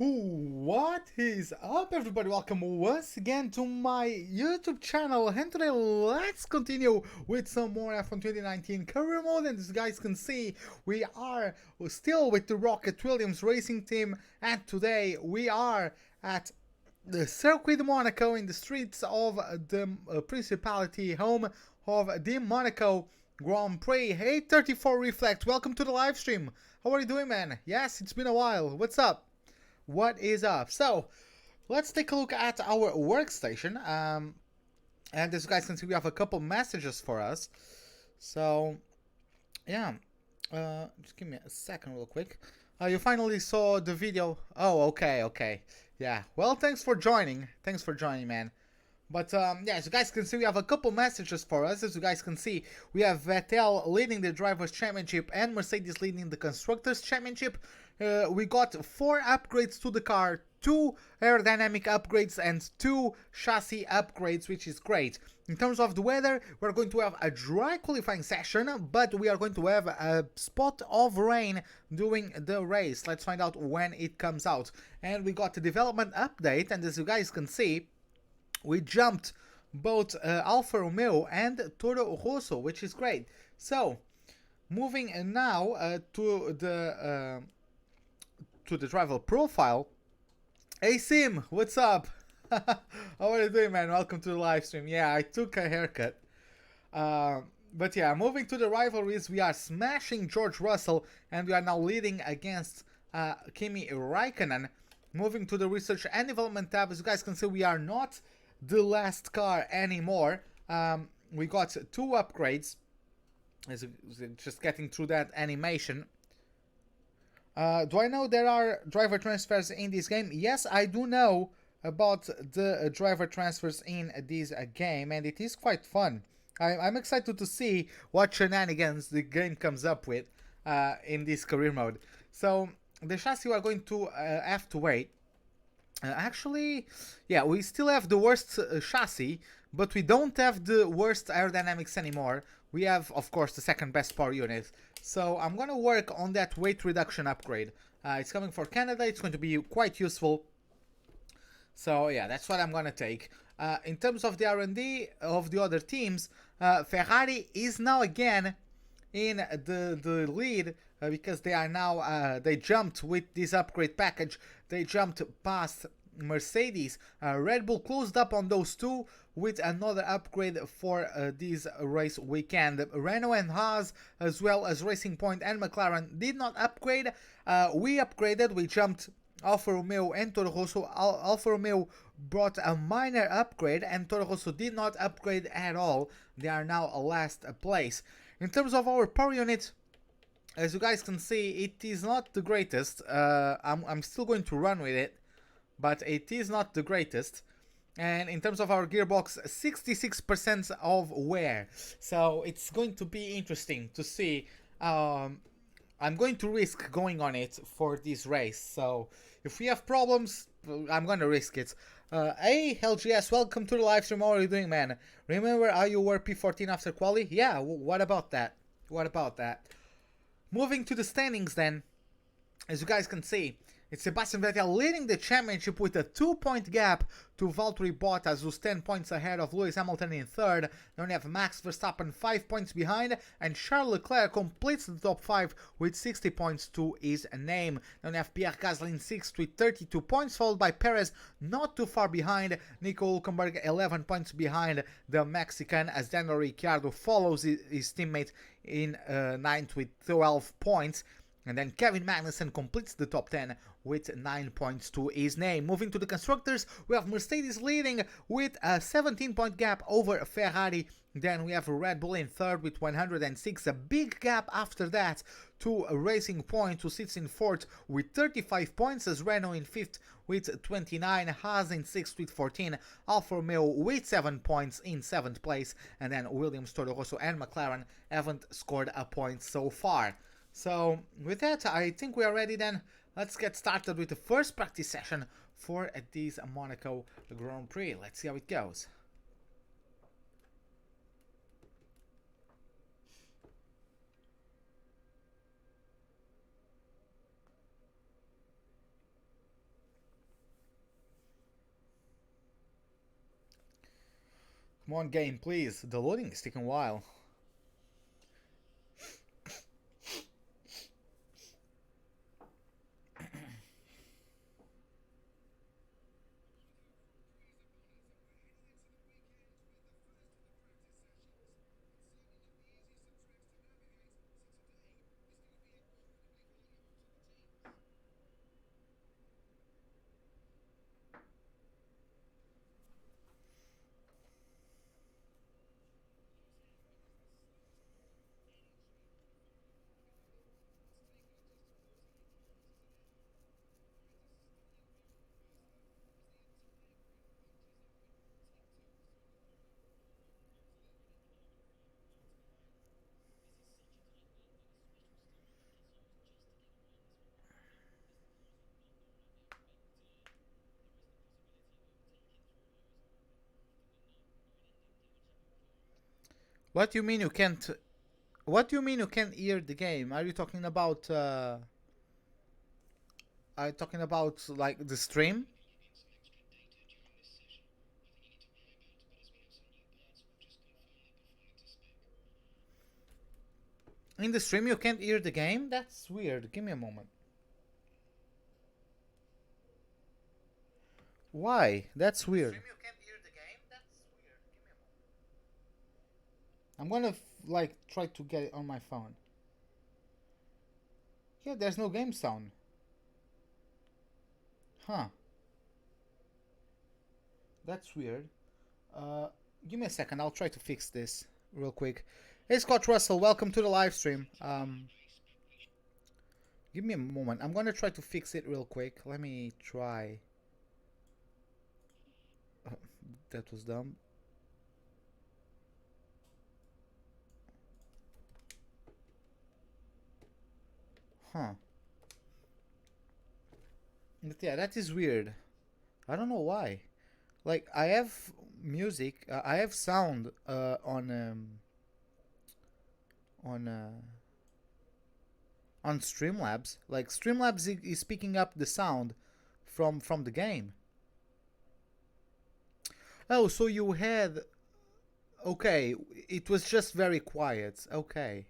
What is up, everybody? Welcome once again to my YouTube channel, and today let's continue with some more F1 2019 career mode. And as you guys can see, we are still with the Rocket Williams racing team, and today we are at the Circuit de Monaco in the streets of the Principality, home of the Monaco Grand Prix. Hey, 34 Reflect, welcome to the live stream. How are you doing, man? Yes, it's been a while. What's up? What is up? So let's take a look at our workstation, and as you guys can see, we have a couple messages for us. So yeah, just give me a second real quick. You finally saw the video. Oh, okay, yeah, well, thanks for joining, man. But yeah, as you guys can see, we have a couple messages for us. As you guys can see, we have Vettel leading the Drivers' Championship and Mercedes leading the Constructors' Championship. We got 4 upgrades to the car, 2 aerodynamic upgrades and 2 chassis upgrades, which is great. In terms of the weather, we're going to have a dry qualifying session, but we are going to have a spot of rain during the race. Let's find out when it comes out. And we got a development update, and as you guys can see, we jumped both Alfa Romeo and Toro Rosso, which is great. So, moving now to the driver profile. Hey Sim, what's up? How are you doing, man? Welcome to the live stream. Yeah, I took a haircut. But yeah, moving to the rivalries, we are smashing George Russell, and we are now leading against Kimi Raikkonen. Moving to the research and development tab, as you guys can see, we are not the last car anymore. We got 2 upgrades. Just getting through that animation. Do I know there are driver transfers in this game? Yes, I do know about the driver transfers in this game, and it is quite fun. I'm excited to see what shenanigans the game comes up with in this career mode. So the chassis we are going to have to wait. Actually, yeah, we still have the worst chassis, but we don't have the worst aerodynamics anymore. We have, of course, the second best power unit. So I'm going to work on that weight reduction upgrade. It's coming for Canada. It's going to be quite useful. So yeah, that's what I'm going to take. In terms of the R&D of the other teams, Ferrari is now again in the lead because they are now they jumped with this upgrade package. They jumped past Mercedes. Red Bull closed up on those 2 with another upgrade for this race weekend. Renault and Haas, as well as Racing Point and McLaren, did not upgrade. We upgraded. We jumped Alfa Romeo and Toro Rosso. Alfa Romeo brought a minor upgrade, and Toro Rosso did not upgrade at all. They are now a last place. In terms of our power unit, as you guys can see, it is not the greatest. I'm still going to run with it, but it is not the greatest. And in terms of our gearbox, 66% of wear. So it's going to be interesting to see. I'm going to risk going on it for this race. So if we have problems, I'm going to risk it. Hey, LGS, welcome to the live stream. How are you doing, man? Remember how you were P14 after quali? Yeah, what about that? What about that? Moving to the standings then, as you guys can see, it's Sebastian Vettel leading the championship with a 2-point gap to Valtteri Bottas, who's 10 points ahead of Lewis Hamilton in 3rd. Then we have Max Verstappen 5 points behind, and Charles Leclerc completes the top 5 with 60 points to his name. Then we have Pierre Gasly in 6th with 32 points, followed by Perez not too far behind. Nico Hülkenberg 11 points behind the Mexican, as Daniel Ricciardo follows his teammate in 9th with 12 points. And then Kevin Magnussen completes the top 10 with 9 points to his name. Moving to the constructors, we have Mercedes leading with a 17-point gap over Ferrari. Then we have Red Bull in 3rd with 106, a big gap after that to Racing Point, who sits in 4th with 35 points, as Renault in 5th with 29, Haas in 6th with 14, Alfa Romeo with 7 points in 7th place, and then Williams, Toro Rosso and McLaren haven't scored a point so far. So with that, I think we are ready then. Let's get started with the first practice session for this Monaco Grand Prix. Let's see how it goes. Come on, game, please. The loading is taking a while. What do you mean you can't? What do you mean you can't hear the game? Are you talking about? Are you talking about like the stream? In the stream you can't hear the game? That's weird. Give me a moment. Why? That's weird. I'm gonna like try to get it on my phone. Yeah, there's no game sound. Huh. That's weird. Give me a second. I'll try to fix this real quick. Hey, Scott Russell, welcome to the live stream. Give me a moment. I'm gonna try to fix it real quick. Let me try. That was dumb. Huh. But yeah, that is weird. I don't know why. Like, I have music, I have sound on Streamlabs. Like, Streamlabs is picking up the sound from the game. Oh, so you had... Okay, it was just very quiet. Okay.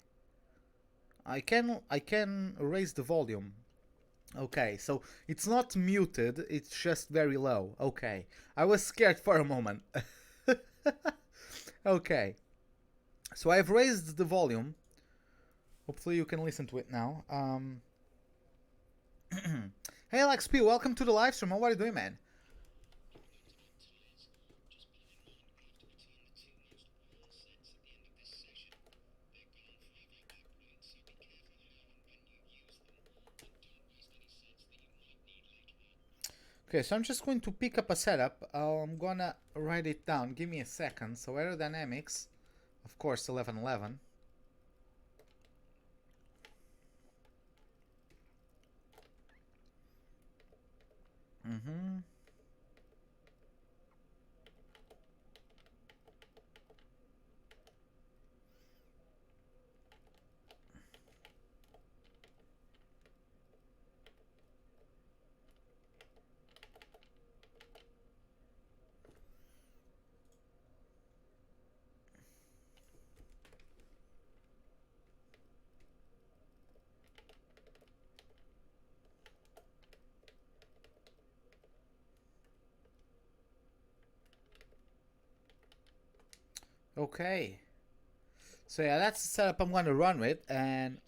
I can raise the volume. Okay, so it's not muted, it's just very low. Okay. I was scared for a moment. Okay. So I've raised the volume. Hopefully you can listen to it now. Hey Alex P, welcome to the live stream. How are you doing, man? Okay, so I'm just going to pick up a setup. I'm gonna write it down. Give me a second. So aerodynamics, of course, 1111. Mm-hmm. Okay. So yeah, that's the setup I'm gonna run with, and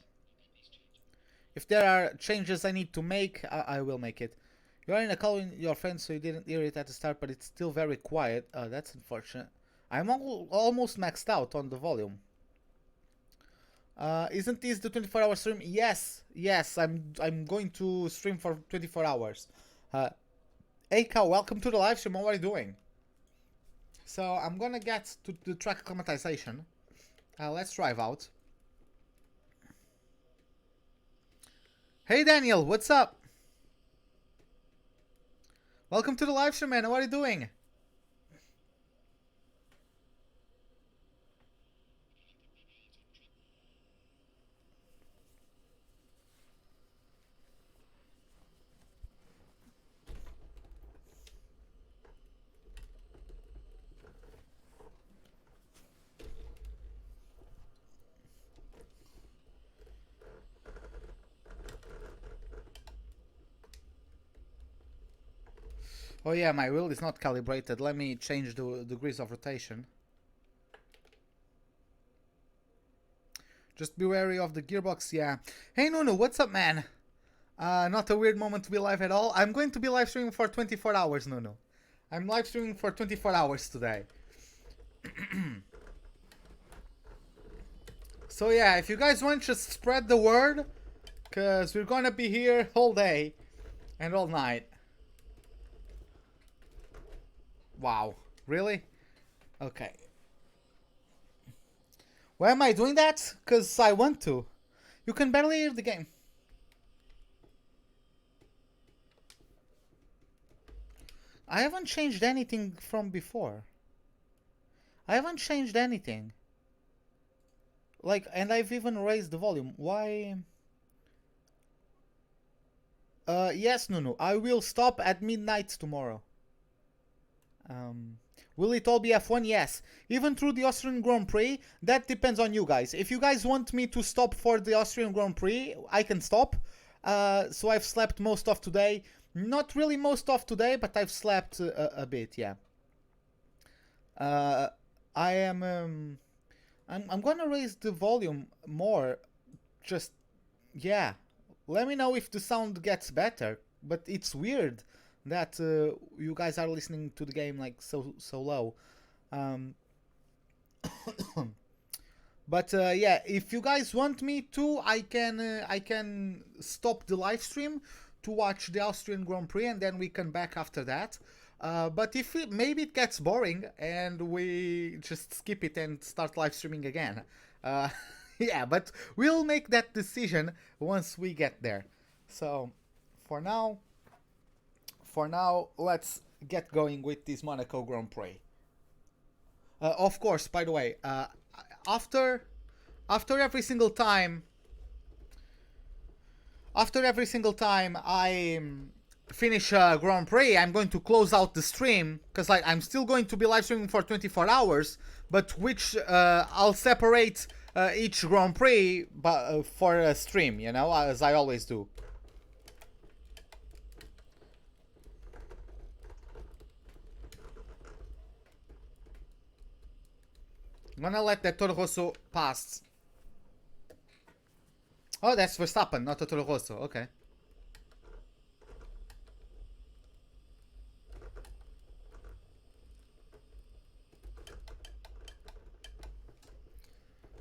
if there are changes I need to make, I will make it. You are in a call with your friend, so you didn't hear it at the start, but it's still very quiet. That's unfortunate. I'm almost maxed out on the volume. Isn't this the 24-hour stream? Yes, yes. I'm going to stream for 24 hours. Hey, Cow, welcome to the live stream. How are you doing? So I'm gonna get to the track acclimatization. Let's drive out. Hey Daniel, what's up? Welcome to the live stream, man. How are you doing? Oh yeah, my wheel is not calibrated. Let me change the degrees of rotation. Just be wary of the gearbox, yeah. Hey Nuno, what's up, man? Not a weird moment to be live at all. I'm going to be live streaming for 24 hours, Nuno. I'm live streaming for 24 hours today. So yeah, if you guys want, just spread the word, because we're gonna be here all day and all night. Wow, really? Okay. Why am I doing that? Because I want to. You can barely hear the game. I haven't changed anything from before. I haven't changed anything. Like, and I've even raised the volume. Why? Yes, Nunu. I will stop at midnight tomorrow. Will it all be F1? Yes. Even through the Austrian Grand Prix, that depends on you guys. If you guys want me to stop for the Austrian Grand Prix, I can stop. So I've slept most of today. Not really most of today, but I've slept a bit, yeah. I am... I'm gonna raise the volume more. Just, yeah. Let me know if the sound gets better. But it's weird that you guys are listening to the game like so low. But yeah, if you guys want me to, I can stop the live stream to watch the Austrian Grand Prix, and then we can back after that. But if maybe it gets boring and we just skip it and start live streaming again. Yeah, but we'll make that decision once we get there. So for now, let's get going with this Monaco Grand Prix. Of course, by the way, after every single time I finish Grand Prix, I'm going to close out the stream, because like I'm still going to be live streaming for 24 hours, but which I'll separate each Grand Prix for a stream, you know, as I always do. I'm gonna let that Toro Rosso pass. Oh, that's Verstappen, not a Toro Rosso. Okay.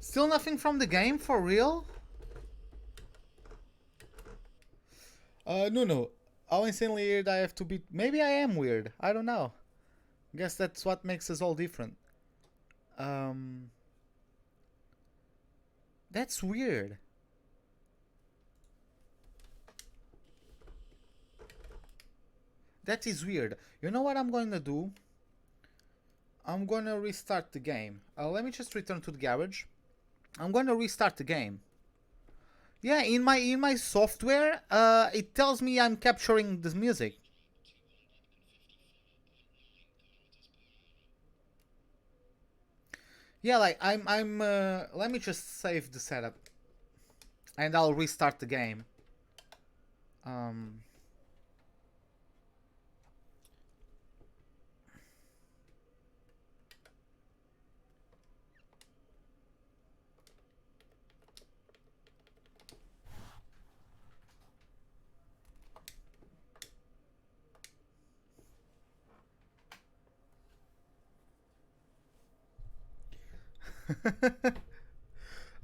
Still nothing from the game, for real? No. How insanely weird I have to be. Maybe I am weird. I don't know. Guess that's what makes us all different. That's weird. That is weird. You know what I'm going to do? I'm going to restart the game. Let me just return to the garage. I'm going to restart the game. Yeah, in my software, it tells me I'm capturing the music. Yeah, like I'm let me just save the setup and I'll restart the game.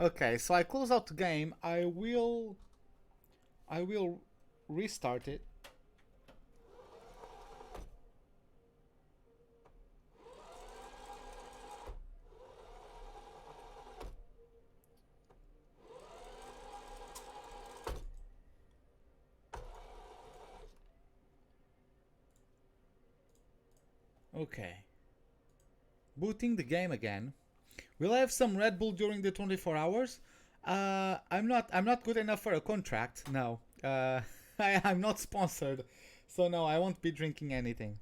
Okay, so I close out the game. I will restart it. Okay. Booting the game again. Will I have some Red Bull during the 24 hours? I'm not good enough for a contract. No. I'm not sponsored. So no, I won't be drinking anything.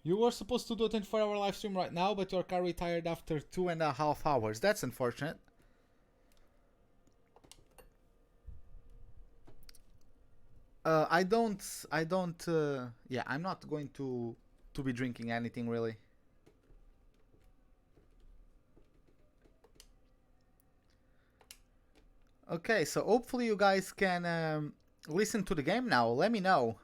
You were supposed to do a 24-hour live stream right now, but your car retired after 2.5 hours. That's unfortunate. Yeah, I'm not going to be drinking anything really. Okay, so hopefully you guys can listen to the game now. Let me know.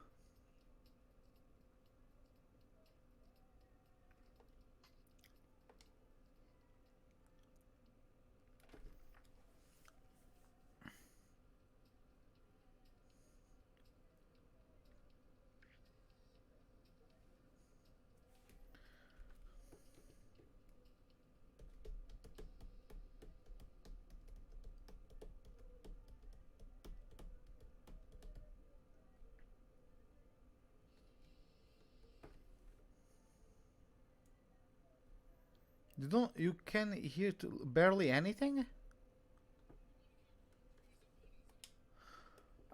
You can hear barely anything?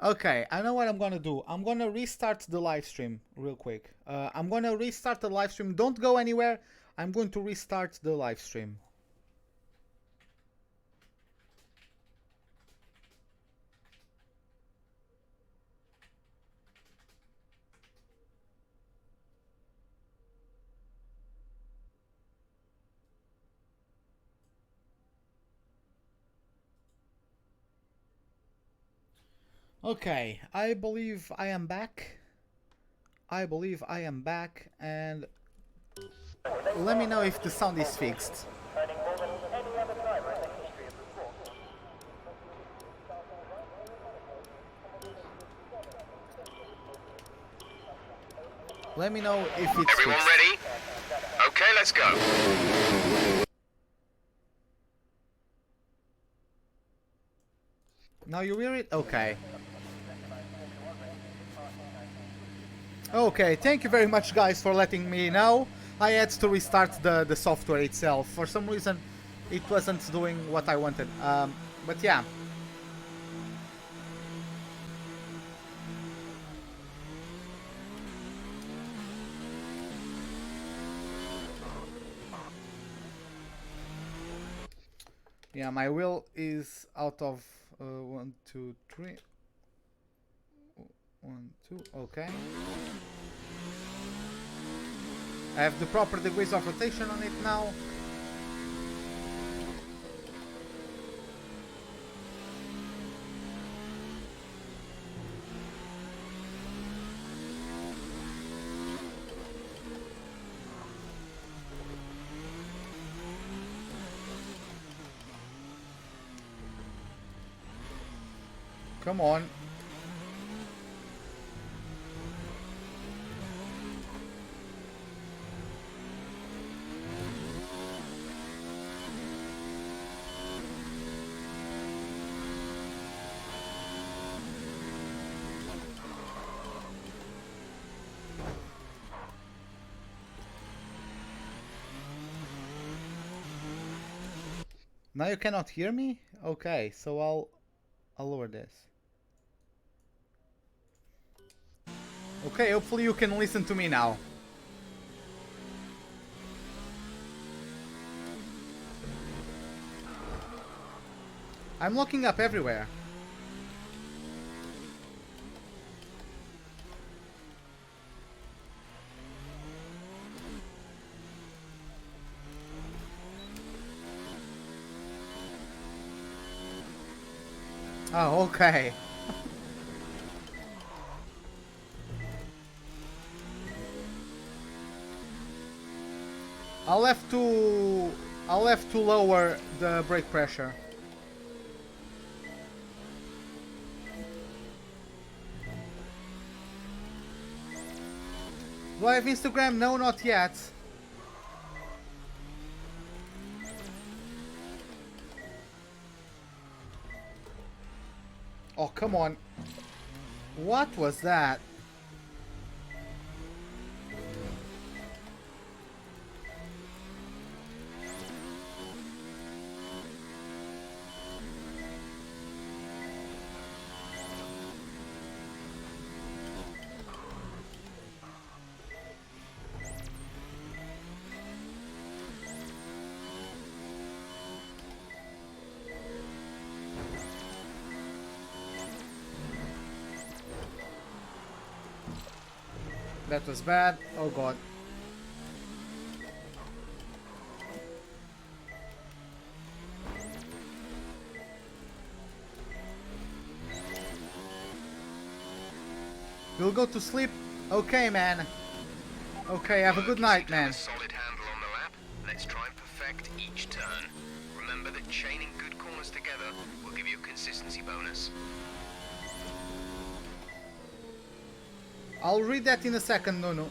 Okay, I know what I'm gonna do. I'm gonna restart the live stream real quick. I'm gonna restart the live stream. Don't go anywhere. I'm going to restart the live stream. Okay, I believe I am back. I believe I am back, and let me know if the sound is fixed. Let me know if it's Everyone fixed. ready? Okay, let's go. Now you hear it? Okay. Okay, thank you very much guys for letting me know. I had to restart the software itself. For some reason it wasn't doing what I wanted. But yeah. Yeah, my wheel is out of 1, 2, 3. 1, 2, okay. I have the proper degrees of rotation on it now. Come on. Now you cannot hear me? Okay, so I'll lower this. Okay, hopefully you can listen to me now. I'm looking up everywhere. Oh, okay. I'll have to lower the brake pressure. Do I have Instagram? No, not yet. Oh, come on. What was that? That was bad. Oh god. You'll go to sleep? Okay, man. Okay, have a good night, man. Solid handle on the lap. Let's try and perfect each turn. Remember that chaining good corners together will give you a consistency bonus. I'll read that in a second, Nunu.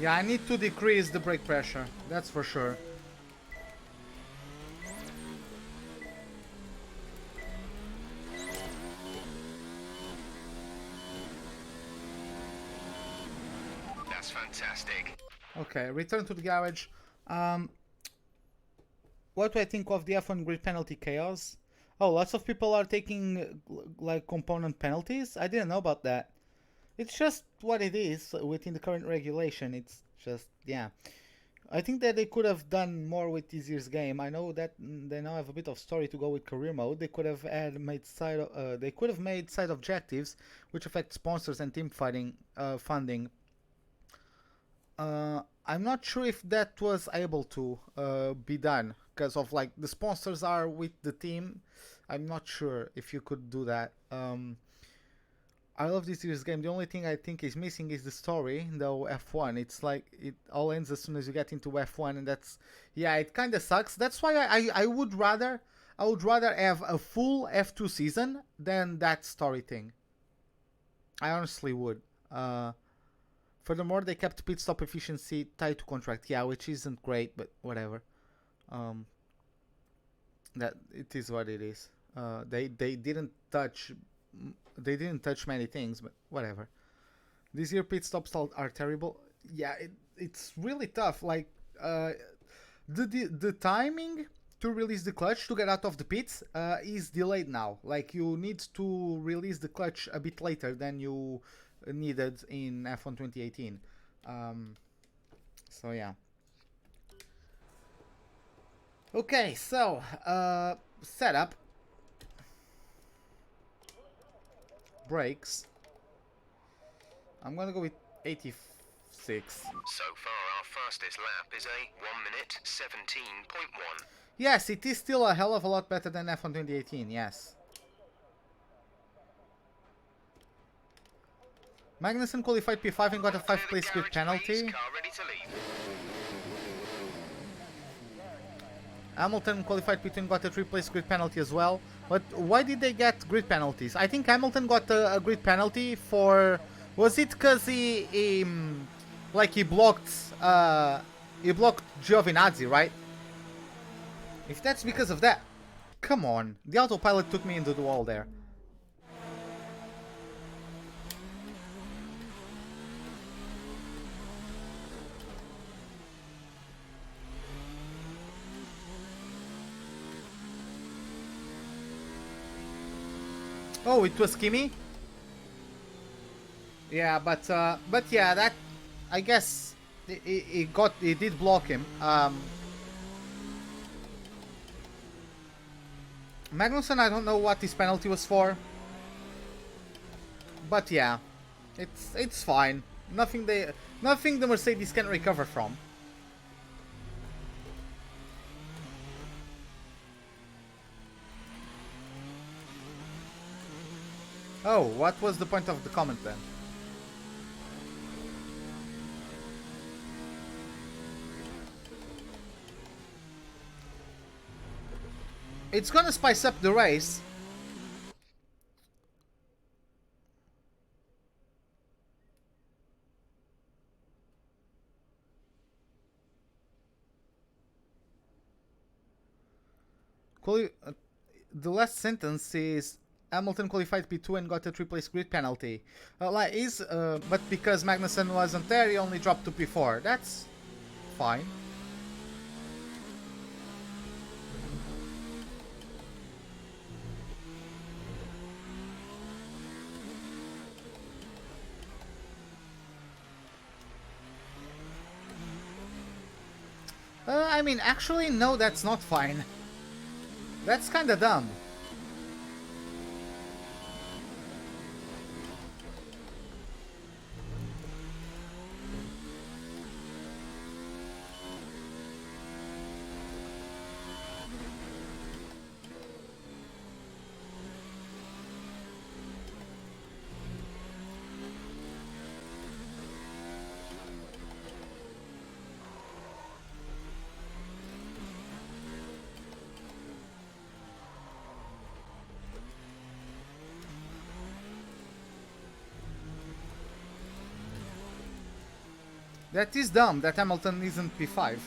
Yeah, I need to decrease the brake pressure. That's for sure. That's fantastic. Okay, return to the garage. What do I think of the F1 grid penalty chaos? Oh, lots of people are taking like component penalties. I didn't know about that. It's just what it is within the current regulation. It's just, yeah. I think that they could have done more with this year's game. I know that they now have a bit of story to go with career mode. They could have made side objectives which affect sponsors and team fighting funding. I'm not sure if that was able to be done because of like the sponsors are with the team. I'm not sure if you could do that. I love this year's game. The only thing I think is missing is the story, though F1. It's like it all ends as soon as you get into F1, and that's, yeah, it kind of sucks. That's why I would rather have a full F2 season than that story thing. I honestly would. Furthermore, they kept pit stop efficiency tied to contract, yeah, which isn't great, but whatever. That it is what it is. They didn't touch many things, but whatever. This year pit stops are terrible. Yeah, it's really tough. Like the timing to release the clutch to get out of the pits is delayed now. Like you need to release the clutch a bit later than you needed in F1 2018. So yeah. Okay, so setup. Brakes. I'm gonna go with 86. So far, our fastest lap is a 1 minute 17.1. Yes, it is still a hell of a lot better than F1 2018, yes. Magnussen qualified P5 and got a 5th place grid penalty. Car ready to leave. Hamilton qualified P2 and got a 3rd place grid penalty as well. But why did they get grid penalties? I think Hamilton got a grid penalty for... Was it because he blocked Giovinazzi, right? If that's because of that, come on. The autopilot took me into the wall there. Oh, it was Kimi? Yeah, but yeah, that, I guess it did block him. Magnussen, I don't know what this penalty was for, but yeah, it's fine. Nothing the Mercedes can recover from. Oh, what was the point of the comment then? It's gonna spice up the race. The last sentence is Hamilton qualified P2 and got a 3-place grid penalty. But because Magnussen wasn't there, he only dropped to P4. That's fine. I mean, actually, no, that's not fine. That's kinda dumb. That is dumb that Hamilton isn't P5.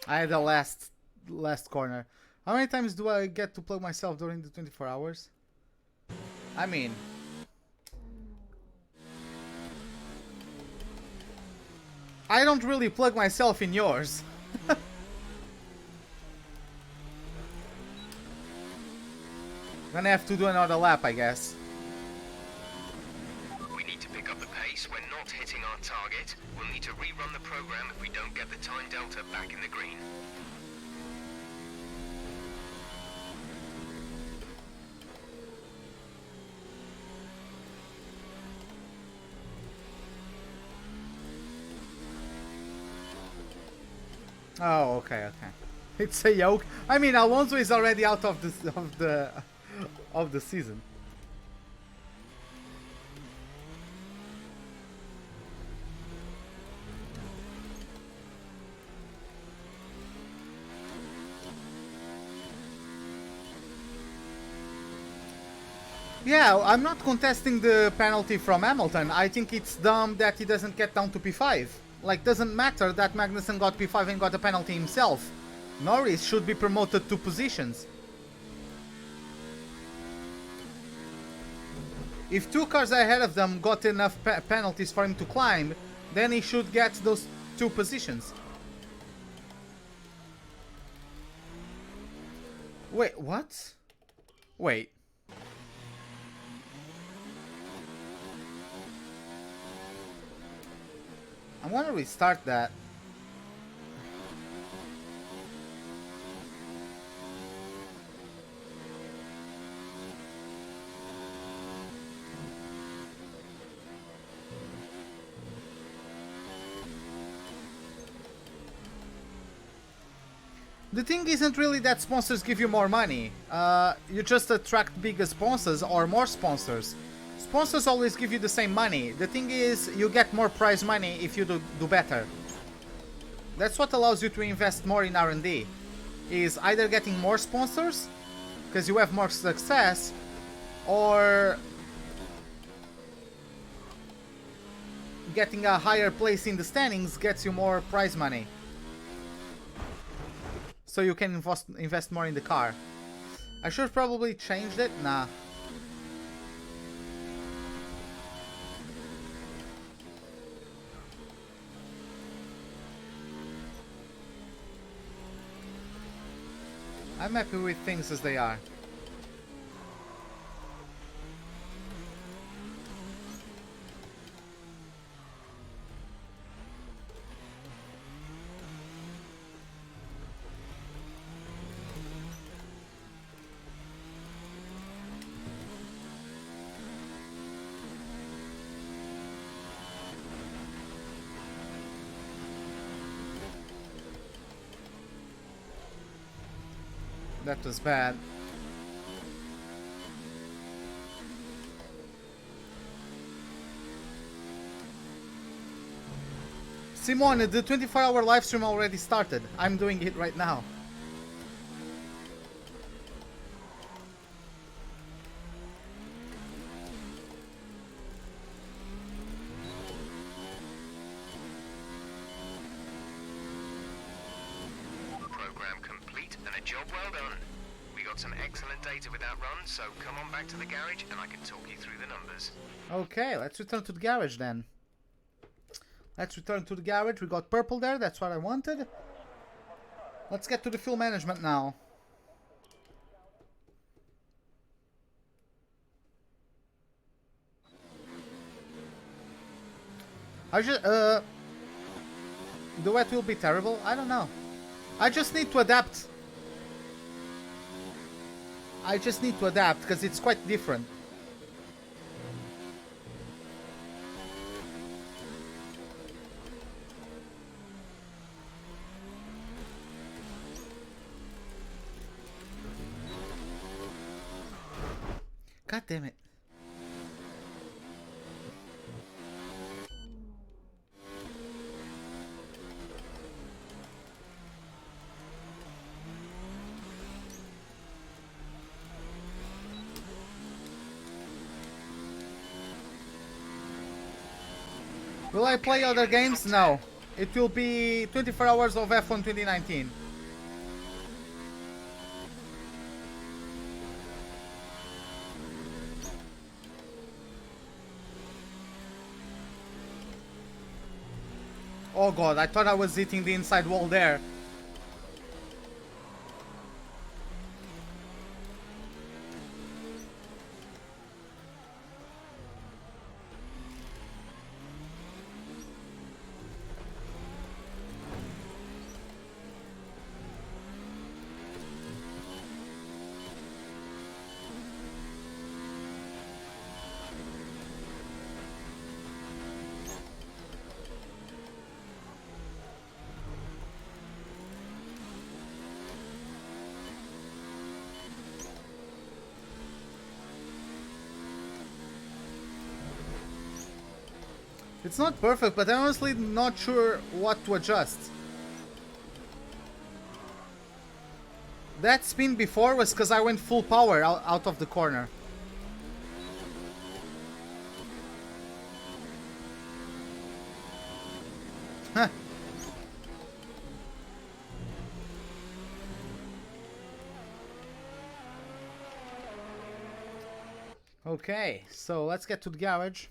I had the last corner. How many times do I get to plug myself during the 24 hours? I mean, I don't really plug myself in yours. Gonna have to do another lap, I guess. We need to pick up the pace. We're not hitting our target. We'll need to rerun the program if we don't get the time delta back in the green. Oh, okay. It's a yoke. I mean, Alonso is already out of the season. Yeah, I'm not contesting the penalty from Hamilton. I think it's dumb that he doesn't get down to P5. Like, doesn't matter that Magnussen got P5 and got a penalty himself. Norris should be promoted 2 positions. If 2 cars ahead of them got enough penalties for him to climb, then he should get those 2 positions. Wait, what? Wait. I'm gonna restart that. The thing isn't really that sponsors give you more money. You just attract bigger sponsors or more sponsors. Sponsors always give you the same money. The thing is, you get more prize money if you do better. That's what allows you to invest more in R&D. Is either getting more sponsors, because you have more success, or getting a higher place in the standings gets you more prize money. So you can invest more in the car. I should probably change it. Nah. I'm happy with things as they are. That was bad. Simone, the 24-hour live stream already started. I'm doing it right now. Program complete and a job well done. We got some excellent data with that run, so come on back to the garage and I can talk you through the numbers. Okay, let's return to the garage then. Let's return to the garage. We got purple there. That's what I wanted. Let's get to the fuel management now. I just the wet will be terrible. I don't know. I just need to adapt. I just need to adapt because it's quite different. God damn it. Will I play other games? No. It will be 24 hours of F1 2019. Oh god, I thought I was hitting the inside wall there. It's not perfect, but I'm honestly not sure what to adjust. That spin before was because I went full power out of the corner. Huh. Okay, so let's get to the garage.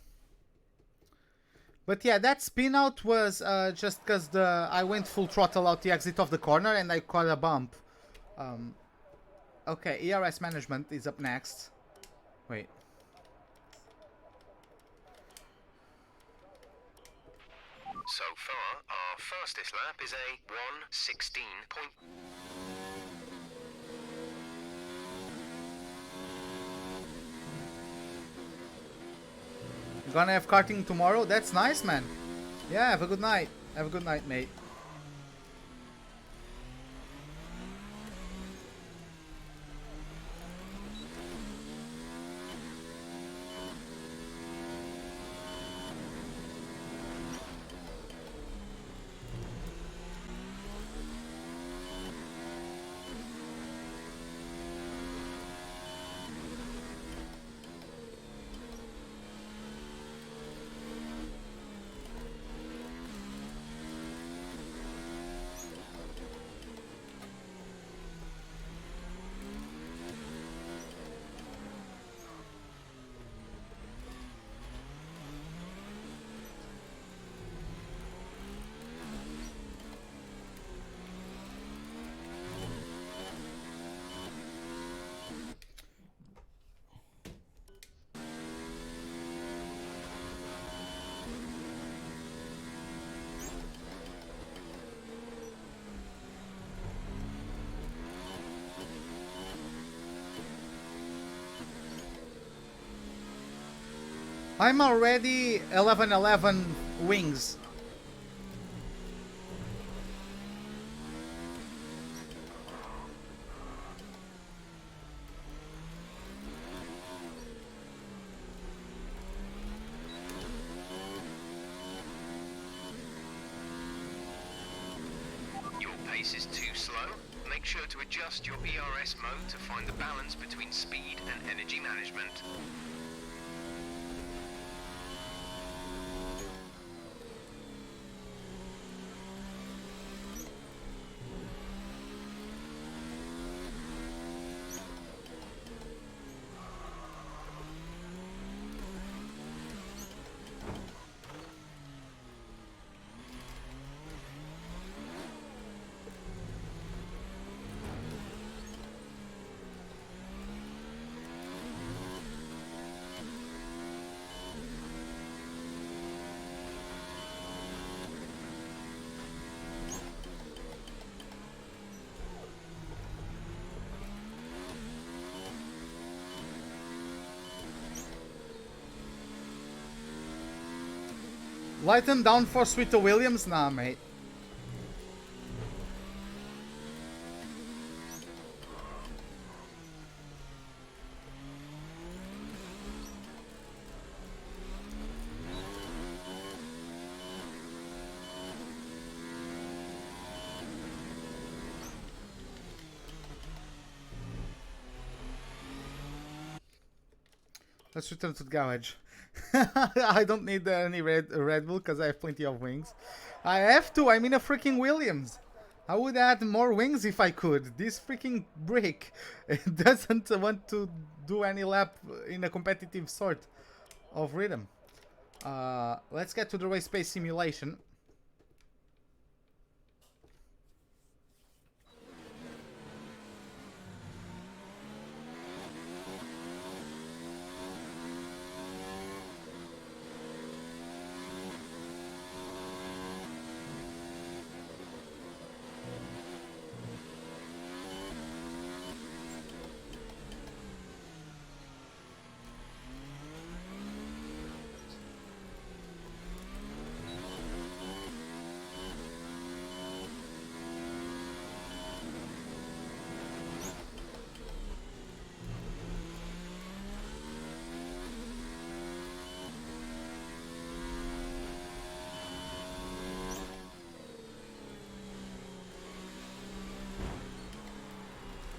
But yeah, that spin out was just because I went full throttle out the exit of the corner and I caught a bump. Okay, ERS management is up next. Wait. So far, our fastest lap is a 1:16. You're gonna have karting tomorrow? That's nice, man. Yeah, have a good night. Have a good night, mate. I'm already 11-11 wings. sure to adjust your ERS mode to find the balance between speed and energy management. Lighten down for Sweeter Williams? Nah, mate. Let's return to the garage. I don't need any Red Bull because I have plenty of wings. I have to. I'm in a freaking Williams. I would add more wings if I could. This freaking brick doesn't want to do any lap in a competitive sort of rhythm. Let's get to the race pace simulation.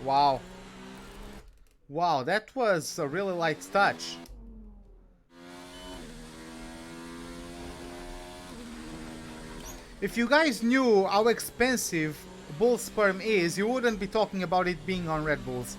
Wow. Wow, that was a really light touch. If you guys knew how expensive bull sperm is, you wouldn't be talking about it being on Red Bulls.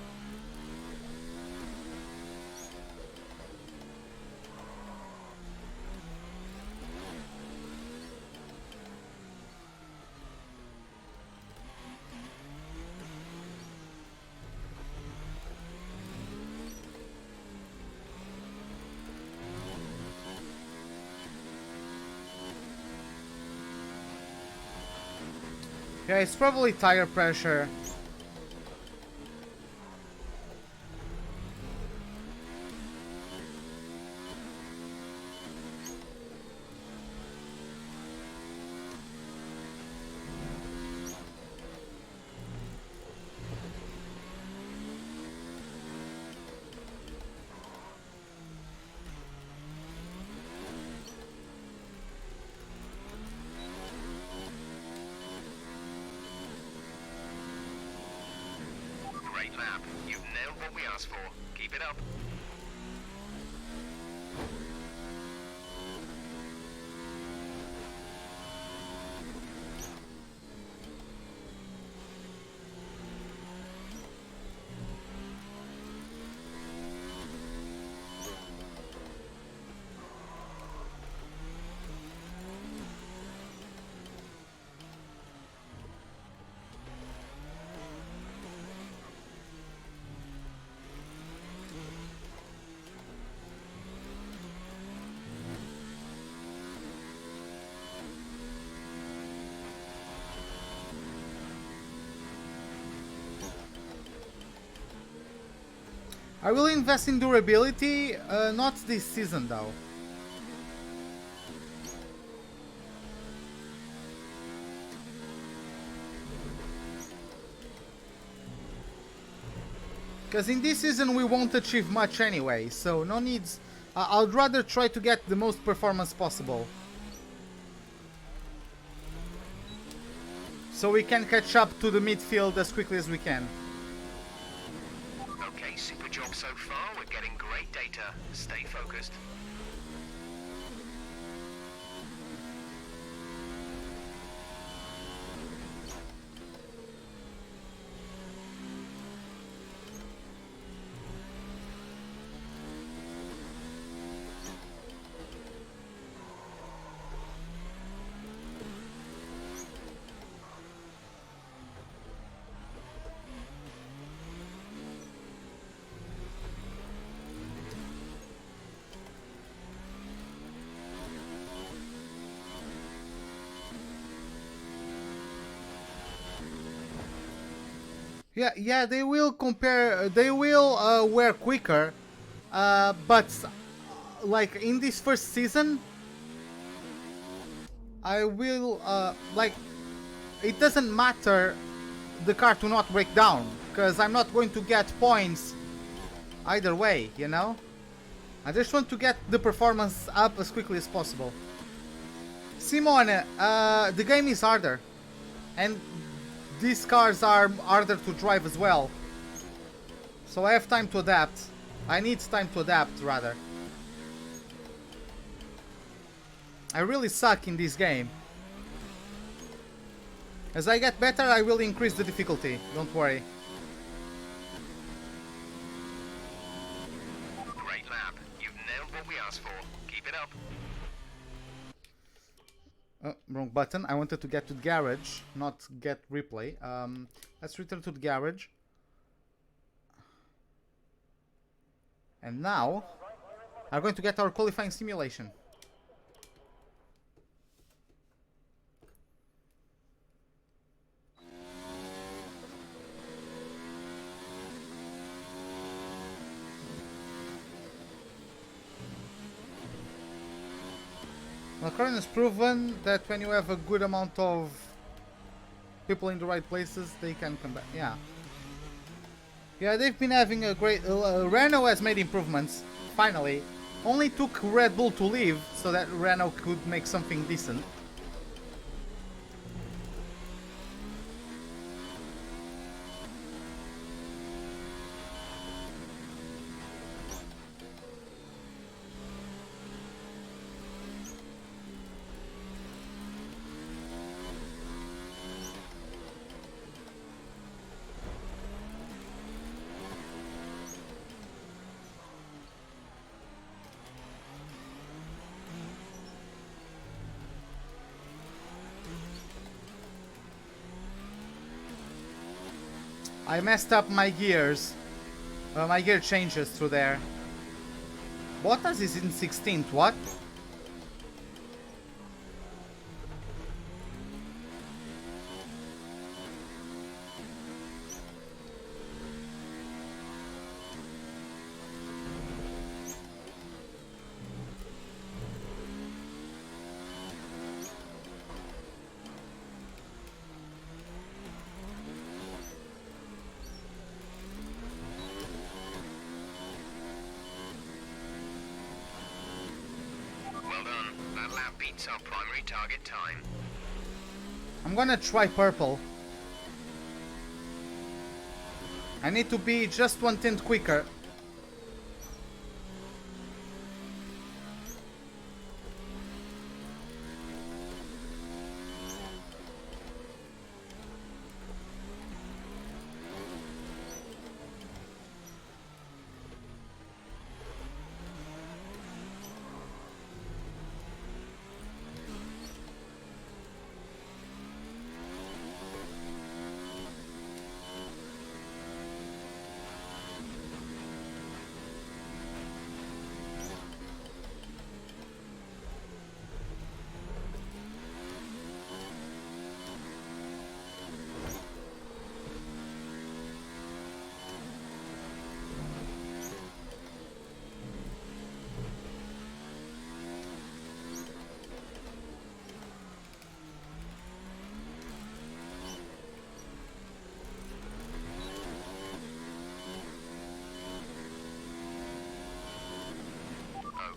Yeah, it's probably tire pressure. Great lap. You've nailed what we asked for. Keep it up. I will invest in durability, not this season though. Because in this season we won't achieve much anyway, so no needs. I'd rather try to get the most performance possible. so we can catch up to the midfield as quickly as we can. Okay, super job so far. We're getting great data. Stay focused. Yeah, they will compare. They will wear quicker, but like in this first season, I will like. It doesn't matter the car to not break down, because I'm not going to get points either way. You know, I just want to get the performance up as quickly as possible. Simone, the game is harder, and these cars are harder to drive as well. So I have time to adapt. I need time to adapt, rather. I really suck in this game. As I get better, I will increase the difficulty. Don't worry. Great lap. You've nailed what we asked for. Keep it up. Wrong button. I wanted to get to the garage, not get replay. Let's return to the garage. And now, I'm going to get our qualifying simulation. McLaren has proven that when you have a good amount of people in the right places, they can come back. Yeah, they've been having a great... Renault has made improvements, finally. Only took Red Bull to leave so that Renault could make something decent. I messed up my gears. My gear changes through there. Bottas is in 16th, what? Beats our primary target time. I'm gonna try purple. I need to be just 1/10 quicker.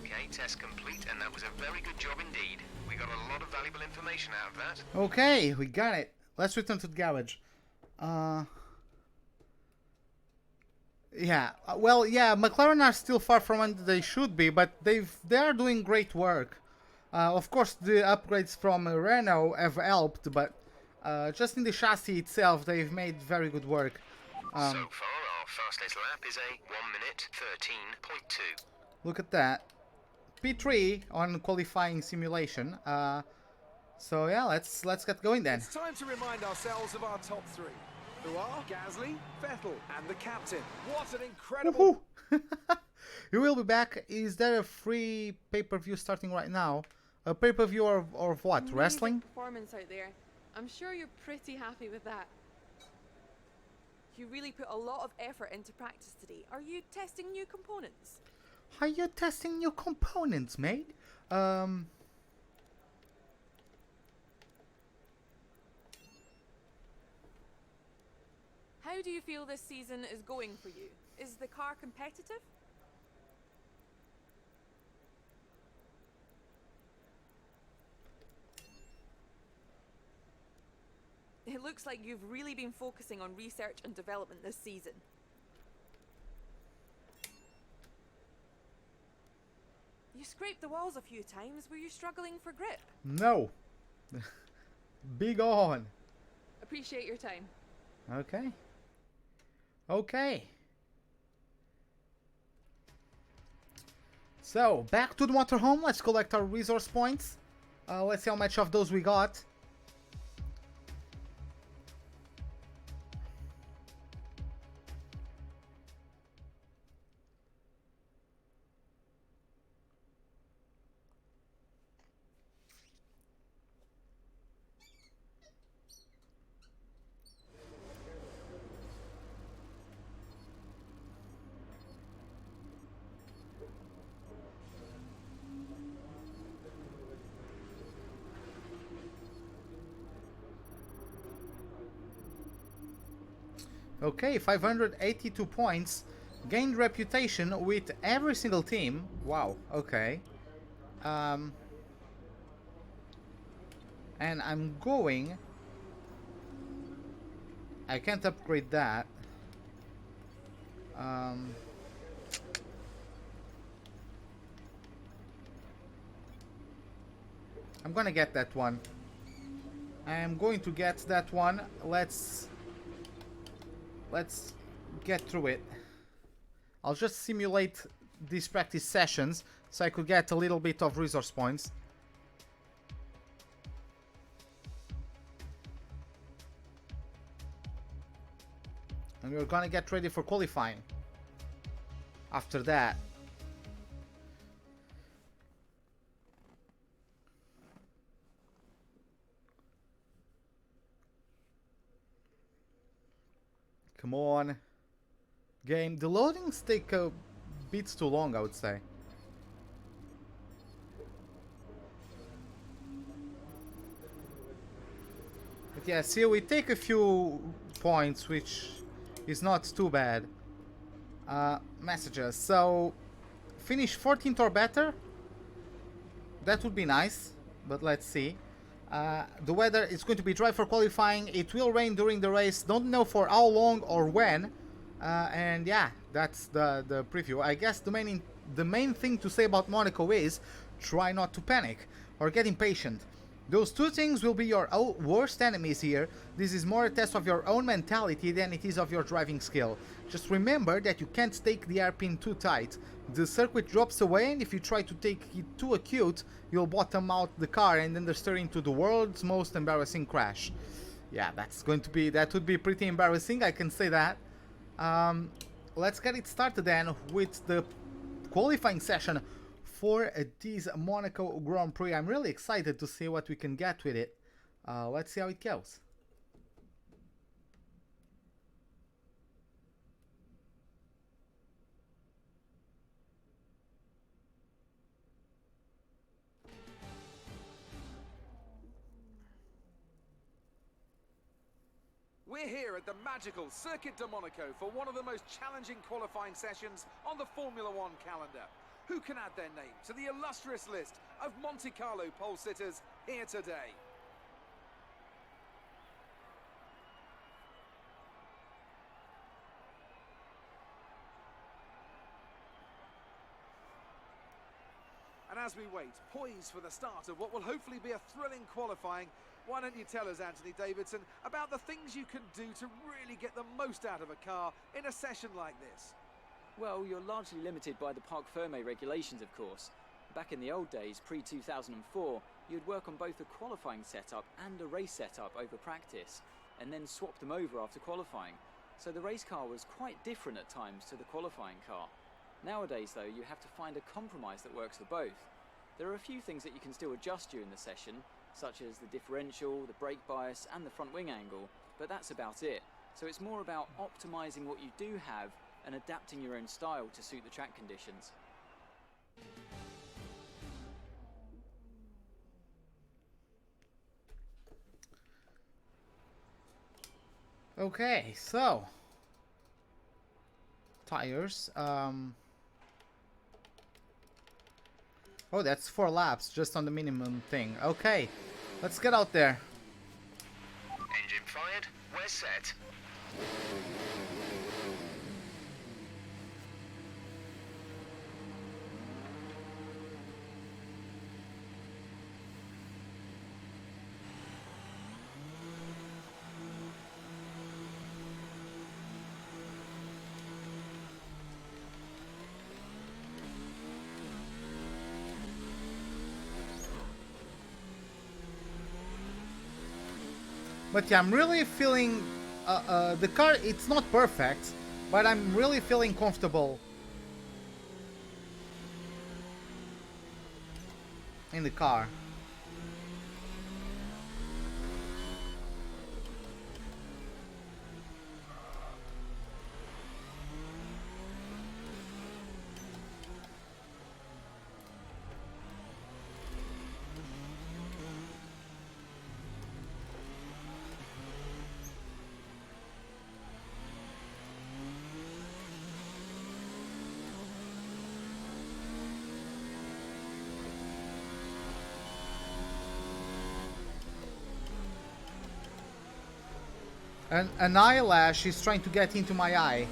Okay, test complete, and that was a very good job indeed. We got a lot of valuable information out of that. Okay, we got it. Let's return to the garage. Yeah, well, yeah, McLaren are still far from where they should be, but they are doing great work. Of course, the upgrades from Renault have helped, but just in the chassis itself, they've made very good work. So far, our fastest lap is a 1 minute 13.2. Look at that. P3 on qualifying simulation. So yeah, let's get going then. It's time to remind ourselves of our top three, who are Gasly, Vettel, and the captain. What an incredible... You will be back. Is there a free pay-per-view starting right now? A pay-per-view or what? Amazing Wrestling? performance out there. I'm sure you're pretty happy with that. You really put a lot of effort into practice today. Are you testing new components? Are you testing new components, mate? How do you feel this season is going for you? Is the car competitive? It looks like you've really been focusing on research and development this season. You scraped the walls a few times. Were you struggling for grip? No. Big on. Appreciate your time. Okay. Okay. So, back to the motorhome. Let's collect our resource points. Let's see how much of those we got. Okay, 582 points. Gained reputation with every single team. Wow, okay. And I'm going... I can't upgrade that. I'm gonna get that one. I am going to get that one. Let's get through it. I'll just simulate these practice sessions so I could get a little bit of resource points. And we're gonna get ready for qualifying after that. Come on. Game. The loadings take a bit too long, I would say. But yeah, see, we take a few points, which is not too bad. Messages. So, finish 14th or better. That would be nice, but let's see. The weather is going to be dry for qualifying. It will rain during the race. Don't know for how long or when. And yeah, that's the preview. I guess the main thing to say about Monaco is try not to panic or get impatient. Those two things will be your worst enemies here. This is more a test of your own mentality than it is of your driving skill. Just remember that you can't take the hairpin too tight. The circuit drops away, and if you try to take it too acute, you'll bottom out the car and then steer into the world's most embarrassing crash. Yeah, that would be pretty embarrassing, I can say that. Let's get it started then with the qualifying session for this Monaco Grand Prix. I'm really excited to see what we can get with it. Let's see how it goes. We're here at the magical Circuit de Monaco for one of the most challenging qualifying sessions on the Formula One calendar. Who can add their name to the illustrious list of Monte Carlo pole sitters here today? as we wait, poised for the start of what will hopefully be a thrilling qualifying, why don't you tell us, Anthony Davidson, about the things you can do to really get the most out of a car in a session like this? Well, you're largely limited by the Parc Fermé regulations, of course. Back in the old days, pre-2004, you'd work on both a qualifying setup and a race setup over practice, and then swap them over after qualifying. So the race car was quite different at times to the qualifying car. Nowadays, though, you have to find a compromise that works for both. There are a few things that you can still adjust during the session, such as the differential, the brake bias, and the front wing angle, but that's about it. So it's more about optimizing what you do have and adapting your own style to suit the track conditions. Okay, so tires. Oh, that's 4 laps just on the minimum thing. Okay, let's get out there. Engine fired. We're set. But yeah, I'm really feeling the car. It's not perfect, but I'm really feeling comfortable in the car. An eyelash is trying to get into my eye.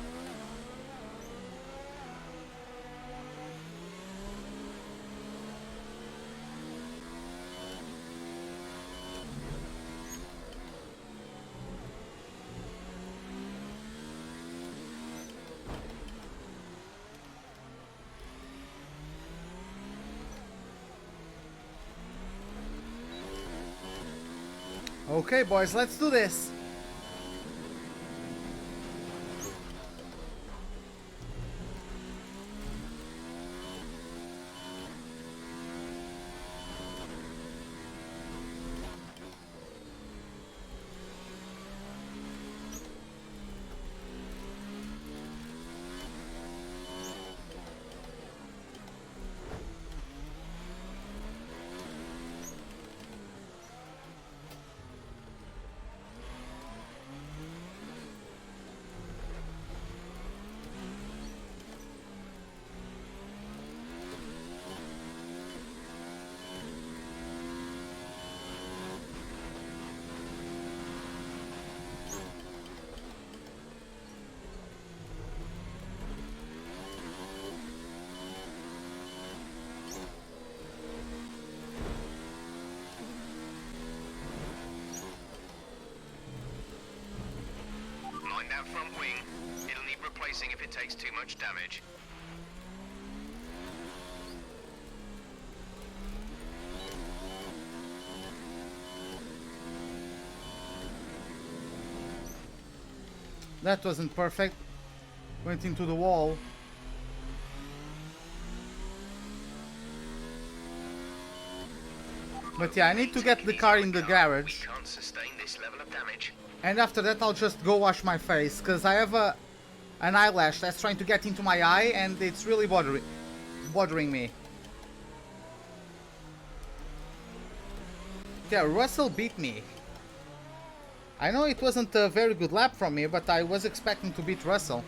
Okay, boys, let's do this. That front wing, it'll need replacing if it takes too much damage. That wasn't perfect. Went into the wall. But yeah, I need to get the car in the garage. We can't sustain this level of damage. And after that I'll just go wash my face, because I have an eyelash that's trying to get into my eye and it's really bothering me. Yeah, Russell beat me. I know it wasn't a very good lap from me, but I was expecting to beat Russell.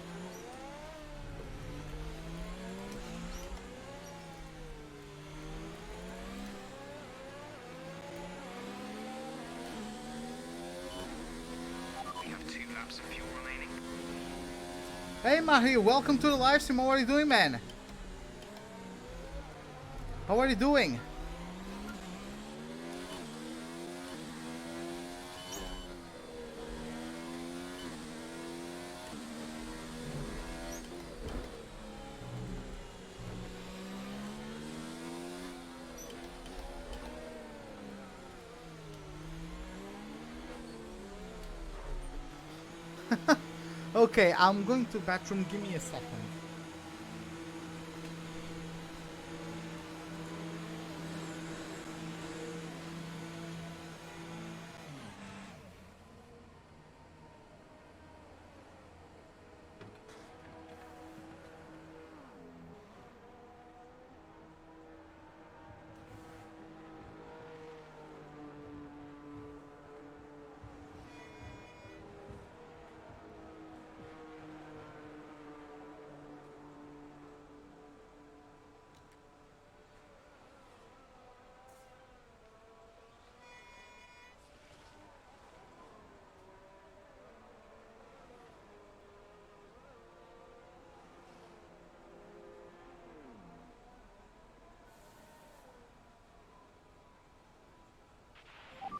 Hey Mahi, welcome to the live stream. How are you doing, man? How are you doing? Okay, I'm going to bathroom. Give me a second.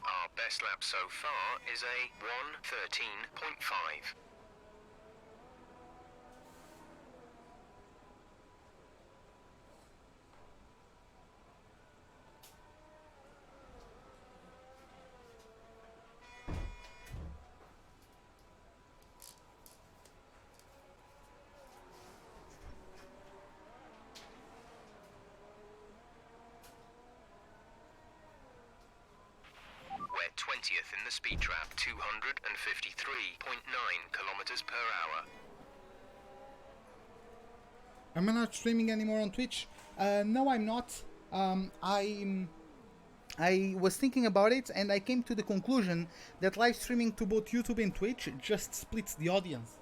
Our best lap so far is a 1:13.5. We're 20th in the speed trap, 253.9 kilometers per hour. Am I not streaming anymore on Twitch? No, I'm not. I was thinking about it, and I came to the conclusion that live streaming to both YouTube and Twitch just splits the audience.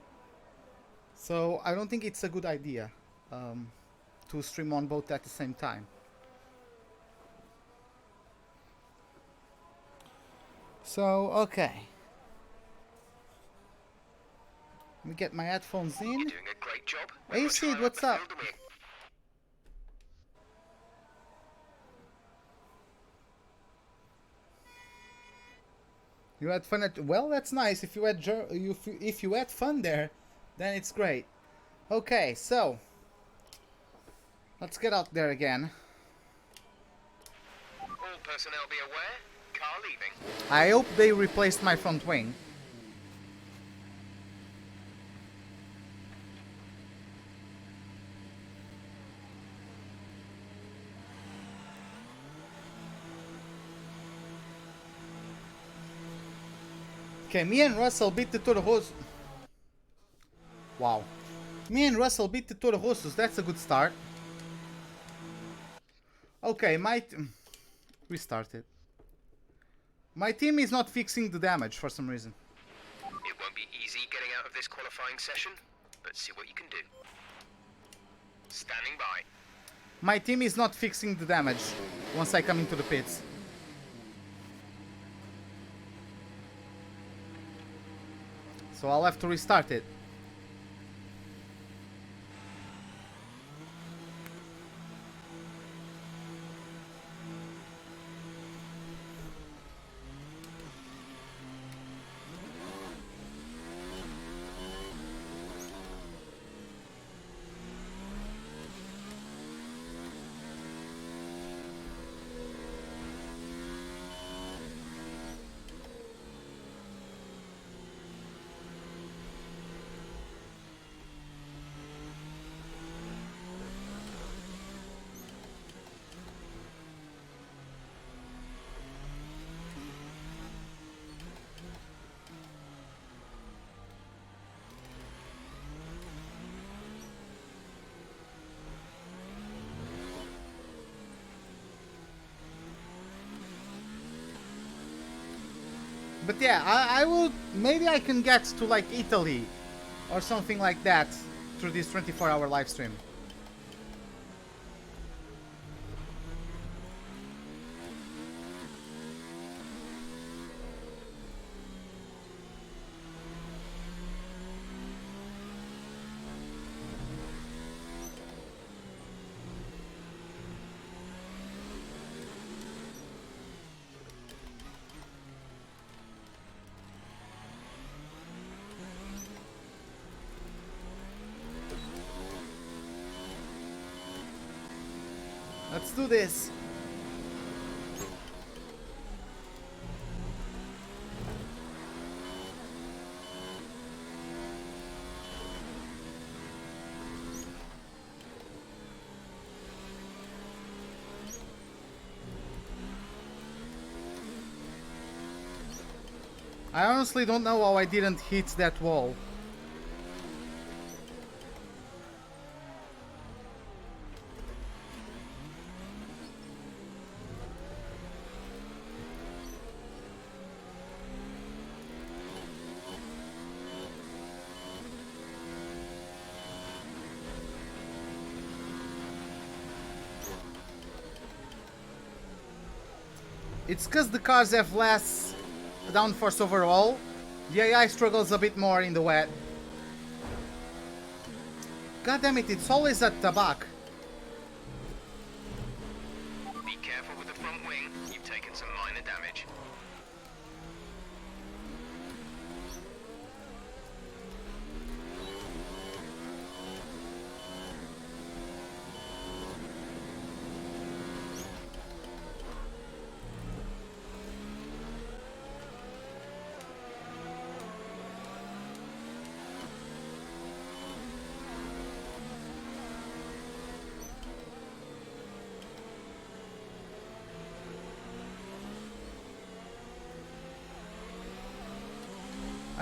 So I don't think it's a good idea to stream on both at the same time. So, okay. Let me get my headphones in. You're doing a great job. Hey, Sid, what's up? You had fun at... Well, that's nice. If you had if you had fun there, then it's great. Okay, so let's get out there again. All personnel be aware. Car leaving. I hope they replaced my front wing. Okay, me and Russell beat the Toro Rosso. Wow. Me and Russell beat the Toro Rossos. That's a good start. Okay, restart it. My team is not fixing the damage for some reason. It won't be easy getting out of this qualifying session, but see what you can do. Standing by. My team is not fixing the damage once I come into the pits. So I'll have to restart it. But yeah, I will... Maybe I can get to like Italy or something like that through this 24-hour live stream. Let's do this. I honestly don't know how I didn't hit that wall. It's because the cars have less downforce overall. The AI struggles a bit more in the wet. God damn it, it's always at the back. Be careful with the front wing. You've taken some minor damage.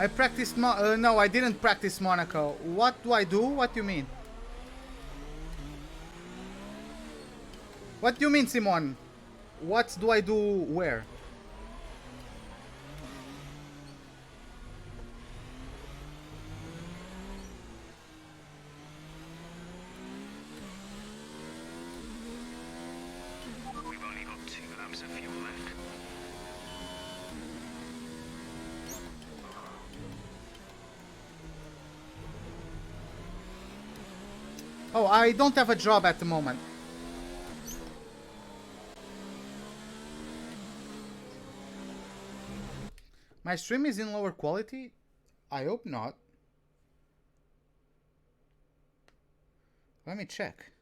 I practiced no, I didn't practice Monaco. What do I do? What do you mean? What do you mean, Simon? What do I do where? We've only got 2 laps of fuel left. Oh, I don't have a job at the moment. My stream is in lower quality? I hope not. Let me check.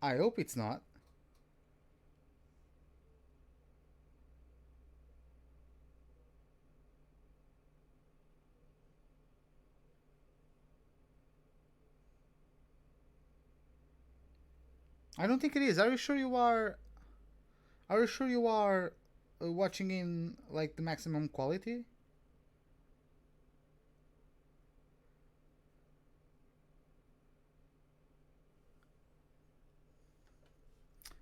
I hope it's not. I don't think it is. Are you sure you are? Are you sure you are watching in like the maximum quality?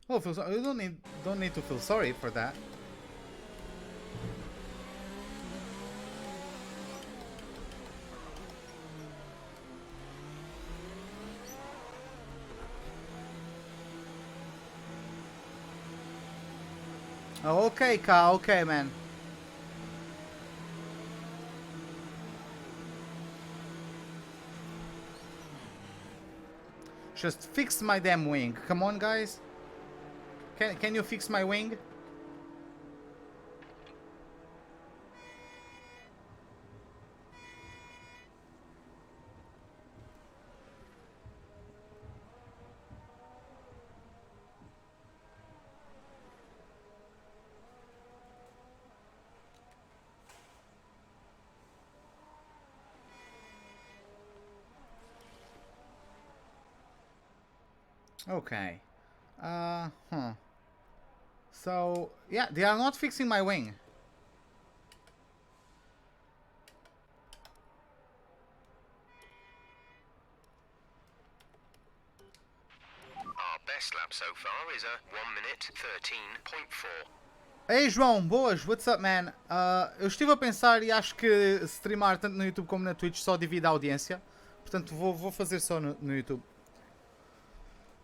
Oh, you don't need to feel sorry for that. Oh, okay, Ka, okay, man. Just fix my damn wing. Come on, guys. Can you fix my wing? Okay. So, yeah, they are not fixing my wing. Our best lap so far is a 1 minute 13.4. Ei, João, boas, what's up, man? Eu estive a pensar e acho que streamar tanto no YouTube como na Twitch só divide a audiência. Portanto, vou fazer só no YouTube.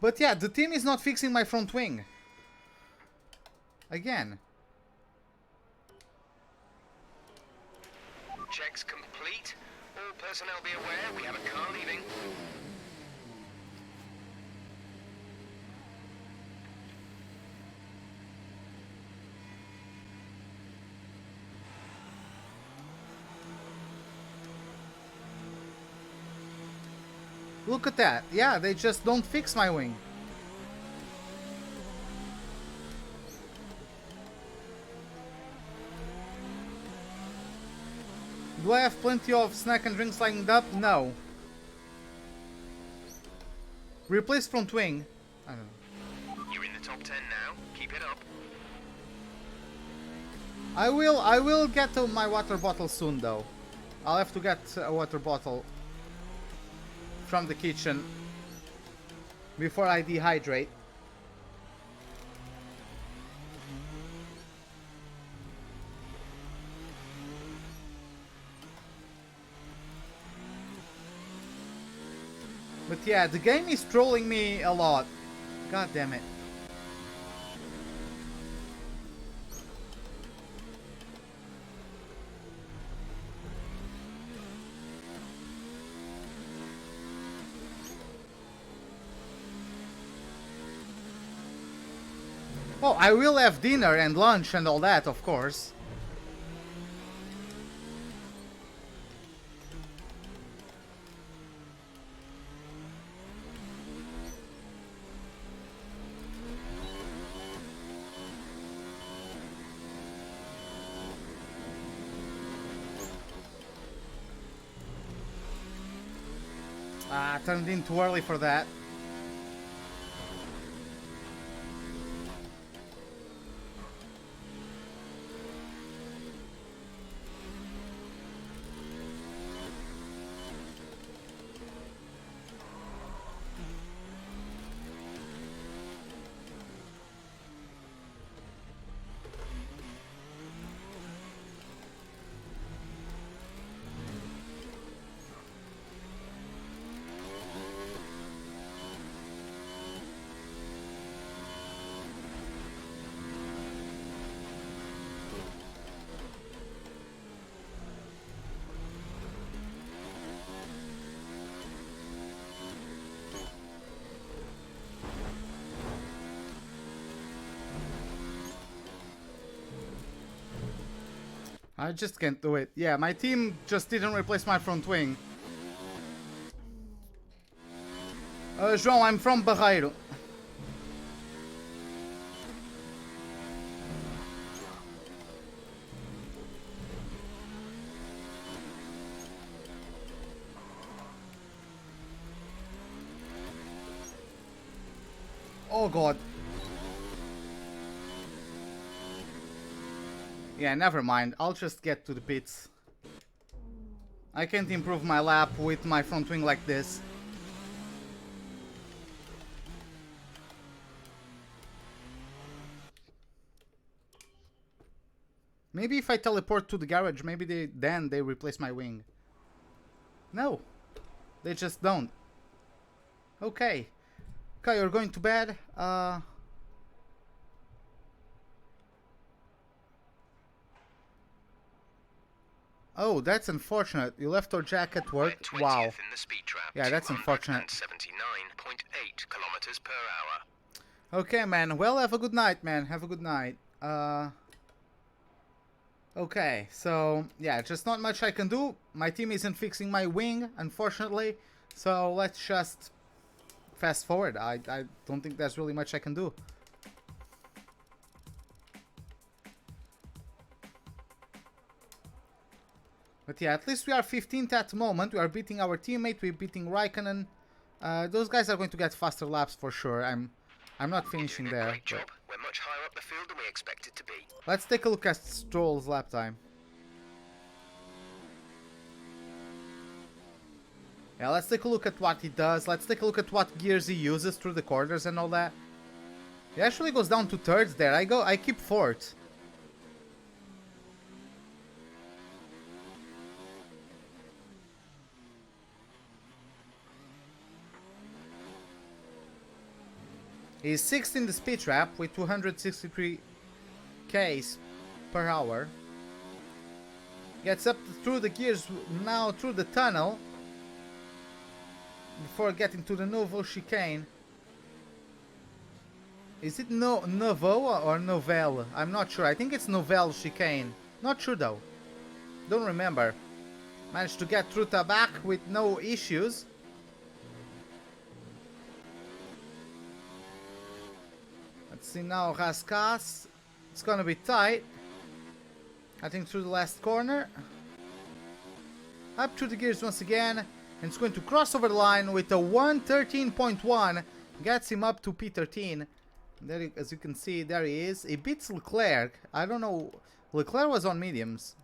But yeah, the team is not fixing my front wing. Again. Checks complete. All personnel be aware we have a car leaving. Look at that. Yeah, they just don't fix my wing. Do I have plenty of snack and drinks lined up? No. Replace front wing. I don't know. You're in the top 10 now. Keep it up. I will get to my water bottle soon though. I'll have to get a water bottle from the kitchen before I dehydrate. But yeah, the game is trolling me a lot. God damn it. Oh, I will have dinner and lunch and all that, of course. Ah, turned in too early for that. I just can't do it. Yeah, my team just didn't replace my front wing. João, I'm from Barreiro. Oh god. Yeah, never mind. I'll just get to the pits. I can't improve my lap with my front wing like this. Maybe if I teleport to the garage, maybe then they replace my wing. No, they just don't. Okay. Okay, you're going to bed. Oh, that's unfortunate. You left your jacket work. Wow. In the speed trap, Yeah, that's unfortunate. 79.8 kilometers per hour. Okay, man. Well, have a good night, man. Have a good night. Okay, so yeah, just not much I can do. My team isn't fixing my wing, unfortunately. So let's just fast forward. I don't think there's really much I can do. But yeah, at least we are 15th at the moment. We are beating our teammate. We're beating Raikkonen. Those guys are going to get faster laps for sure. I'm not finishing there. Great job. We're much higher up the field than we expected to be. Let's take a look at Stroll's lap time. Yeah, let's take a look at what he does. Let's take a look at what gears he uses through the corners and all that. He actually goes down to thirds there. I keep fourth. He's 6th in the speed trap with 263 k's per hour. Gets up through the gears now through the tunnel before getting to the Novo chicane. Is it Novo or Novelle? I'm not sure. I think it's Novelle chicane. Not sure though. Don't remember. Managed to get through Tabac with no issues. Let's see now, Raskas. It's gonna be tight. I think through the last corner. Up through the gears once again. And it's going to cross over the line with a 1:13.1. Gets him up to P13. There, as you can see, there he is. He beats Leclerc. I don't know. Leclerc was on mediums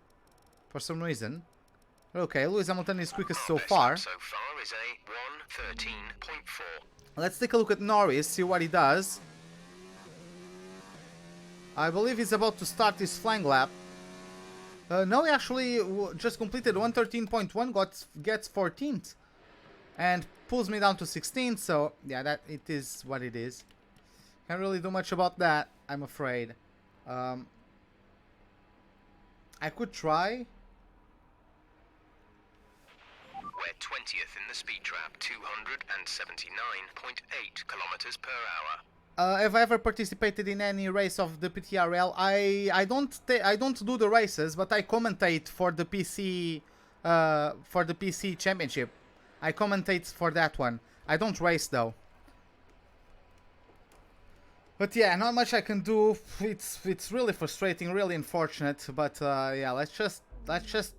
for some reason. Okay, Lewis Hamilton is quickest so far. So far is a 1:13.4. Let's take a look at Norris, see what he does. I believe he's about to start his flying lap. No, he actually just completed 1:13.1, gets 14th. And pulls me down to 16th, so yeah, that it is what it is. Can't really do much about that, I'm afraid. I could try. We're 20th in the speed trap, 279.8 kilometers per hour. Have I ever participated in any race of the PTRL? I don't do the races, but I commentate for the PC championship. I commentate for that one. I don't race though. But yeah, not much I can do. It's really frustrating, really unfortunate. But yeah, let's just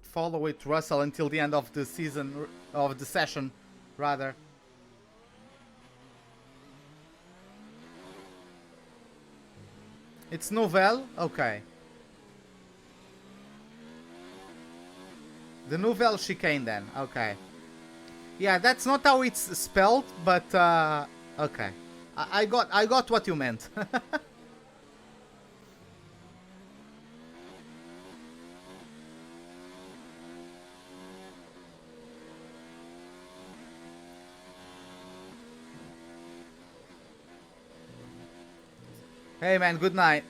follow with Russell until the end of the season, of the session, rather. It's Nouvelle? Okay. The Nouvelle chicane then, okay. Yeah, that's not how it's spelled, but okay. I got what you meant. Hey man, good night.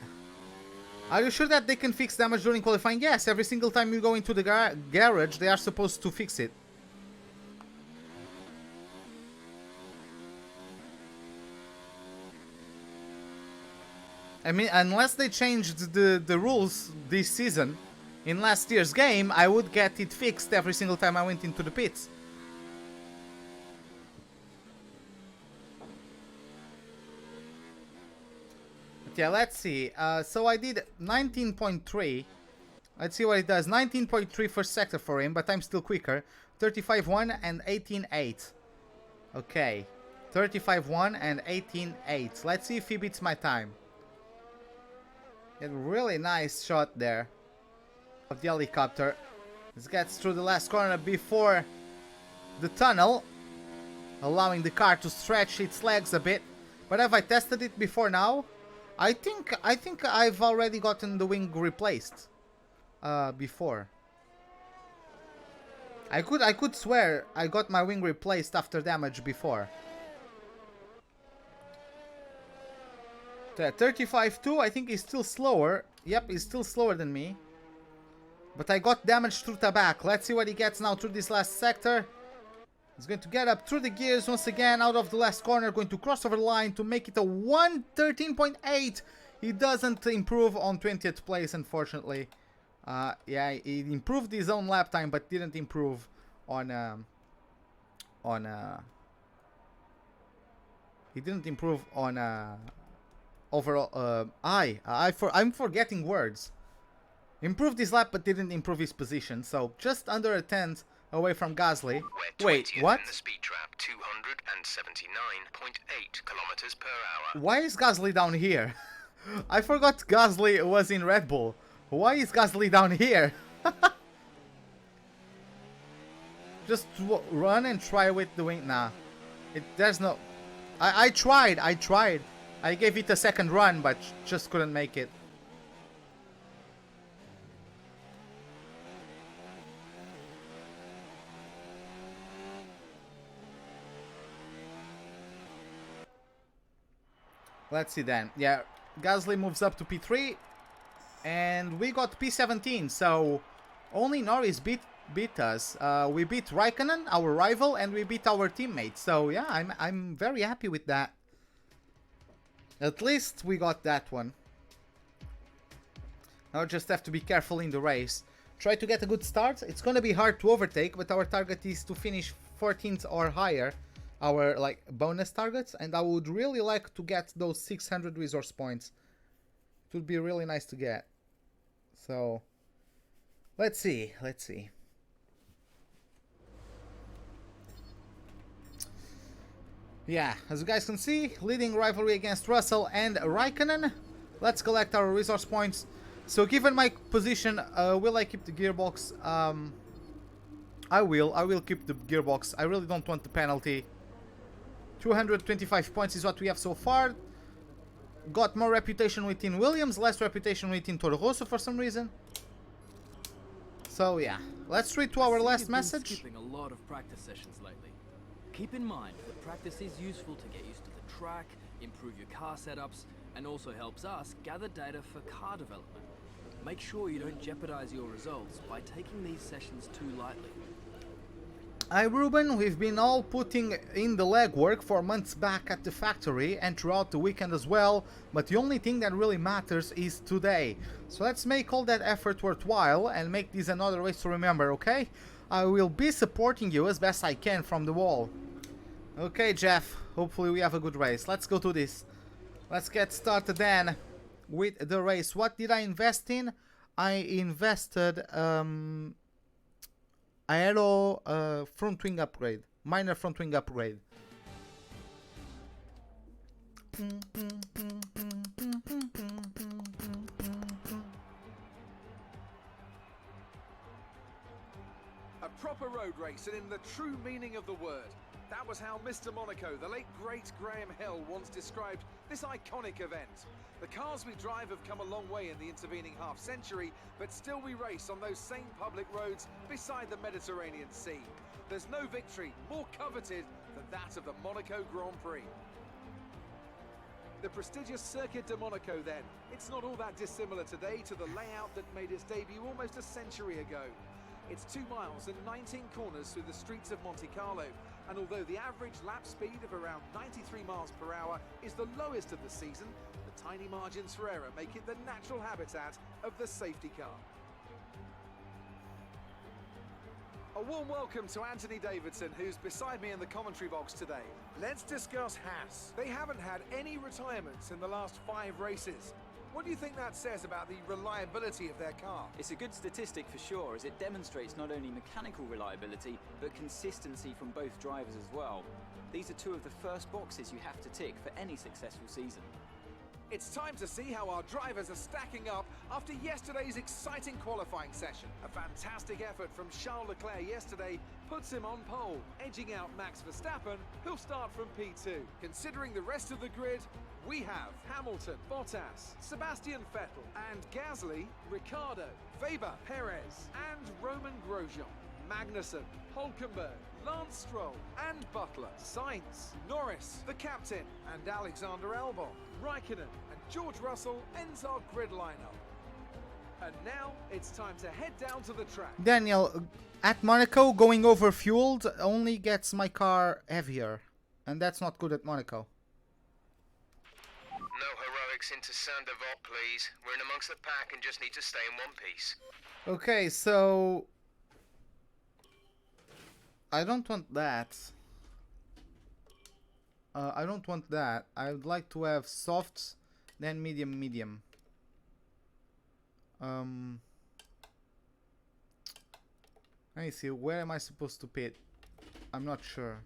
Are you sure that they can fix damage during qualifying? Yes, every single time you go into the garage, they are supposed to fix it. I mean, unless they changed the rules this season, in last year's game, I would get it fixed every single time I went into the pits. Yeah, let's see. So I did 19.3. Let's see what it does. 19.3 first sector for him, but I'm still quicker. 35.1 and 18.8. Okay. 35.1 and 18.8. Let's see if he beats my time. A really nice shot there of the helicopter. This gets through the last corner before the tunnel, allowing the car to stretch its legs a bit. But have I tested it before now? I think I've already gotten the wing replaced before. I could swear I got my wing replaced after damage before. 35.2, I think he's still slower. Yep, he's still slower than me. But I got damage through the back. Let's see what he gets now through this last sector. He's going to get up through the gears once again out of the last corner. Going to cross over the line to make it a 1:13.8. He doesn't improve on 20th place, unfortunately. Yeah, he improved his own lap time, but didn't improve on he didn't improve on overall. I'm forgetting words. Improved his lap, but didn't improve his position. So just under a 10th away from Gasly. Wait, what? In the speed trap, 279.8 kilometers per hour. Why is Gasly down here? I forgot Gasly was in Red Bull. Why is Gasly down here? Just run and try with the wing. Nah, there's no. I tried. I gave it a second run, but just couldn't make it. Let's see then. Yeah, Gasly moves up to P3. And we got P17. So only Norris beat us. We beat Raikkonen, our rival, and we beat our teammate. So yeah, I'm very happy with that. At least we got that one. Now just have to be careful in the race. Try to get a good start. It's gonna be hard to overtake, but our target is to finish 14th or higher. our like bonus targets, and I would really like to get those 600 resource points. It would be really nice to get. So let's see. Yeah, as you guys can see, leading rivalry against Russell and Raikkonen. Let's collect our resource points. So given my position, will I keep the gearbox? I will keep the gearbox. I really don't want the penalty. 225 points is what we have so far. Got more reputation within Williams, less reputation within Toro Rosso for some reason. So yeah, let's read to our last message. Skipping a lot of practice sessions lately. Keep in mind that practice is useful to get used to the track, improve your car setups, and also helps us gather data for car development. Make sure you don't jeopardize your results by taking these sessions too lightly. Hi Ruben, we've been all putting in the legwork for months back at the factory and throughout the weekend as well, but the only thing that really matters is today. So let's make all that effort worthwhile and make this another race to remember, okay? I will be supporting you as best I can from the wall. Okay Jeff, hopefully we have a good race. Let's go to this. Let's get started then with the race. What did I invest in? I invested aero front wing upgrade, minor front wing upgrade. A proper road race, and in the true meaning of the word. That was how Mr. Monaco, the late great Graham Hill, once described this iconic event. The cars we drive have come a long way in the intervening half-century, but still we race on those same public roads beside the Mediterranean Sea. There's no victory more coveted than that of the Monaco Grand Prix. The prestigious Circuit de Monaco then. It's not all that dissimilar today to the layout that made its debut almost a century ago. It's 2 miles and 19 corners through the streets of Monte Carlo, and although the average lap speed of around 93 miles per hour is the lowest of the season, the tiny margins for error make it the natural habitat of the safety car. A warm welcome to Anthony Davidson, who's beside me in the commentary box today. Let's discuss Haas. They haven't had any retirements in the last 5 races. What do you think that says about the reliability of their car? It's a good statistic for sure, as it demonstrates not only mechanical reliability, but consistency from both drivers as well. These are 2 of the first boxes you have to tick for any successful season. It's time to see how our drivers are stacking up after yesterday's exciting qualifying session. A fantastic effort from Charles Leclerc yesterday puts him on pole, edging out Max Verstappen, who'll start from P2. Considering the rest of the grid, we have Hamilton, Bottas, Sebastian Vettel, and Gasly, Ricciardo, Weber, Perez, and Roman Grosjean, Magnussen, Hülkenberg, Lance Stroll, and Butler, Sainz, Norris, the captain, and Alexander Albon, Raikkonen, and George Russell ends our grid lineup. And now it's time to head down to the track. Daniel, at Monaco, going over fueled only gets my car heavier, and that's not good at Monaco. No heroics into Saint-Devote, please. We're in amongst the pack and just need to stay in one piece. Okay, so I don't want that. I don't want that. I would like to have softs, then medium, medium. Let me see, where am I supposed to pit? I'm not sure.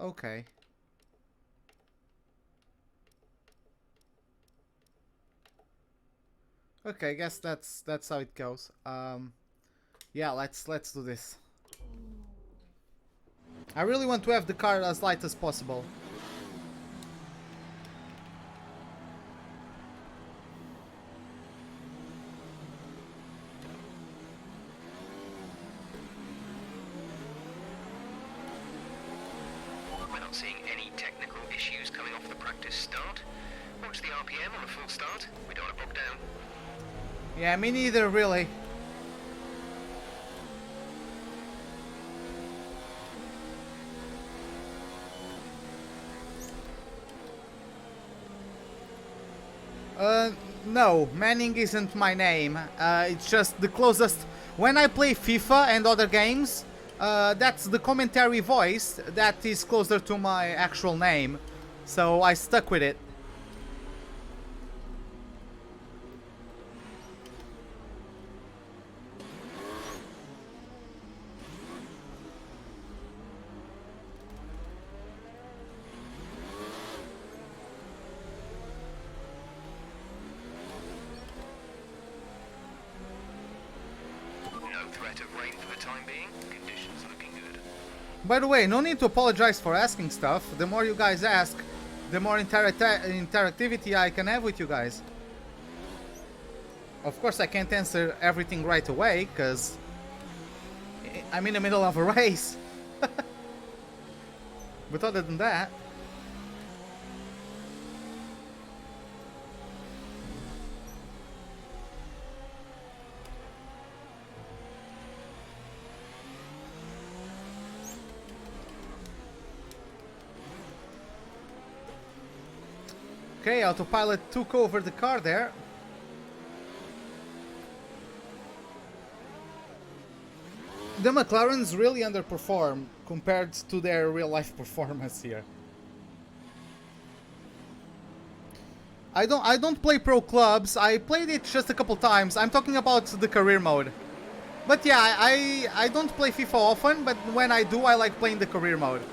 Okay. Okay, I guess that's how it goes. Yeah, let's do this. I really want to have the car as light as possible. We're not seeing any technical issues coming off the practice start. watch the RPM on a full start. We don't want to bog down. Yeah, me neither, really. No, Manning isn't my name. It's just the closest. When I play FIFA and other games, that's the commentary voice that is closer to my actual name. So I stuck with it. By the way, no need to apologize for asking stuff. The more you guys ask, the more interactivity I can have with you guys. Of course, I can't answer everything right away, because I'm in the middle of a race. But other than that... Okay, autopilot took over the car there. The McLarens really underperform compared to their real-life performance here. I don't play pro clubs. I played it just a couple times. I'm talking about the career mode. But yeah, I don't play FIFA often, but when I do, I like playing the career mode.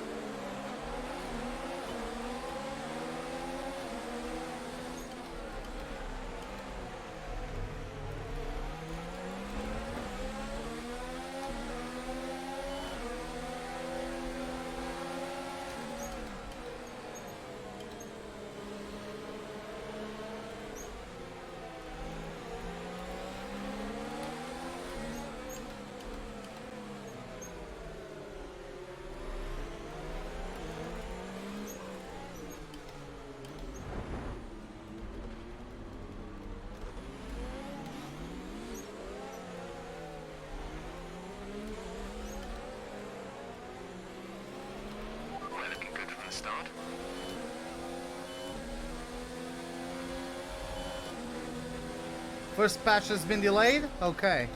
First patch has been delayed? Okay.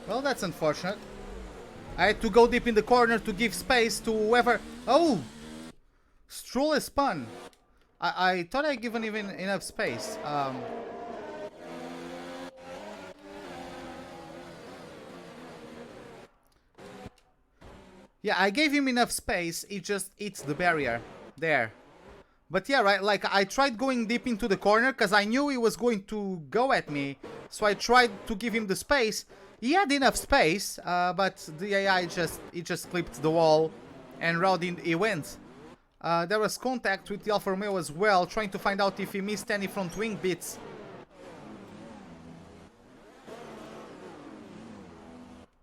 Well, that's unfortunate. I had to go deep in the corner to give space to whoever... Oh! Stroll is spun. I thought I'd given even enough space. Yeah, I gave him enough space. It just eats the barrier. There. But yeah, right, like I tried going deep into the corner because I knew he was going to go at me. So I tried to give him the space. He had enough space, but the AI just clipped the wall and round he went. There was contact with the Alfa Romeo as well, trying to find out if he missed any front wing bits.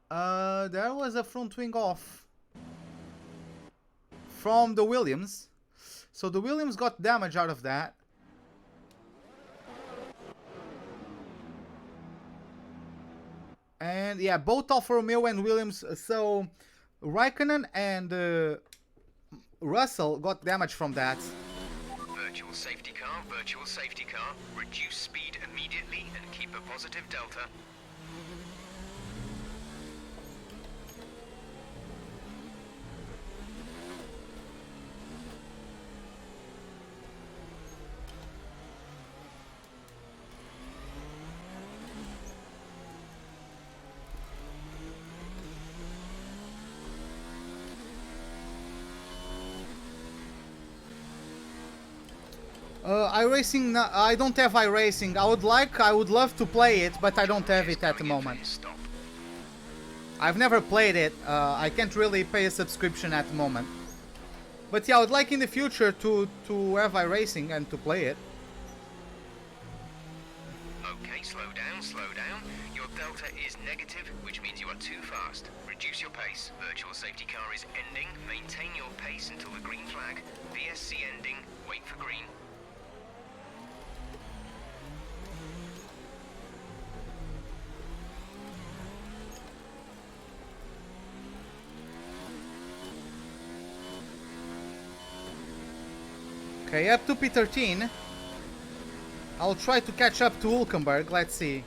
There was a front wing off from the Williams. So the Williams got damage out of that. And yeah, both Alfa Romeo and Williams, so Raikkonen and Russell got damage from that. Virtual safety car, virtual safety car. Reduce speed immediately and keep a positive delta. iRacing, I don't have iRacing. I would love to play it, but I don't have it at the moment. I've never played it. I can't really pay a subscription at the moment. But yeah, I would like in the future to have iRacing and to play it. Okay, slow down, slow down. Your delta is negative, which means you are too fast. Reduce your pace. Virtual safety car is ending. Maintain your pace until the green flag. VSC ending. Wait for green. Okay, up to P13. I'll try to catch up to Hulkenberg, let's see.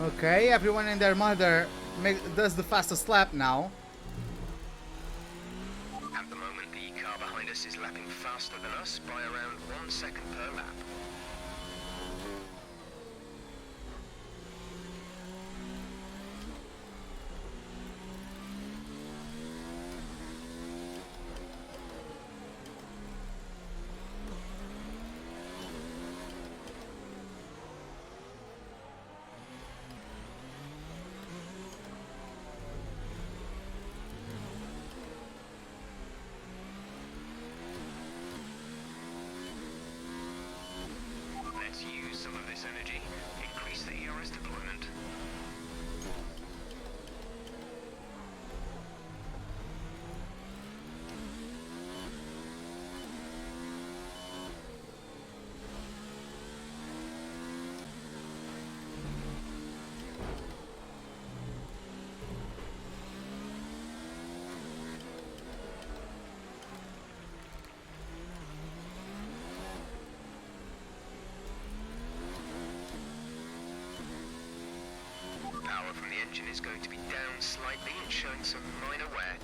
Okay, everyone and their mother does the fastest lap now. At the moment, the car behind us is lapping faster than us by around 1 second per lap. Let's use some of this energy. Increase the ERS deployment. Power from the engine is going to be down slightly and showing some minor wear.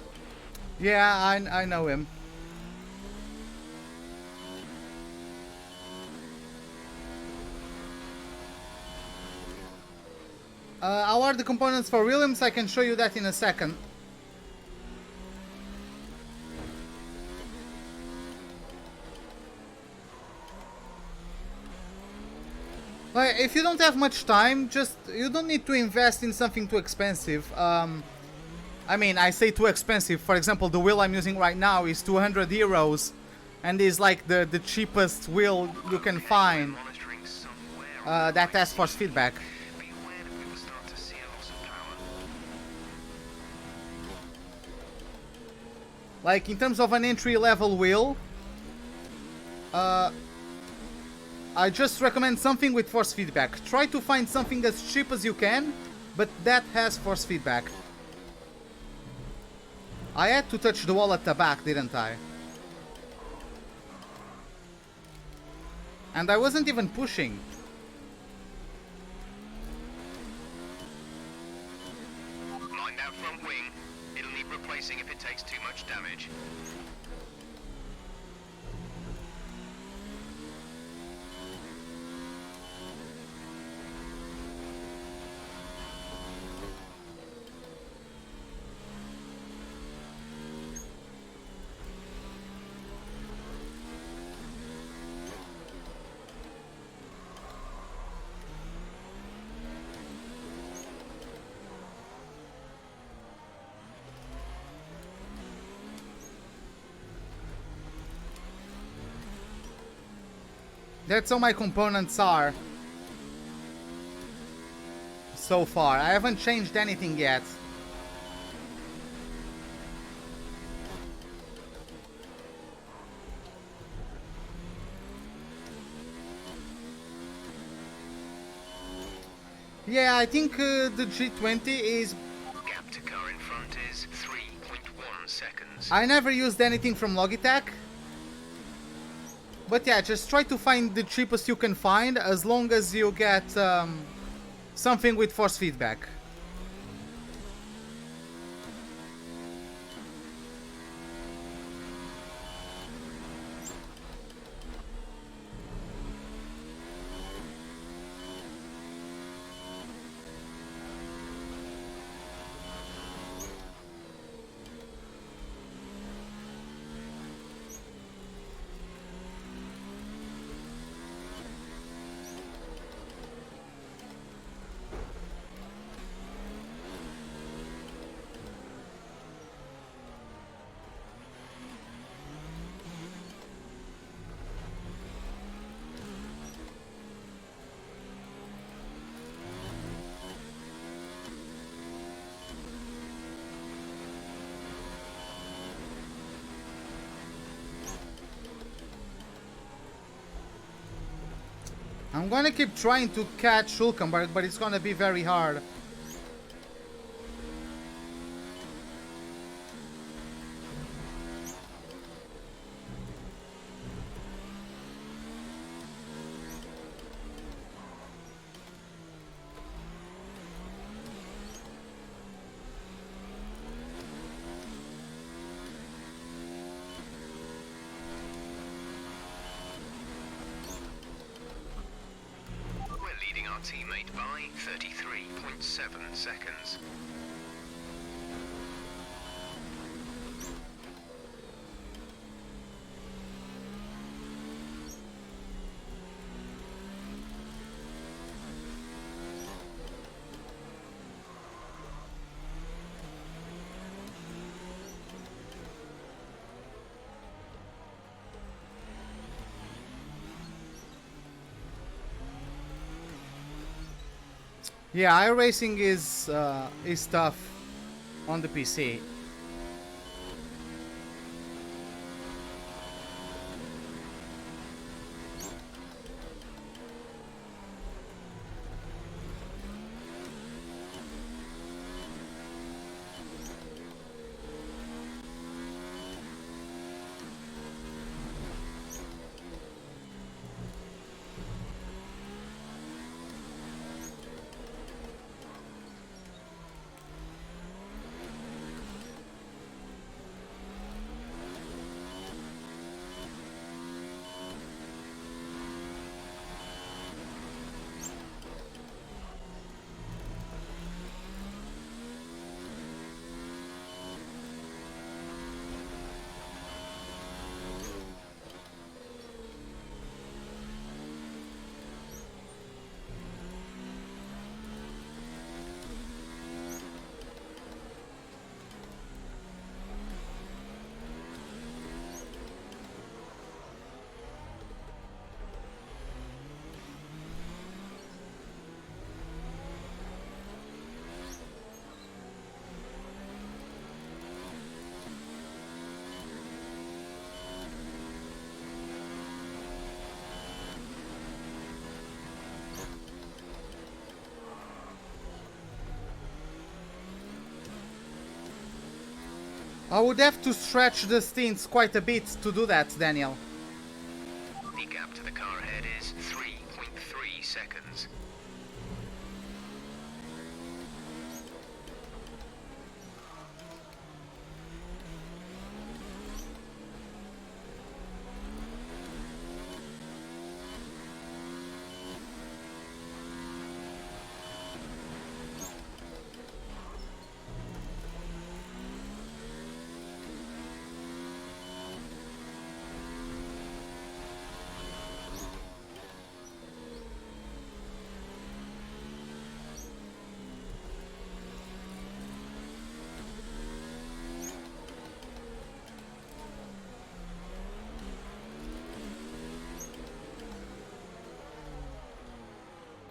Yeah, I know him. How are the components for Williams? I can show you that in a second. Like, if you don't have much time, you don't need to invest in something too expensive. I mean, I say too expensive. For example, the wheel I'm using right now is 200 euros and is like the cheapest wheel you can find Monitoring somewhere. that has force feedback. Be aware that we will start to see a loss of power. Like, in terms of an entry-level wheel, I just recommend something with force feedback. Try to find something as cheap as you can, but that has force feedback. I had to touch the wall at the back, didn't I? And I wasn't even pushing. Mind that front wing. It'll need replacing if it takes too much damage. That's how my components are so far. I haven't changed anything yet. Yeah, I think the G20 is... Gap to car in front is 3.1 seconds. I never used anything from Logitech. But yeah, just try to find the cheapest you can find, as long as you get something with force feedback. I'm gonna keep trying to catch Hulkenberg, but it's gonna be very hard. Teammate by 33.7 seconds. Yeah, iRacing is tough on the PC. I would have to stretch the stints quite a bit to do that, Daniel. The gap to the car ahead is 3.3 seconds.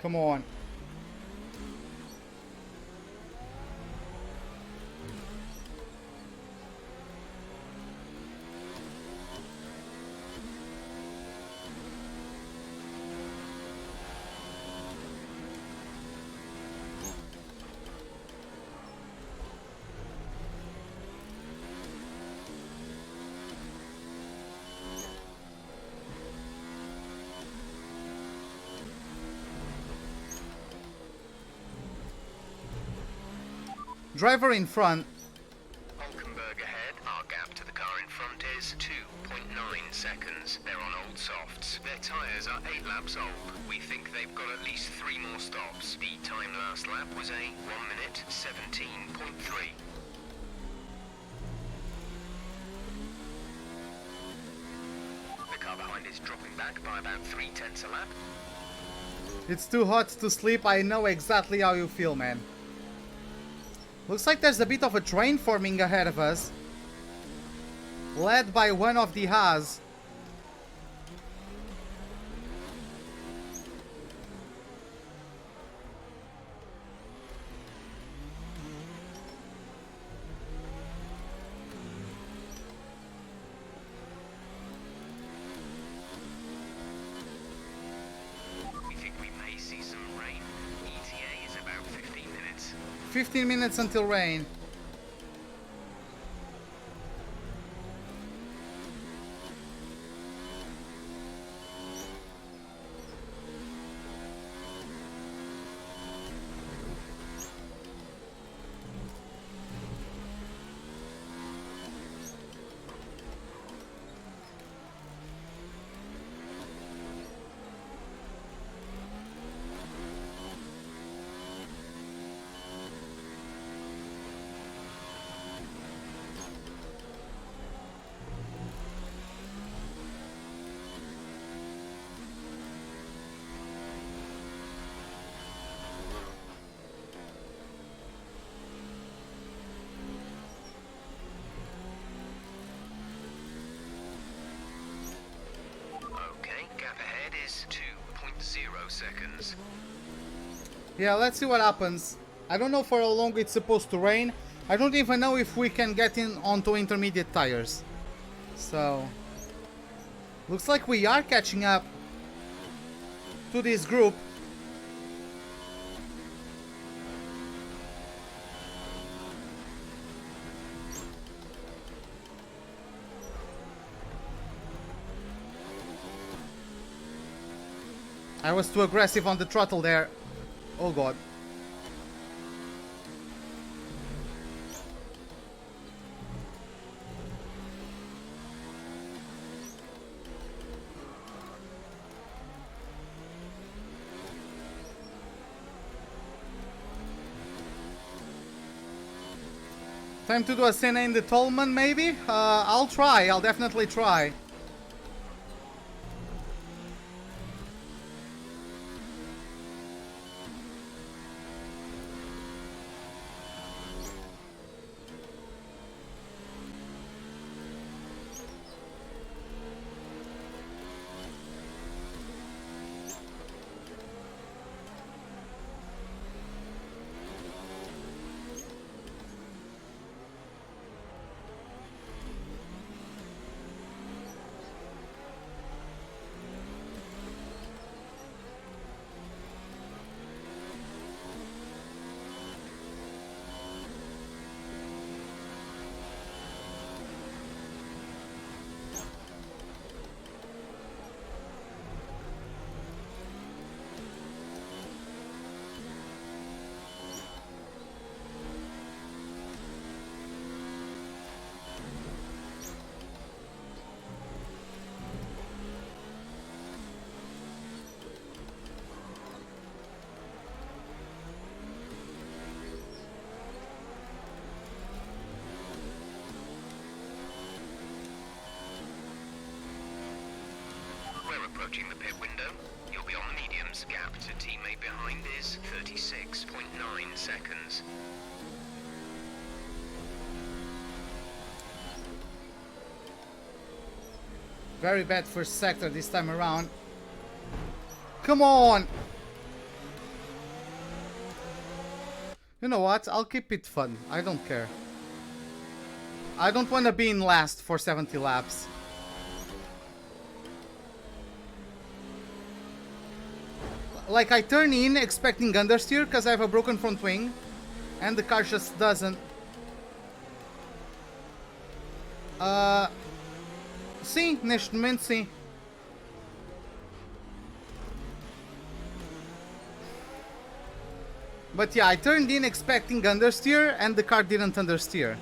Come on. Driver in front. Hulkenberg ahead. Our gap to the car in front is 2.9 seconds. They're on old softs. Their tyres are 8 laps old. We think they've got at least 3 more stops. The time last lap was a 1 minute 17.3. The car behind is dropping back by about 3/10 a lap. It's too hot to sleep. I know exactly how you feel, man. Looks like there's a bit of a train forming ahead of us, led by one of the Haas. We 15 minutes until rain. Okay, gap ahead is 2.0 seconds. Yeah, let's see what happens. I don't know for how long it's supposed to rain. I don't even know if we can get in onto intermediate tires. So, looks like we are catching up to this group. I was too aggressive on the throttle there. Oh god. Time to do a Senna in the Tolman, maybe? I'll try. I'll definitely try. We're approaching the pit window. You'll be on the mediums. Gap to teammate behind is 36.9 seconds. Very bad first sector this time around. Come on! You know what? I'll keep it fun. I don't care. I don't want to be in last for 70 laps. Like, I turn in expecting understeer because I have a broken front wing, and the car just doesn't. Sim, neste momento sim. But yeah, I turned in expecting understeer, and the car didn't understeer.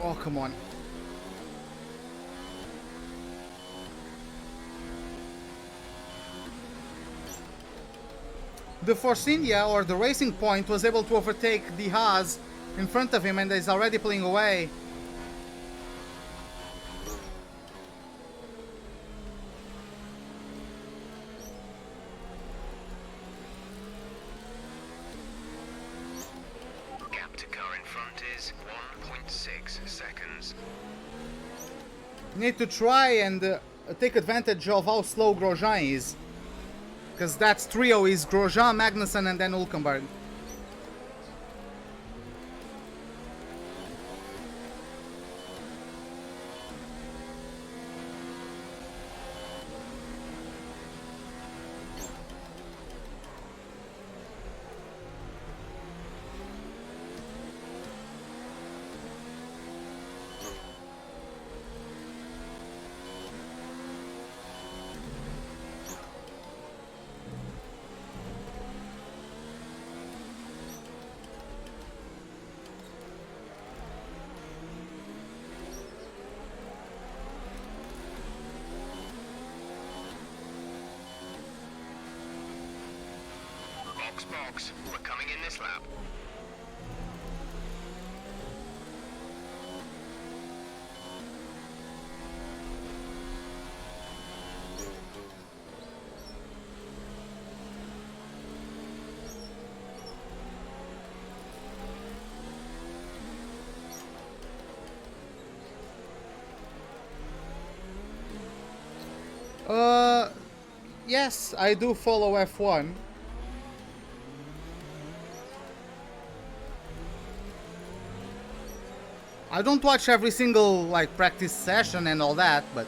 Oh, come on. The Force India, or the Racing Point, was able to overtake the Haas in front of him and is already pulling away. is 1.6 seconds. Need to try and take advantage of how slow Grosjean is. Because that's trio is Grosjean, Magnussen and then Hülkenberg. Box, we're coming in this lap. Yes, I do follow F1. I don't watch every single like practice session and all that, but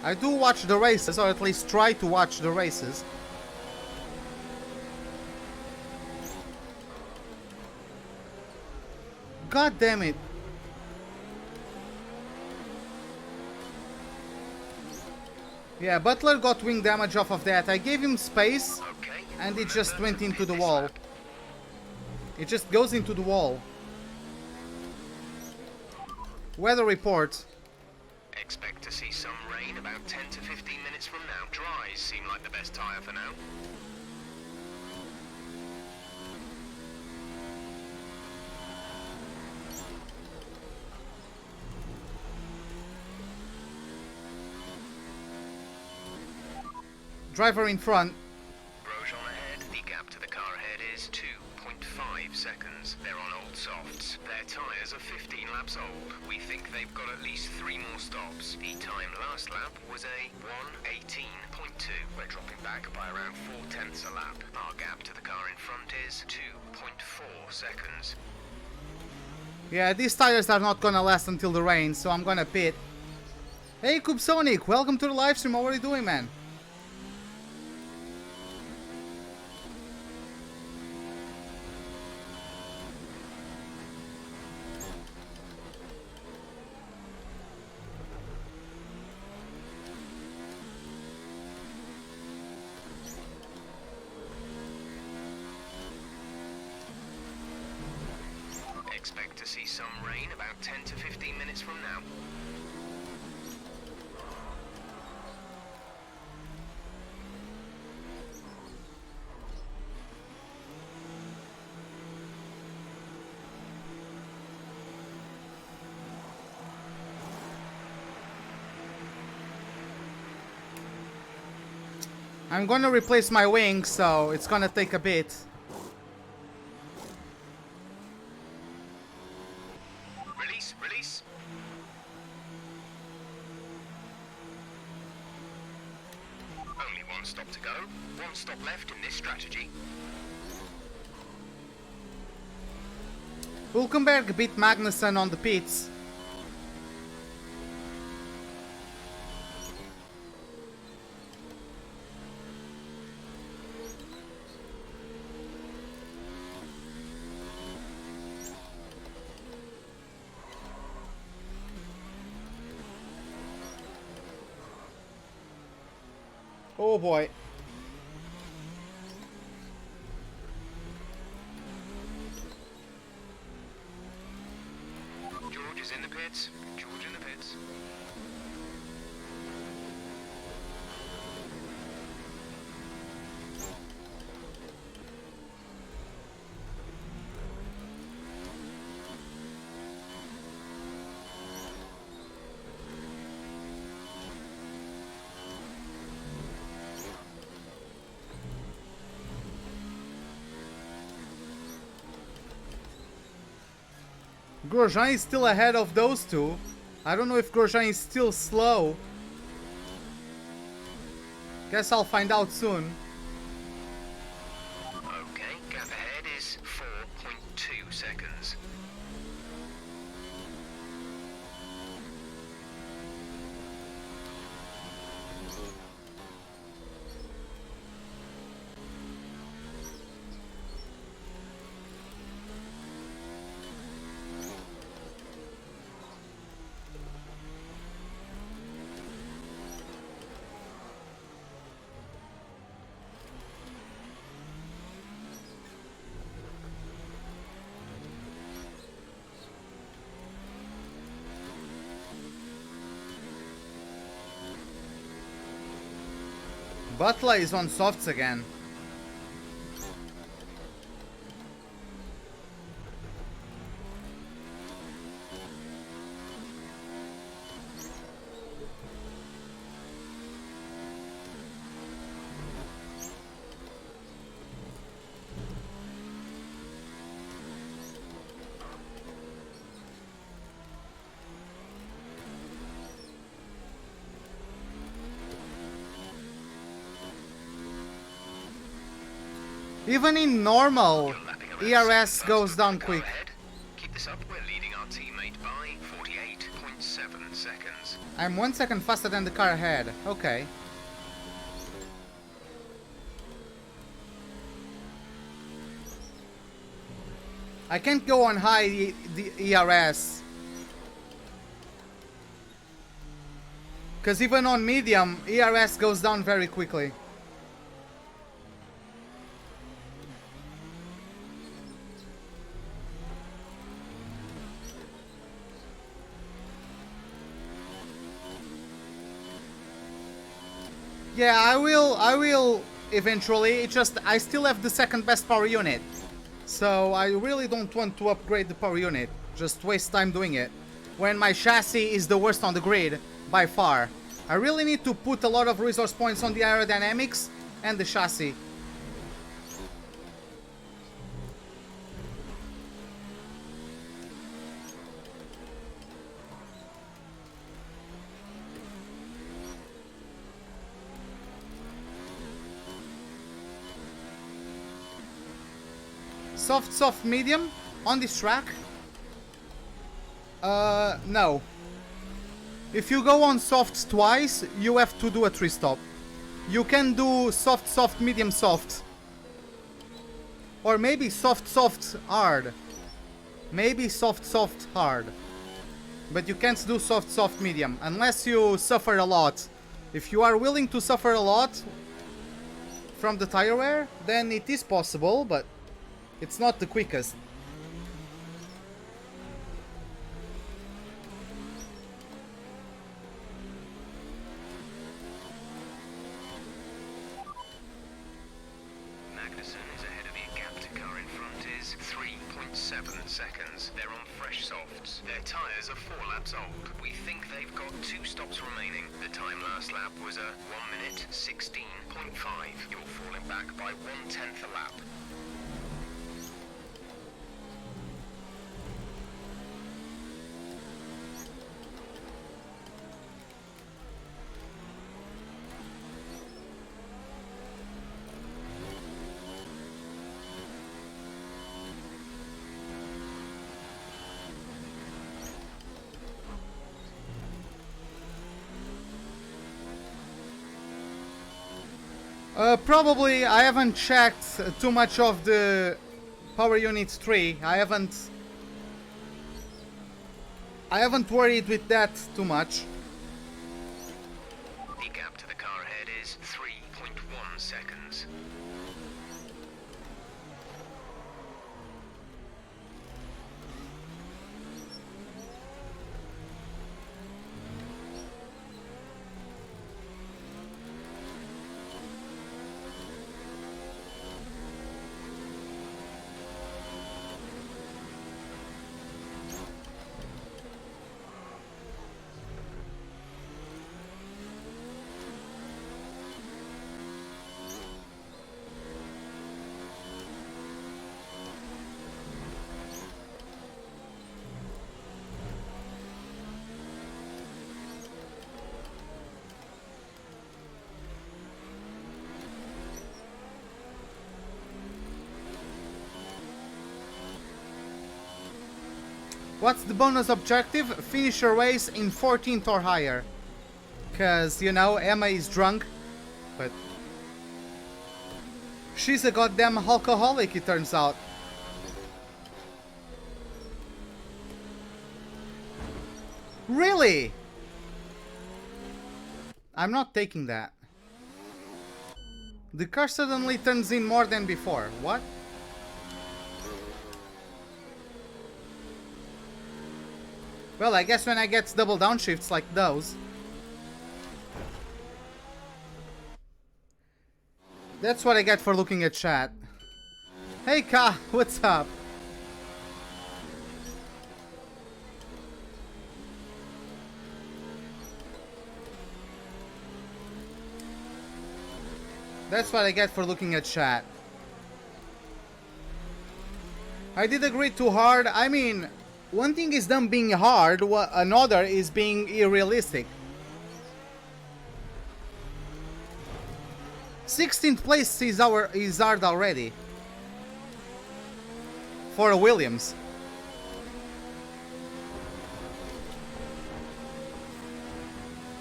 I do watch the races, or at least try to watch the races. God damn it. Yeah, Butler got wing damage off of that. I gave him space and it just went into the wall. It just goes into the wall. Weather report. Expect to see some rain about 10 to 15 minutes from now. Dries seem like the best tyre for now. Driver in front. Grosjean ahead. The gap to the car ahead is 2.5 seconds. They're on old softs. Their tyres are 15 laps old. We think they've got at least 3 more stops. The time last lap was a 1:18.2. We're dropping back by around 4/10 a lap. Our gap to the car in front is 2.4 seconds. Yeah, these tires are not gonna last until the rain, so I'm gonna pit. Hey Kubsonic, welcome to the live stream. How are you doing, man? Expect to see some rain about 10 to 15 minutes from now. I'm gonna replace my wings, so it's gonna take a bit. Release. Only one stop to go. One stop left in this strategy. Hülkenberg beat Magnussen on the pits. Oh boy. George is in the pits. George in the pits. Grosjean is still ahead of those two. I don't know if Grosjean is still slow. Guess I'll find out soon. Okay, gap ahead is 4.2 seconds. Butler is on softs again. Even in normal, You're lapping around ERS second goes fastest down of the car quick. ahead. Keep this up, we're leading our teammate by 48.7 seconds. I'm 1 second faster than the car ahead. Okay. I can't go on high the ERS. Because even on medium, ERS goes down very quickly. Yeah, I will eventually. It's just I still have the second best power unit. So I really don't want to upgrade the power unit. Just waste time doing it. When my chassis is the worst on the grid, by far. I really need to put a lot of resource points on the aerodynamics and the chassis. Soft, medium on this track? No. If you go on softs twice, you have to do a 3-stop. You can do soft, medium, soft. Or maybe soft, hard. Maybe soft, hard. But you can't do soft, medium, unless you suffer a lot. If you are willing to suffer a lot from the tire wear, then it is possible, but it's not the quickest. Magnussen is ahead of you. Gap to car in front is 3.7 seconds. They're on fresh softs. Their tyres are 4 laps old. We think they've got 2 stops remaining. The time last lap was a 1 minute 16.5. You're falling back by 1/10 a lap. Probably I haven't checked too much of the power unit tree. I haven't worried with that too much. The gap to the car ahead is 3.1 seconds. What's the bonus objective? Finish a race in 14th or higher. Cause, you know, Emma is drunk. But she's a goddamn alcoholic, it turns out. Really? I'm not taking that. The car suddenly turns in more than before. What? Well, I guess when I get double downshifts like those. That's what I get for looking at chat. Hey Ka, what's up? That's what I get for looking at chat. I did agree too hard. I mean, one thing is them being hard, another is being unrealistic. 16th place is hard already. For a Williams.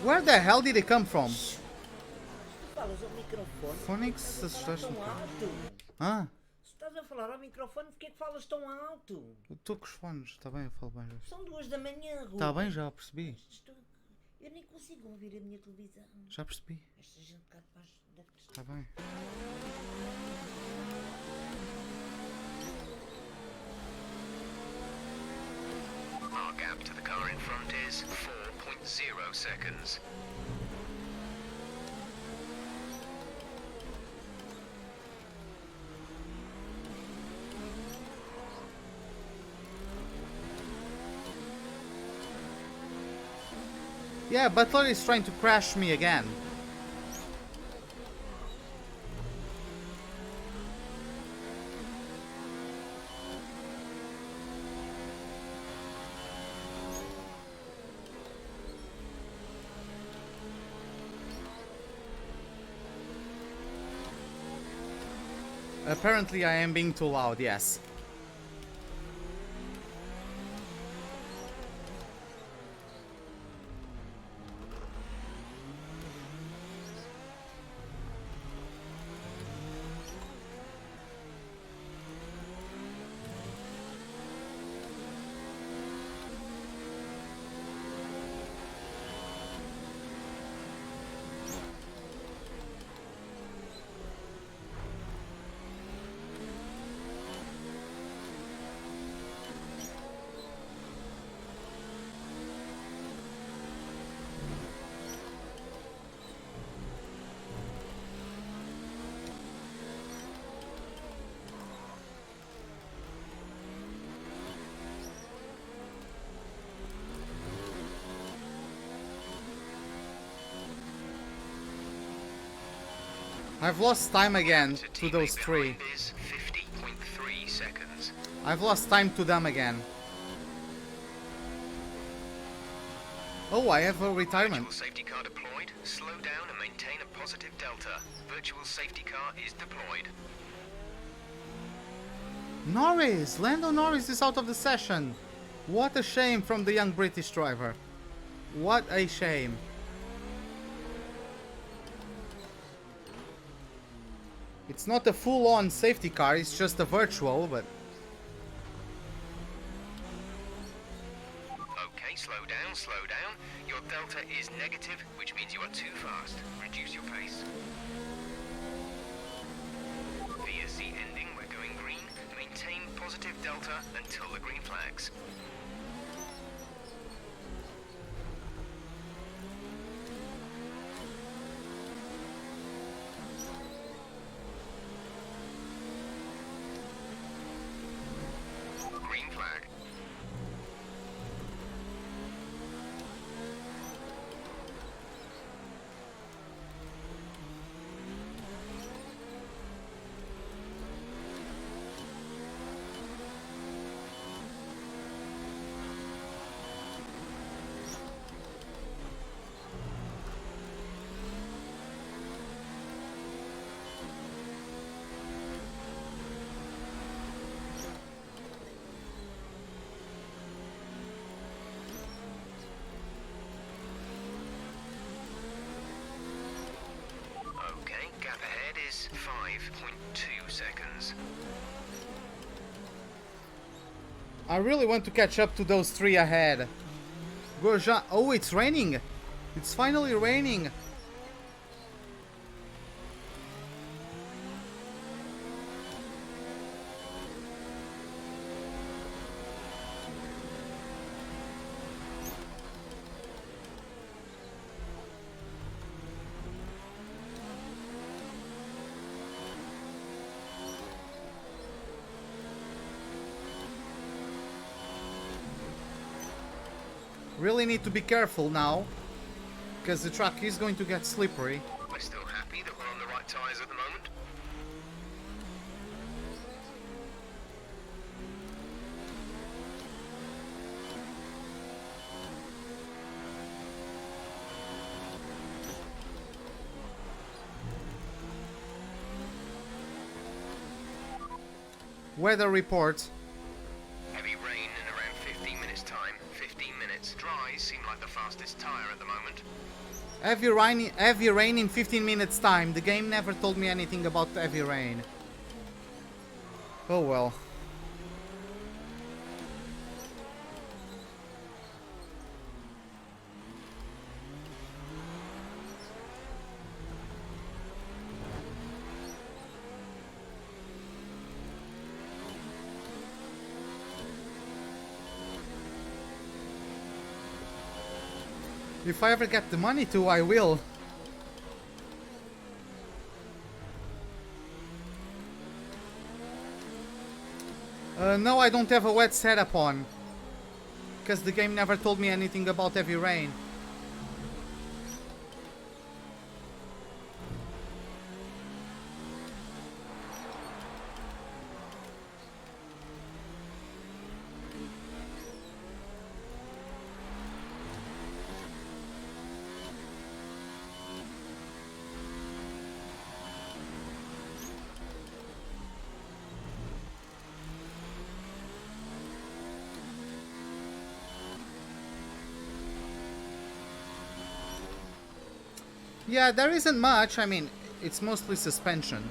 Where the hell did it come from? Falas ao microfone. Phonics assustaste-me. Tão alto. Ah, Se estás a falar ao microfone, porquê que falas tão alto? eu estou com os fones, está bem, eu falo bem já. São 2 da manhã, Rui. Está bem, já percebi. Eu nem consigo ouvir a minha televisão. Já percebi. Esta gente cá de baixo deve estar. Está bem. Our gap to the car in front is 4.0 seconds. Yeah, Butler is trying to crash me again. Apparently I am being too loud, yes. I've lost time again to those three. Is 50.3 seconds. I've lost time to them again. Oh, I have a retirement. Virtual safety car deployed. Slow down and maintain a positive delta. Virtual safety car is deployed. Norris! Lando Norris is out of the session. What a shame from the young British driver. What a shame. It's not a full-on safety car, it's just a virtual, but... Okay, slow down, slow down. Your delta is negative, which means you are too fast. Reduce your pace. VSC ending, we're going green. Maintain positive delta until the green flags. Green flag. 5.2 seconds. I really want to catch up to those 3 ahead. Gorja, oh, it's raining. It's finally raining. Really need to be careful now, because the track is going to get slippery. We're still happy that we're on the right tyres at the moment. Weather report. Heavy rain in around 15 minutes time. 15 minutes. Dries seem like the fastest tyre at the moment. Heavy rain in 15 minutes time. The game never told me anything about heavy rain. Oh well. If I ever get the money to, I will. No, I don't have a wet setup on. Because the game never told me anything about heavy rain. Yeah, there isn't much. I mean, it's mostly suspension.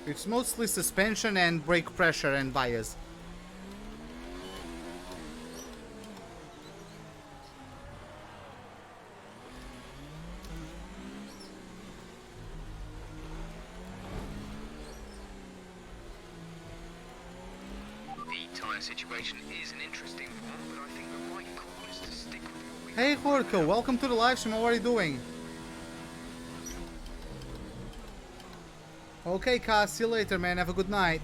It's mostly suspension and brake pressure and bias. The tyre situation is an interesting one, but I think the right call is to stick with what we Hey Jorge, welcome to the live stream. How are you doing? Okay, Cass, see you later, man. Have a good night.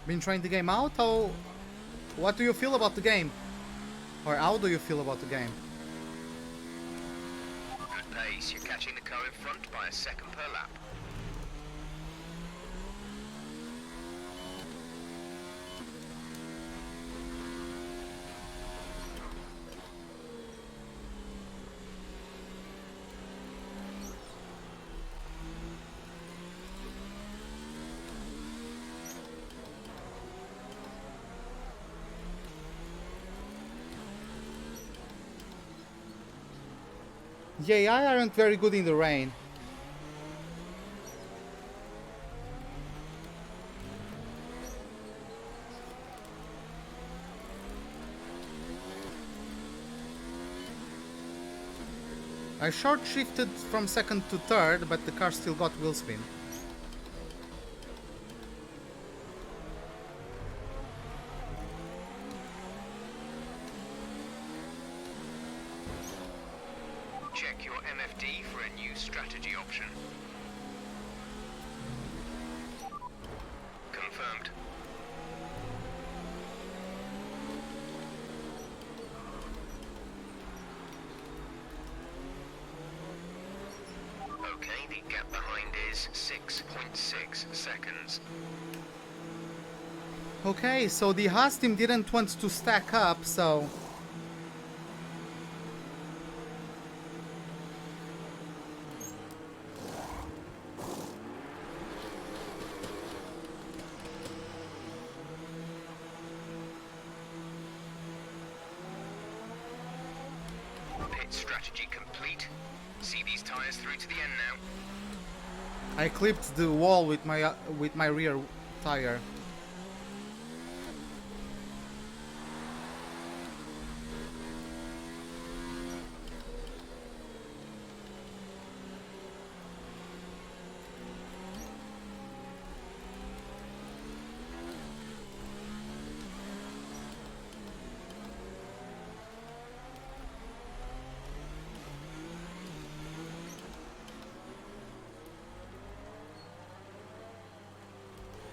Been trying the game out? What do you feel about the game? Or how do you feel about the game? good pace. You're catching the car in front by a second per lap. Yeah, I aren't very good in the rain. I short shifted from second to third, but the car still got wheel spin. Check your MFD for a new strategy option. Confirmed. Okay, the gap behind is 6.6 seconds. Okay, so the Haas team didn't want to stack up, so... Pit strategy complete. See these tires through to the end now. I clipped the wall with my rear tire.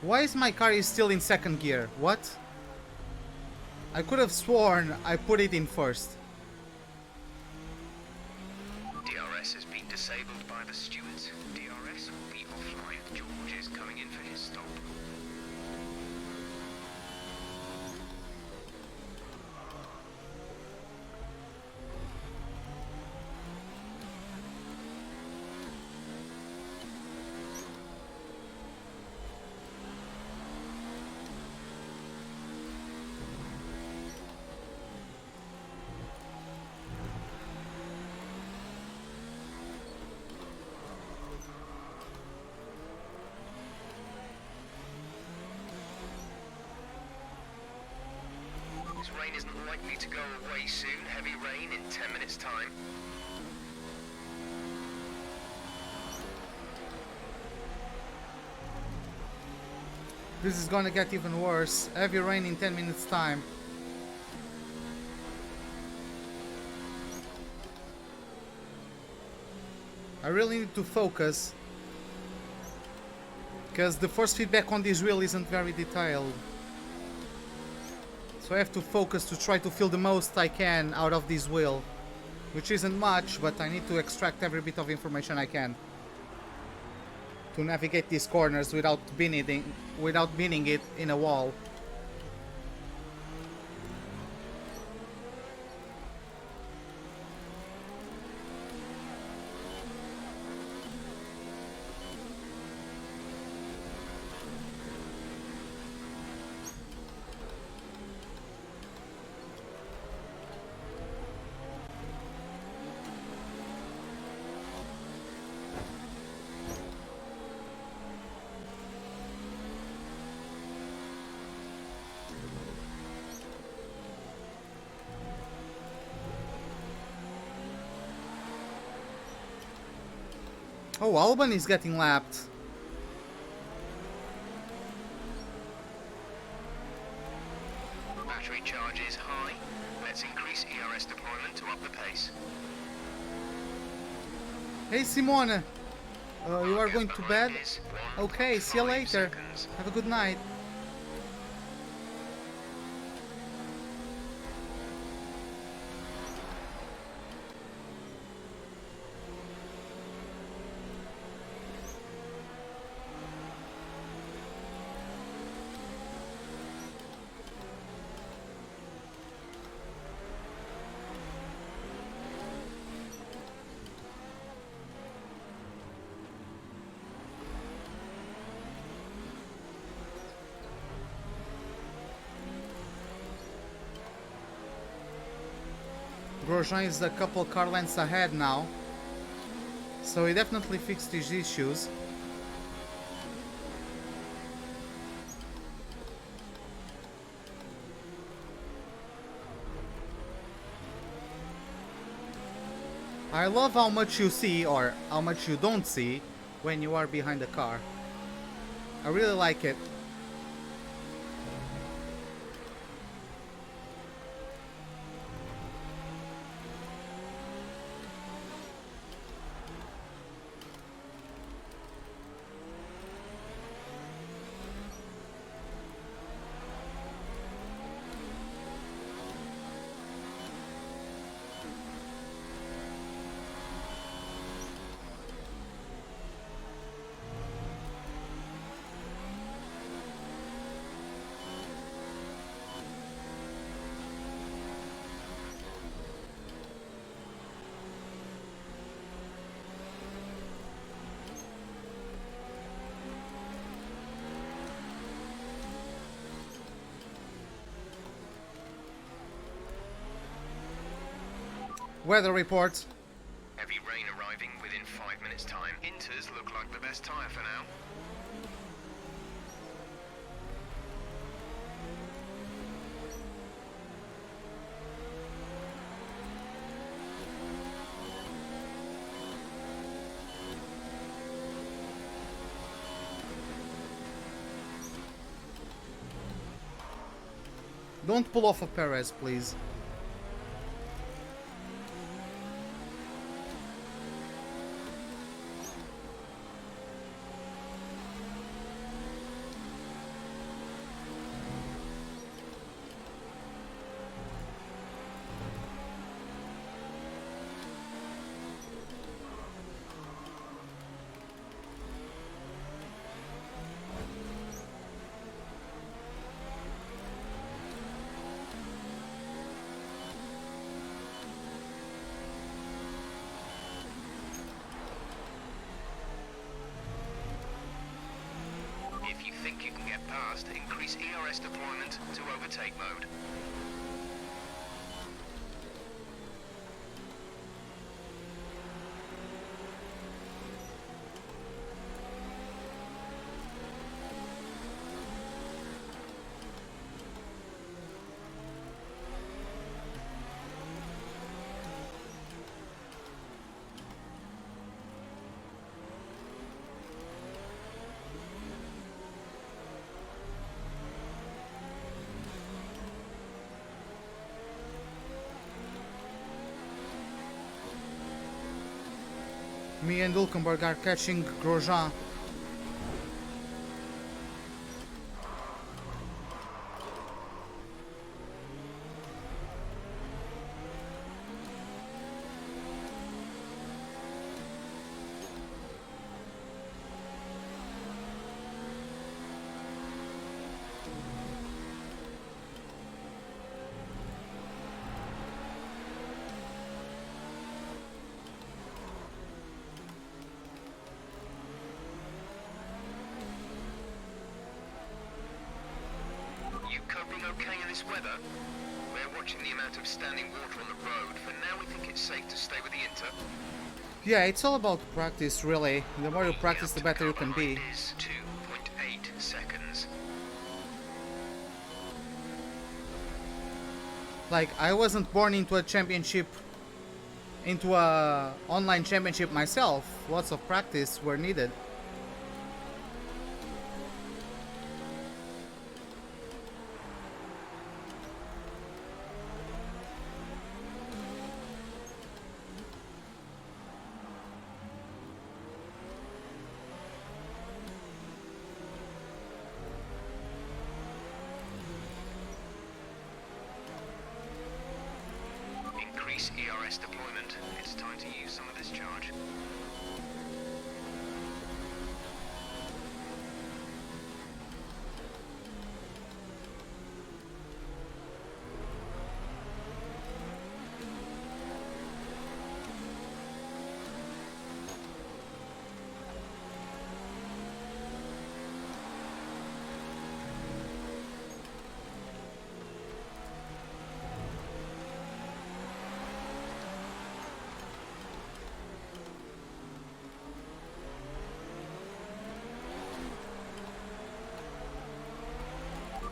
Why is my car still in second gear? What? I could have sworn I put it in first. DRS has been disabled by the stewards. DRS will be offline. George is coming in for his stop. This rain isn't likely to go away soon. Heavy rain in 10 minutes' time. This is gonna get even worse. Heavy rain in 10 minutes time. I really need to focus, because the force feedback on this wheel isn't very detailed. So I have to focus to try to feel the most I can out of this wheel, which isn't much, but I need to extract every bit of information I can to navigate these corners without binning it in a wall. Oh, Albon is getting lapped. Battery charge is high. Let's increase ERS deployment to up the pace. Hey Simone, you are going to bed? Is Okay, see you 1.5 later. seconds. Have a good night. Grosjean is a couple car lengths ahead now, so he definitely fixed his issues. I love how much you see, or how much you don't see, when you are behind the car. I really like it. Weather report. Heavy rain arriving within 5 minutes' time. Inters look like the best tyre for now. Don't pull off a Perez, please. If you think you can get past, increase ERS deployment to overtake mode. Me and Hülkenberg are catching Grosjean. You coping okay in this weather? We're watching the amount of standing water on the road. For now, we think it's safe to stay with the Inter. Yeah, it's all about practice, really. The more you practice, the better you can be. Is 2.8 seconds. Like, I wasn't born into a championship, into a online championship myself. Lots of practice were needed. Increase ERS deployment. It's time to use some of this charge.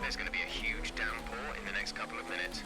There's going to be a huge downpour in the next couple of minutes.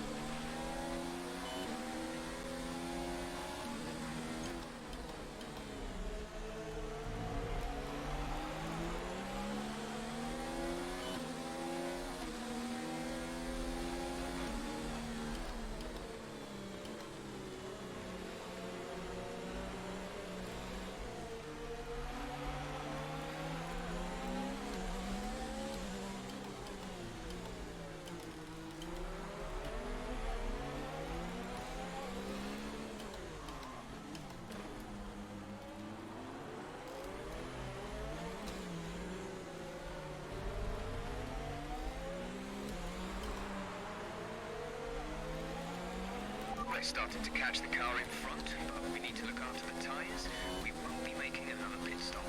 We're starting to catch the car in front, but we need to look after the tyres. We won't be making another pit stop.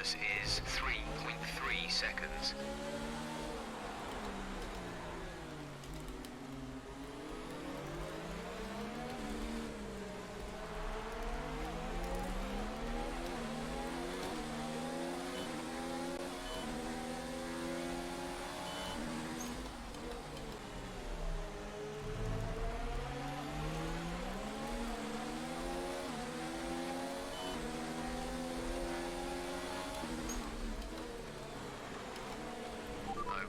us is 3.3 seconds.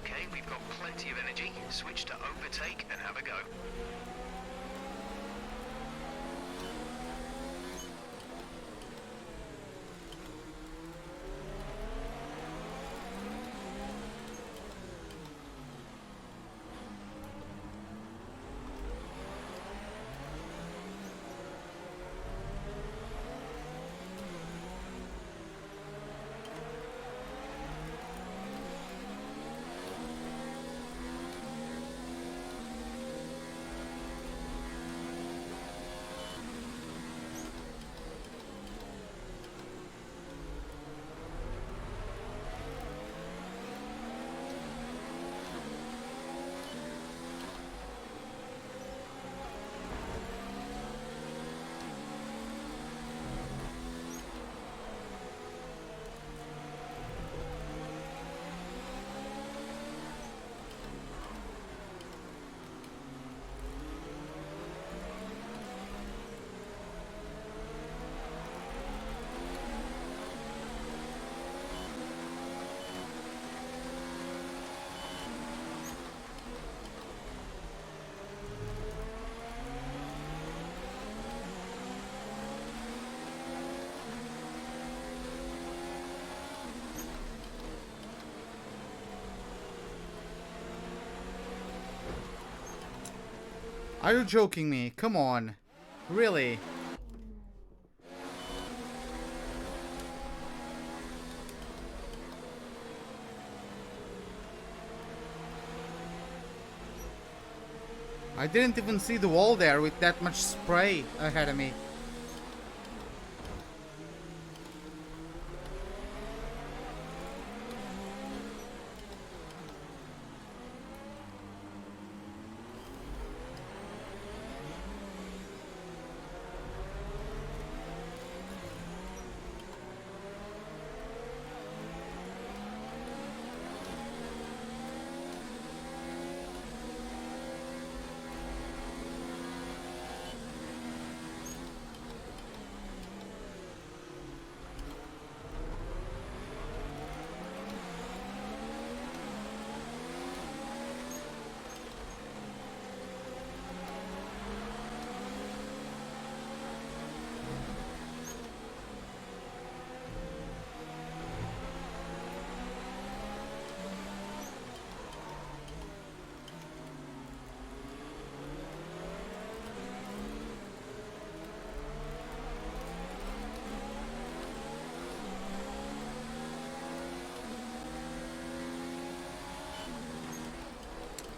Okay, we've got plenty of energy. Switch to overtake and have a go. Are you joking me? Come on. Really? I didn't even see the wall there with that much spray ahead of me.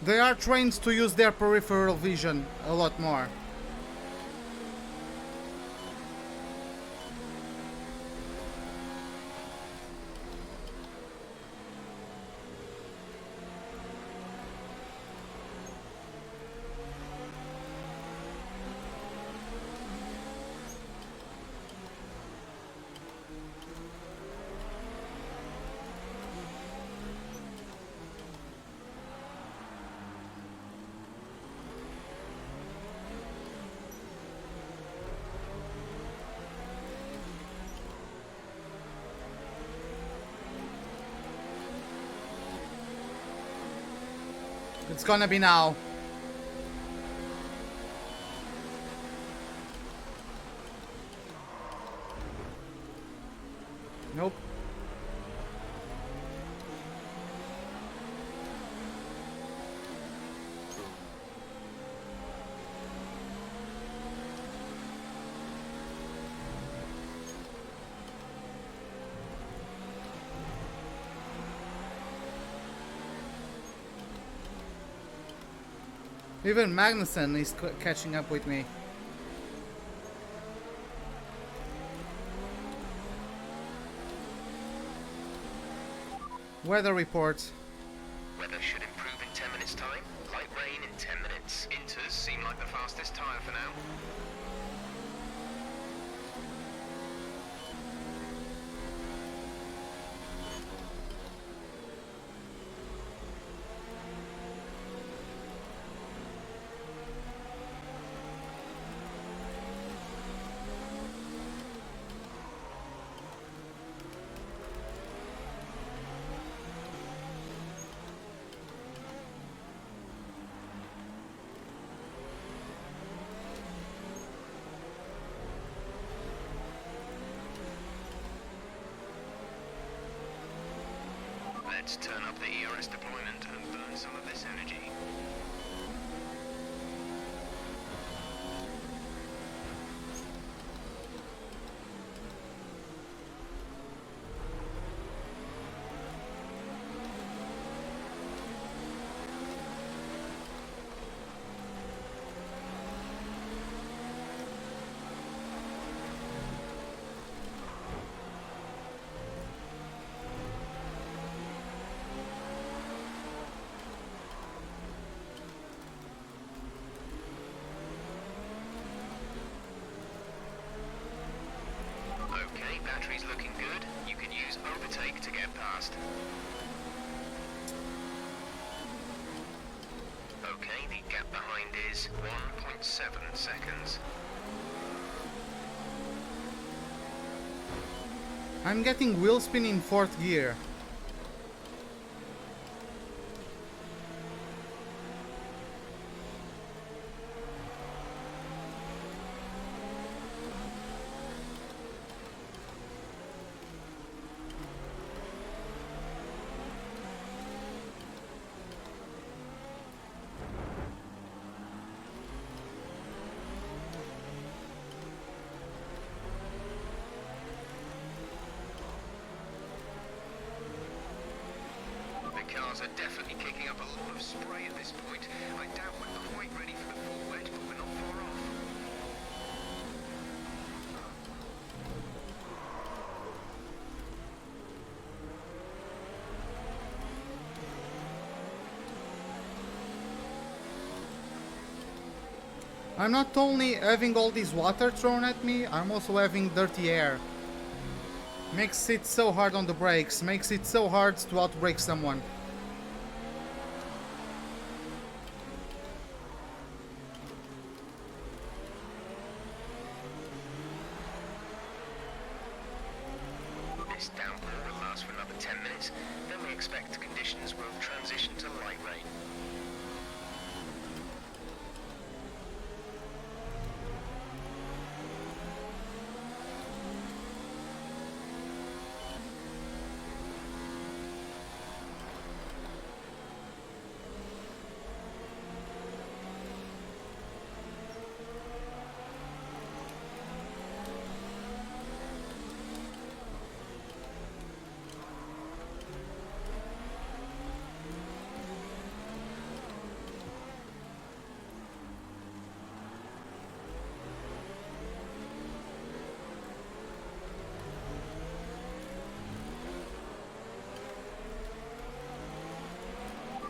They are trained to use their peripheral vision a lot more. It's gonna be now. Nope. Even Magnussen is catching up with me. Weather report. Weather should improve in 10 minutes time. Light rain in 10 minutes. Inters seem like the fastest tyre for now. Let's turn up the ERS deployment and burn some of this energy. Okay, battery's looking good. You can use overtake to get past. Okay, the gap behind is 1.7 seconds. I'm getting wheel spin in 4th gear. The cars are definitely kicking up a lot of spray at this point. I doubt we're quite ready for the full wet, but we're not far off. I'm not only having all this water thrown at me, I'm also having dirty air. Makes it so hard on the brakes, makes it so hard to outbrake someone. This downpour will last for another 10 minutes, then we expect conditions will transition to light rain.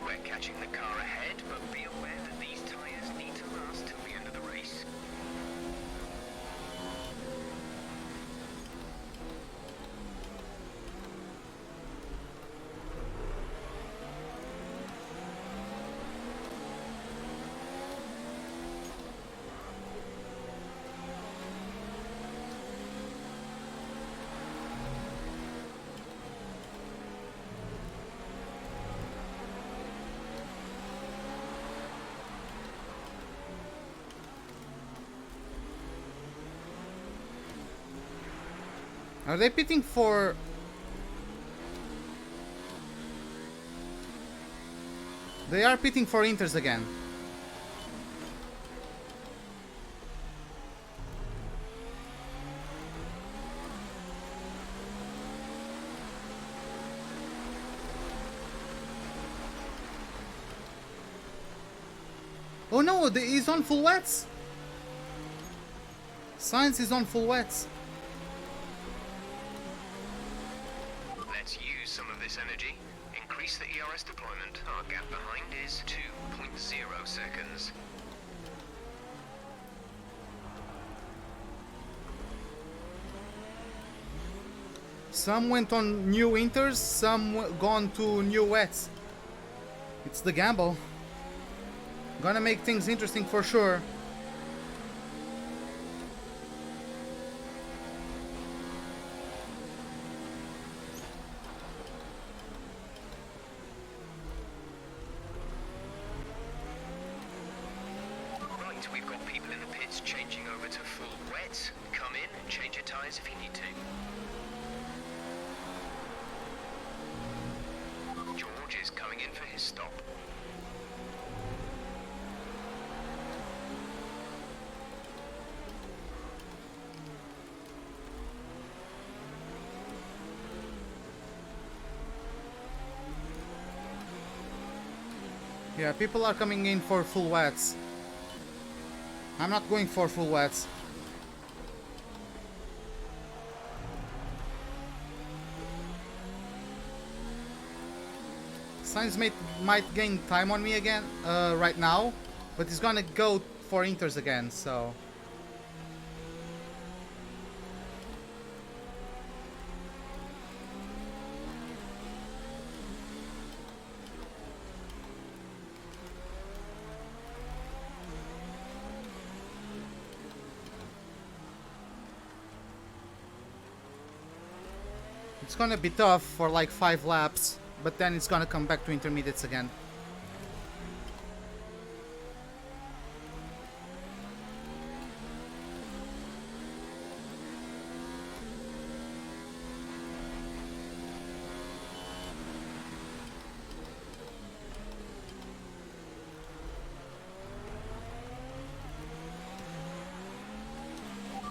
We're catching the car ahead, but be aware that these tyres need to last till the end of the race. Are they pitting for... They are pitting for Inters again. Oh no, he's on full wets. Science is on full wets. Let's use some of this energy. increase the ERS deployment. Our gap behind is 2.0 seconds. Some went on new inters, some gone to new wets. It's the gamble. Gonna make things interesting for sure. Right, we've got people in the pits changing over to full wet. Come in and change your tyres if you need to. George is coming in for his stop. Yeah, people are coming in for full wets. I'm not going for full wets. Sainz might gain time on me again right now, but he's gonna go for inters again, so... It's gonna be tough for like 5 laps, but then it's gonna come back to intermediates again.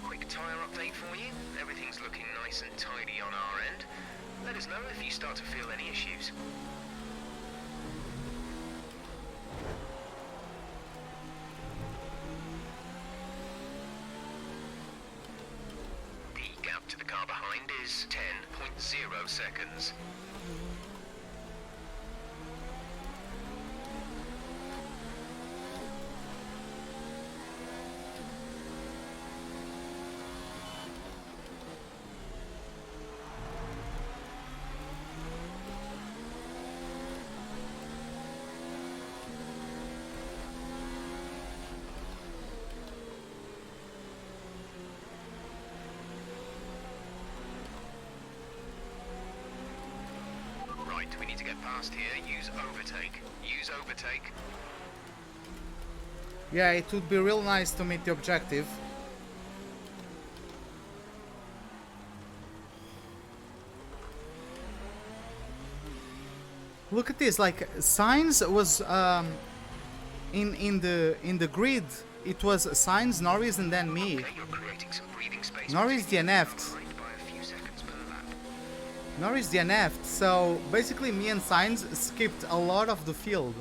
Quick tyre update for you. Everything's looking nice and tidy on our end. Let us know if you start to feel any issues. The gap to the car behind is 10.0 seconds. We need to get past here. Use overtake. Use overtake. Yeah, it would be real nice to meet the objective. Look at this, like Sainz was in the grid. It was Sainz, Norris, and then me. Okay, you're creating some breathing space. Norris DNF'd. By a few seconds per lap. Norris DNF'd, so basically me and Sainz skipped a lot of the field.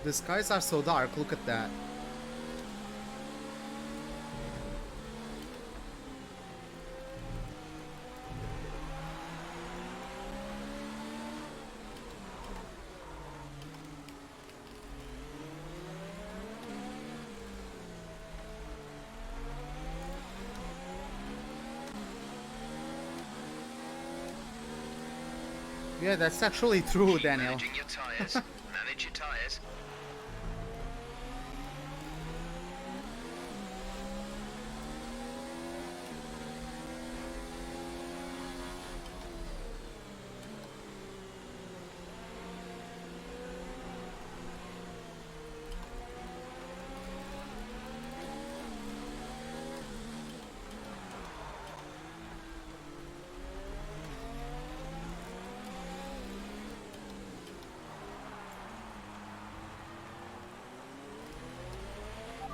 The skies are so dark, look at that. Yeah, that's actually true, Keep Daniel. managing your tyres. Manage your tyres.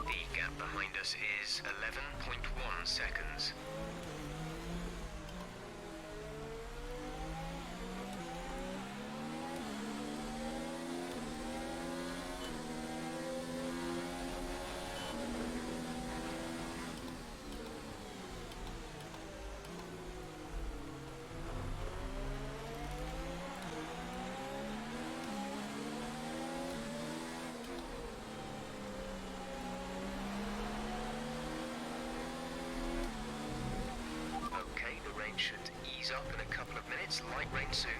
The gap behind us is 11.1 seconds. Should ease up in a couple of minutes, light rain soon.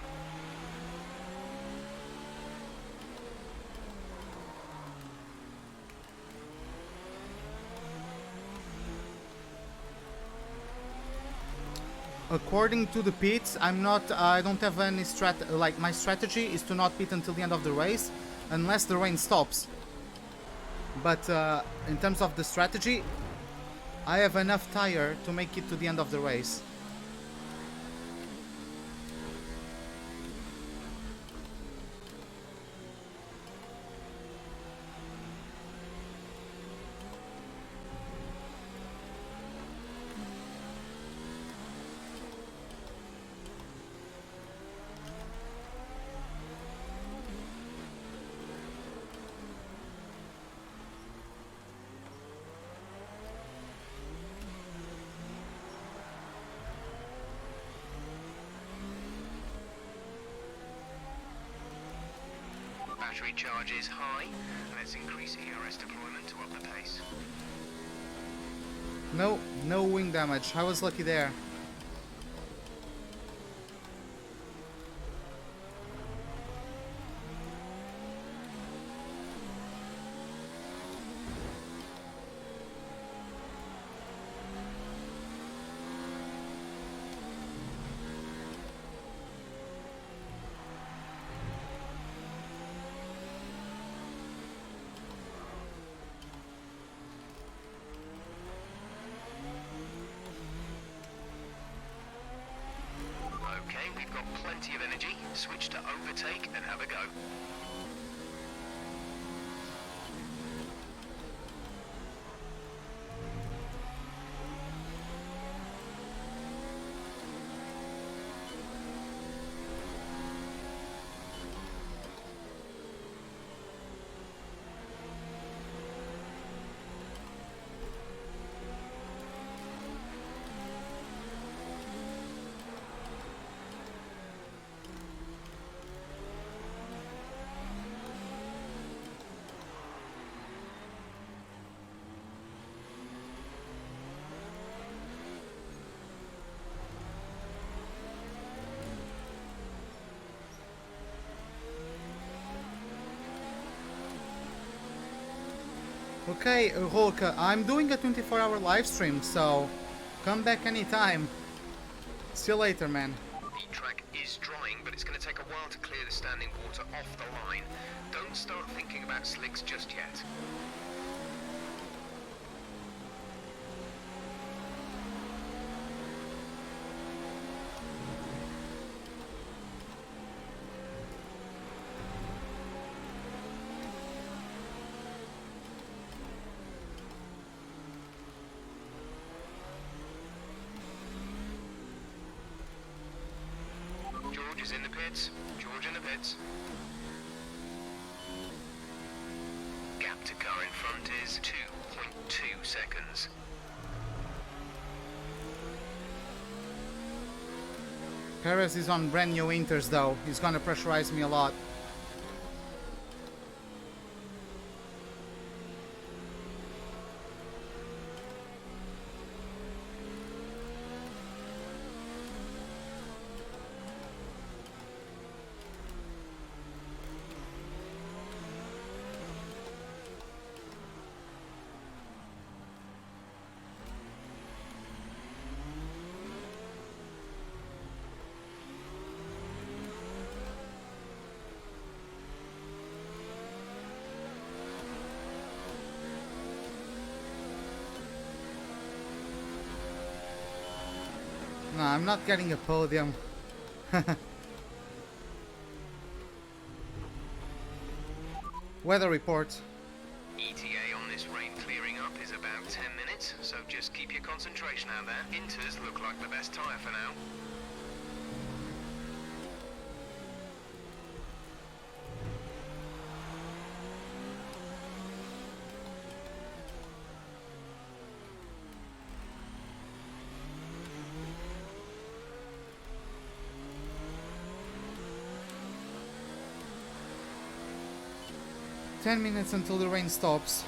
According to the pits, I don't have any like my strategy is to not pit until the end of the race, unless the rain stops. But in terms of the strategy, I have enough tire to make it to the end of the race. Battery charge is high. Let's increase ERS deployment to up the pace. No wing damage. I was lucky there. Okay, we've got plenty of energy. Switch to overtake and have a go. Okay, Rolke, I'm doing a 24-hour live stream, so come back anytime. See you later, man. The track is drying, but it's going to take a while to clear the standing water off the line. Don't start thinking about slicks just yet. George is in the pits. George in the pits. Gap to car in front is 2.2 seconds. Perez is on brand new Inters though. He's gonna pressurize me a lot. No, I'm not getting a podium. Weather report. ETA on this rain clearing up is about 10 minutes, so just keep your concentration out there. Inters look like the best tyre for now. Minutes until the rain stops.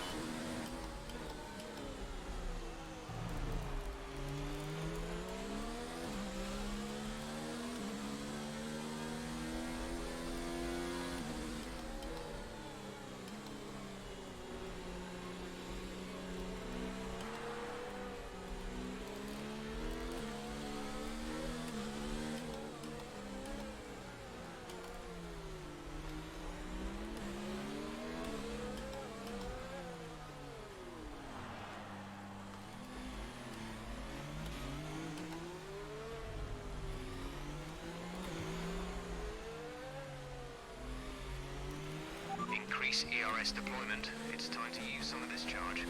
Nice ERS deployment. It's time to use some of this charge.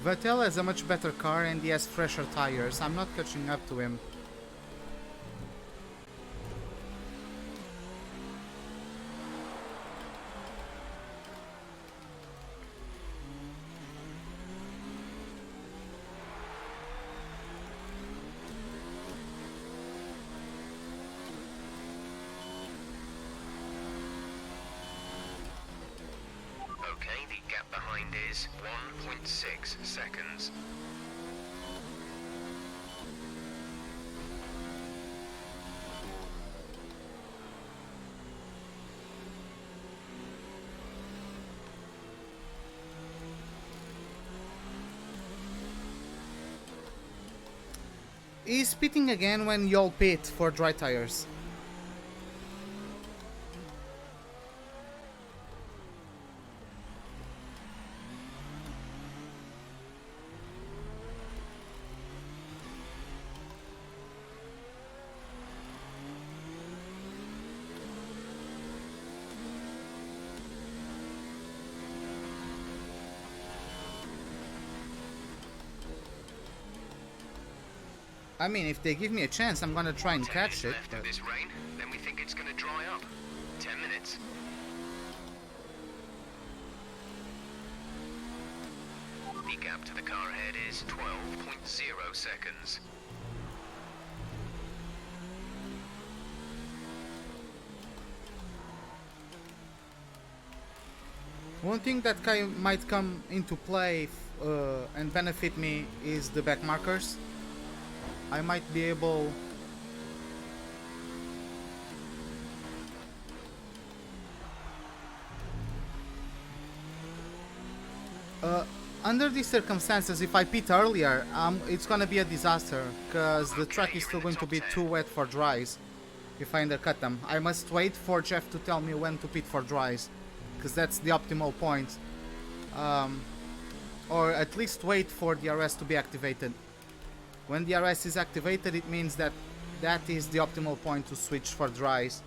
Vettel has a much better car and he has fresher tires. I'm not catching up to him. Okay, the gap behind is 1.6 seconds. He's pitting again when y'all pit for dry tires. I mean, if they give me a chance, I'm gonna try and 10 catch minutes it. left But of this rain, then we think it's going to dry up. 10 minutes. The gap to the car ahead is 12.0 seconds. one thing that might come into play and benefit me is the back markers. I might be able under these circumstances, if I pit earlier, it's gonna be a disaster because the track is still going to be too wet for dries if I undercut them. I must wait for Jeff to tell me when to pit for dries because that's the optimal point, or at least wait for the RS to be activated. When the RS is activated, it means that that is the optimal point to switch for dries.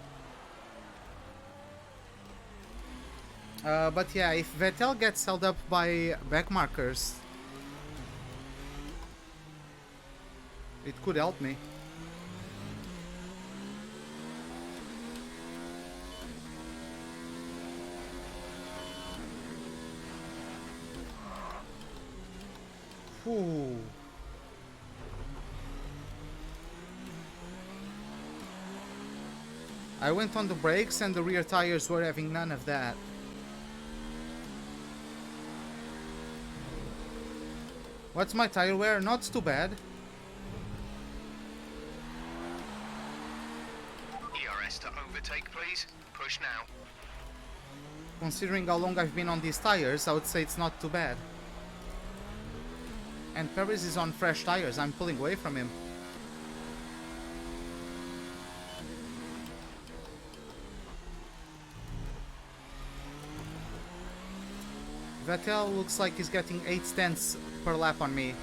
But yeah, if Vettel gets held up by back markers, it could help me. Whew. I went on the brakes and the rear tires were having none of that. What's my tire wear? Not too bad. ERS to overtake, please. Push now. Considering how long I've been on these tires, I would say it's not too bad. And Paris is on fresh tires. I'm pulling away from him. Vettel looks like he's getting 8/10 per lap on me.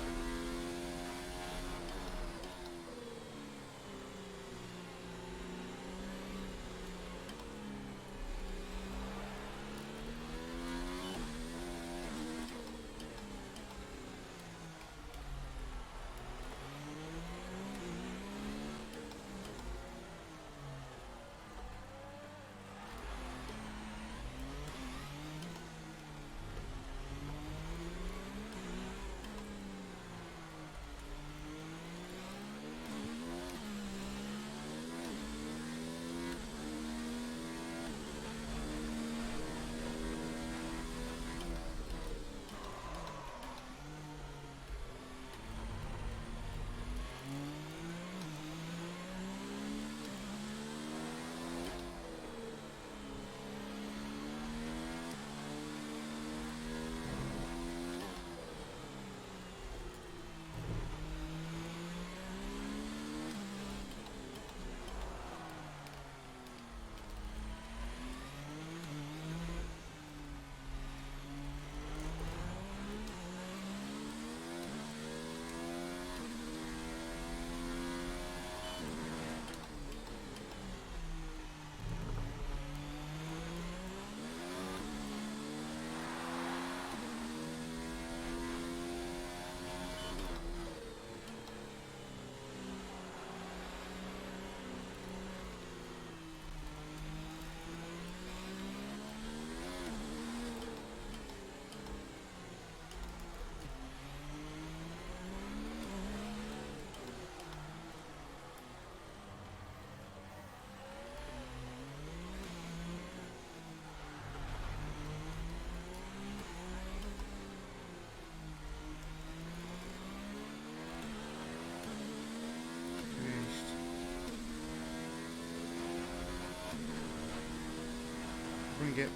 bring it.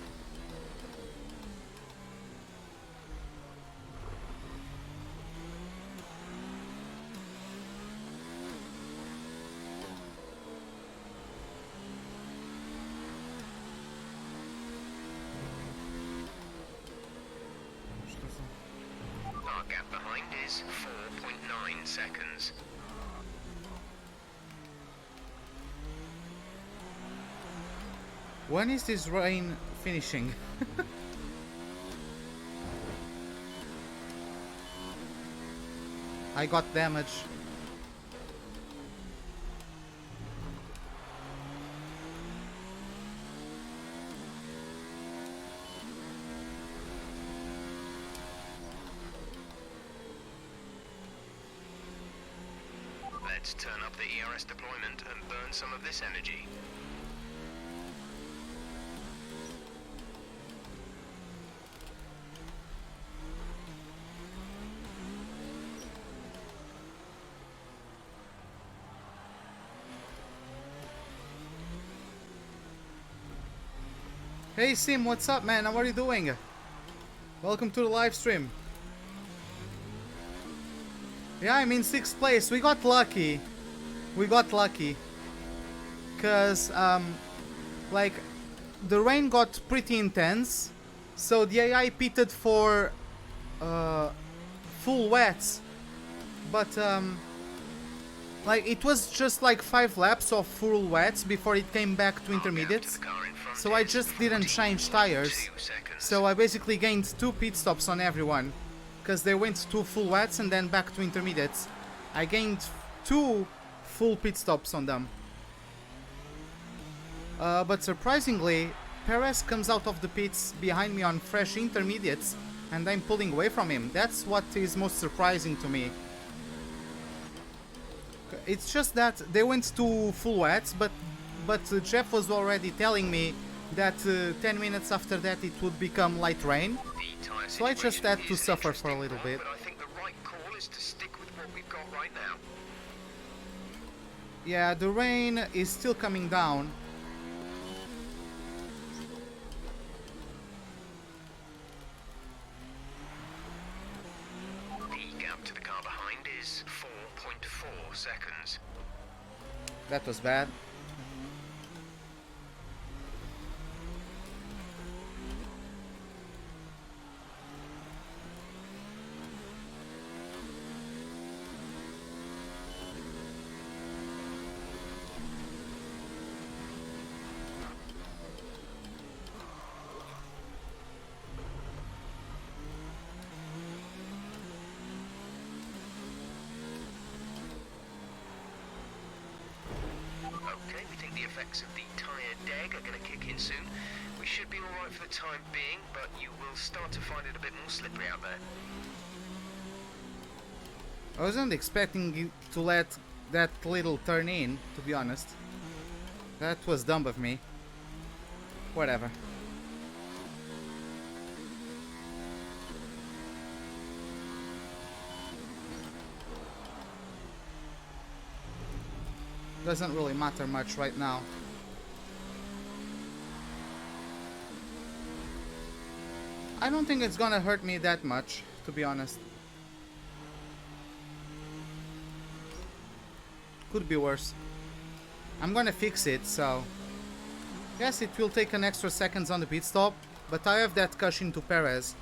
Our gap behind is 4.9 seconds. When is this rain finishing? I got damage. Let's turn up the ERS deployment and burn some of this energy. Hey Sim, what's up, man? How are you doing? Welcome to the live stream. Yeah, I'm in 6th place. We got lucky. We got lucky. Cause like the rain got pretty intense, so the AI pitted for full wets, but like it was just like 5 laps of full wets before it came back to intermediates. So I just didn't change tires. So I basically gained 2 pit stops on everyone, because they went to full wets and then back to intermediates. I gained 2 full pit stops on them. But surprisingly, Perez comes out of the pits behind me on fresh intermediates, and I'm pulling away from him. That's what is most surprising to me. It's just that they went to full wets, but Jeff was already telling me that 10 minutes after that it would become light rain. So I just had to suffer for a little bit. But I think the right call is to stick with what we've got right now. Yeah, the rain is still coming down. The gap to the car behind is 4.4 seconds. That was bad. Okay, we think the effects of the tyre deg are going to kick in soon. We should be alright for the time being, but you will start to find it a bit more slippery out there. I wasn't expecting you to let that little turn in, to be honest. That was dumb of me. Whatever. Doesn't really matter much right now. I don't think it's gonna hurt me that much, to be honest. Could be worse. I'm gonna fix it, so... Yes, it will take an extra seconds on the pit stop, but I have that cushion to Perez.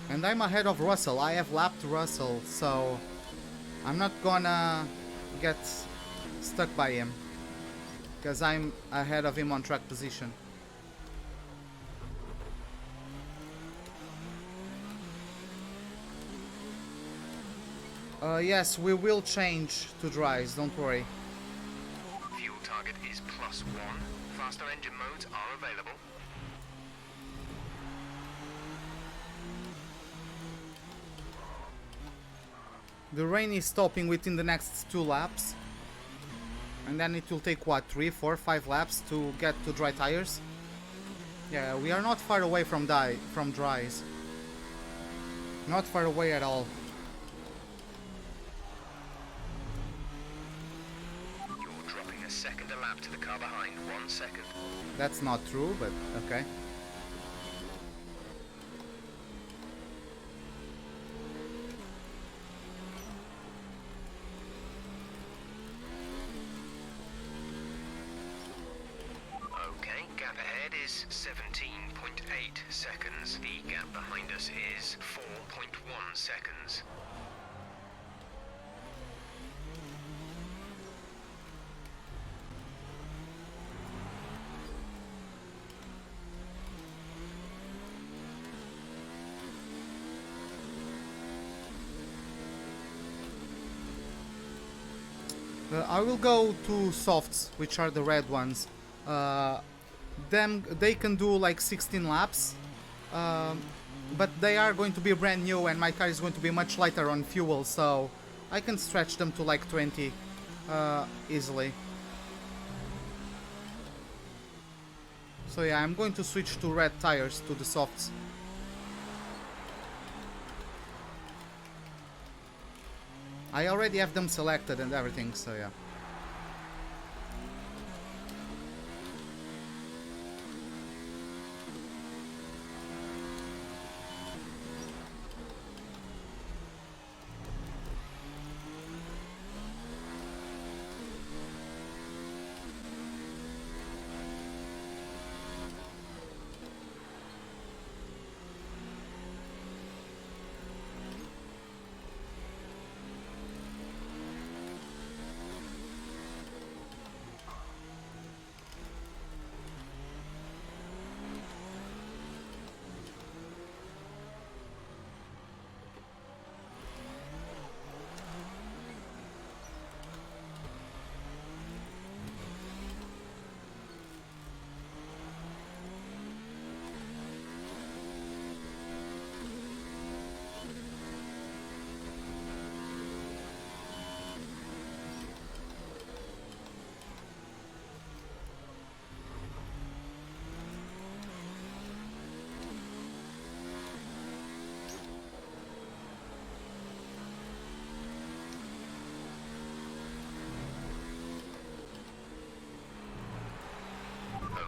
And I'm ahead of Russell. I have lapped Russell, so I'm not gonna get stuck by him, because I'm ahead of him on track position. Yes, we will change to dries, don't worry. Fuel target is +1. Faster engine modes are available. The rain is stopping within the next 2 laps. And then it will take, what, 3, 4, 5 laps to get to dry tires? Yeah, we are not far away from dries. Not far away at all. You're dropping a second a lap to the car behind. 1 second. That's not true, but okay. Okay, gap ahead is 17.8 seconds. The gap behind us is 4.1 seconds. I will go to softs, which are the red ones. They can do like 16 laps, but they are going to be brand new, and my car is going to be much lighter on fuel, so I can stretch them to like 20 easily. So yeah, I'm going to switch to red tires, to the softs. I already have them selected and everything, so yeah.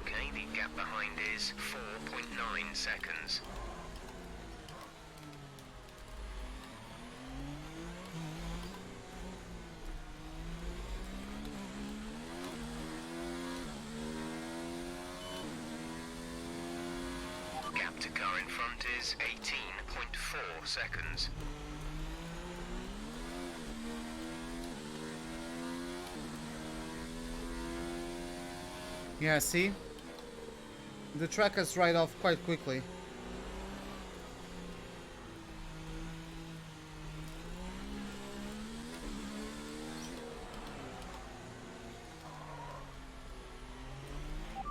Okay, the gap behind is 4.9 seconds. Gap to car in front is 18.4 seconds. Yeah, see? The track has dried off quite quickly.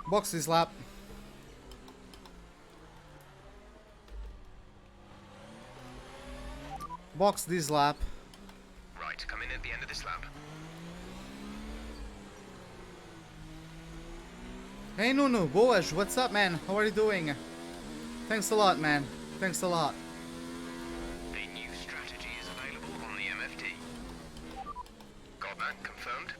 Box this lap. Box this lap. Right, come in at the end of this lap. Hey Nunu, boas, what's up man? How are you doing? Thanks a lot man, thanks a lot. A new strategy is available on the MFD. Got that confirmed?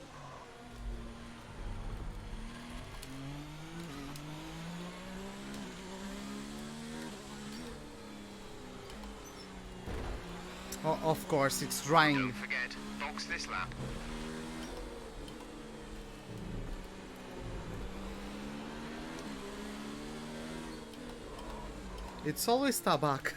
Oh, of course, it's drying. Don't forget, box this lap. It's always tabak.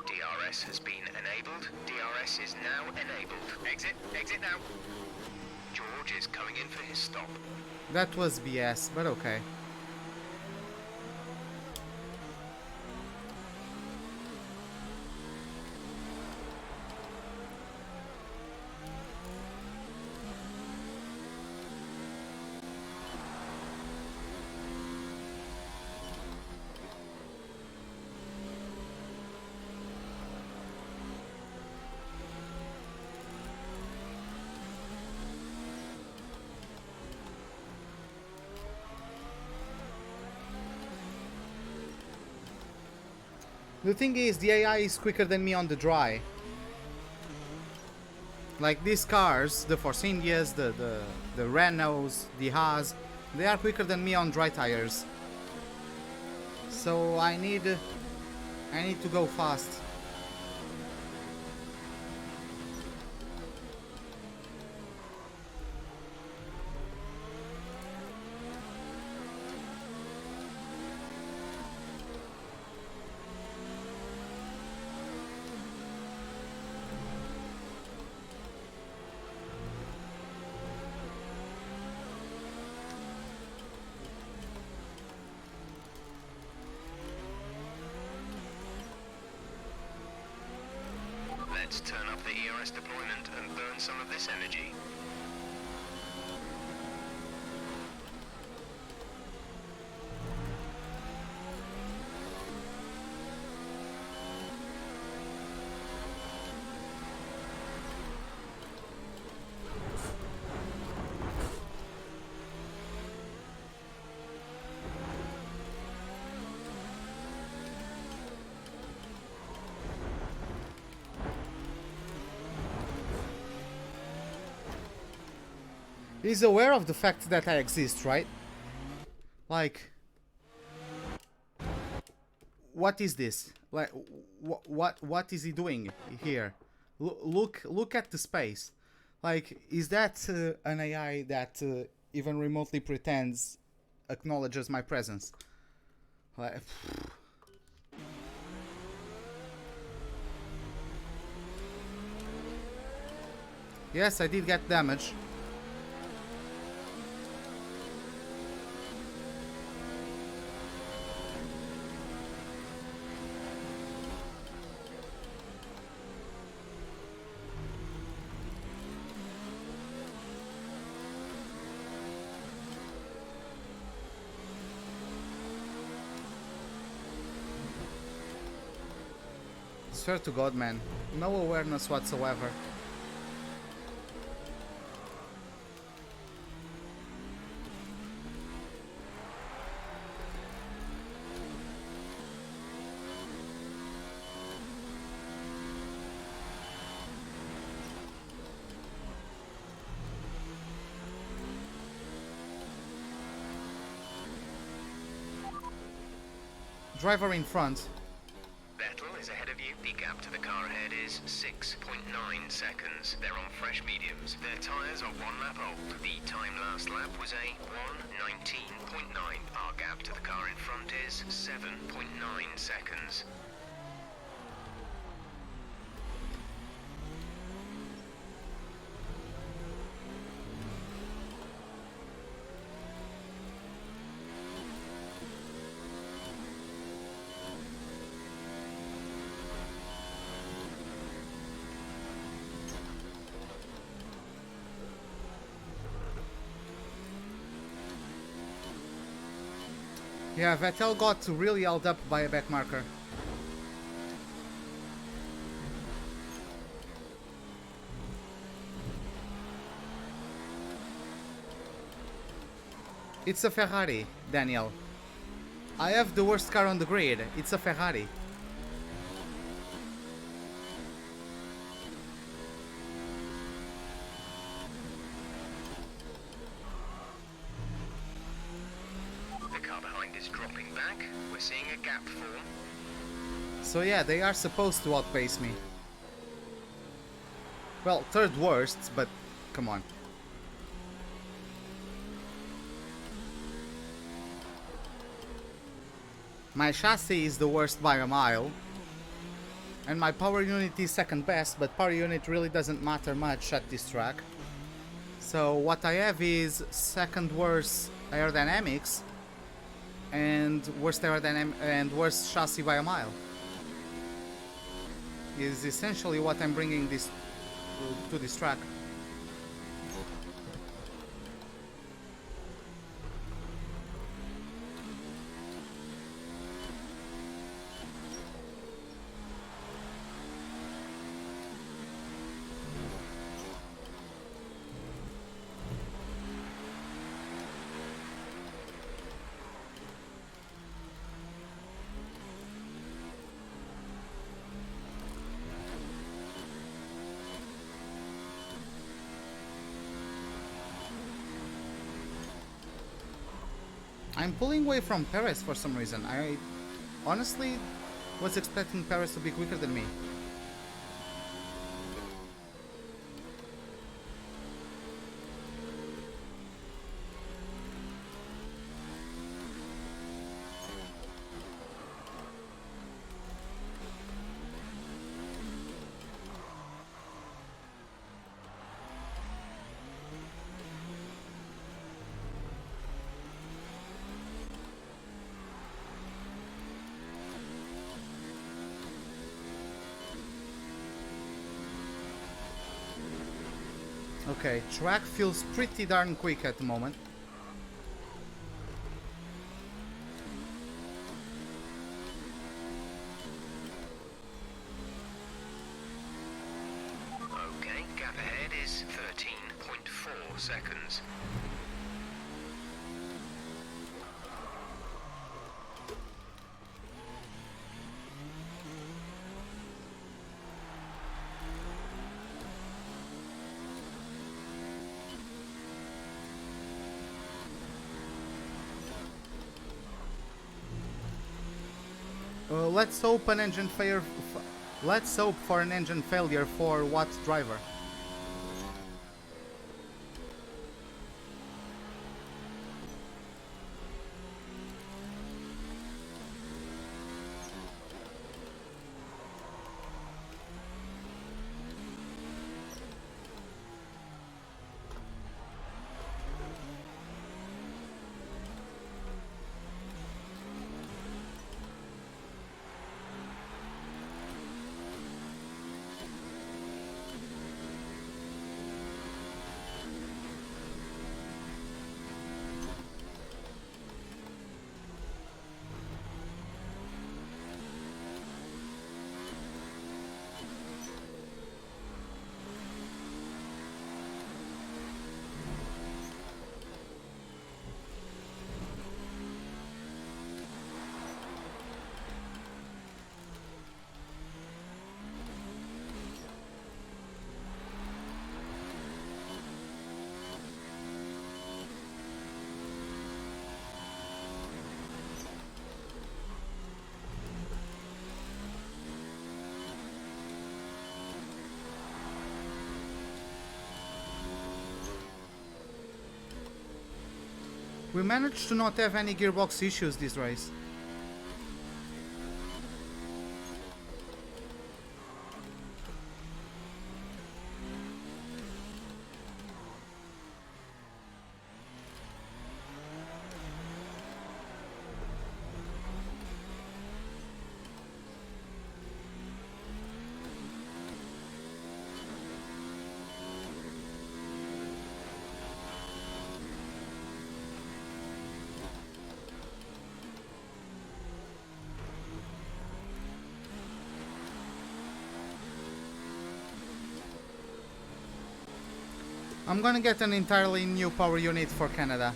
DRS has been enabled. DRS is now enabled. Exit, exit now. George is coming in for his stop. That was BS, but okay. The thing is, the AI is quicker than me on the dry. Like these cars, the Force Indias, the Renaults, the Haas, they are quicker than me on dry tires. So I need to go fast. Let's turn up the ERS deployment and burn some of this energy. He's aware of the fact that I exist, right? Like, what is this? Like, what is he doing here? Look at the space. Like, is that an AI that even remotely pretends acknowledges my presence? Like, yes, I did get damage. Swear to God, man. No awareness whatsoever. Driver in front. Vettel is ahead of you. The gap to the car ahead is 6.9 seconds. They're on fresh mediums. Their tyres are 1 lap old. The time last lap was a 1:19.9. Our gap to the car in front is 7.9 seconds. Yeah, Vettel got really held up by a back marker. It's a Ferrari, Daniel. I have the worst car on the grid. It's a Ferrari. So yeah, they are supposed to outpace me. Well, third worst, but come on. My chassis is the worst by a mile. And my power unit is second best, but power unit really doesn't matter much at this track. So what I have is second worst aerodynamics and worst worst chassis by a mile. Is essentially what I'm bringing this to this track. I'm pulling away from Perez for some reason. I honestly was expecting Perez to be quicker than me. Okay, track feels pretty darn quick at the moment. Okay, gap ahead is 13.4 seconds. Let's hope an engine failure. Let's hope for an engine failure for what driver? We managed to not have any gearbox issues this race. I'm gonna get an entirely new power unit for Canada.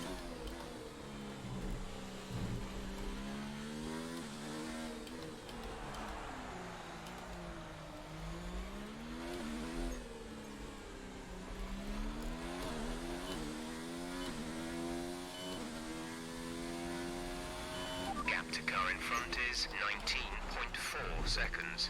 Gap to car in front is 19.4 seconds.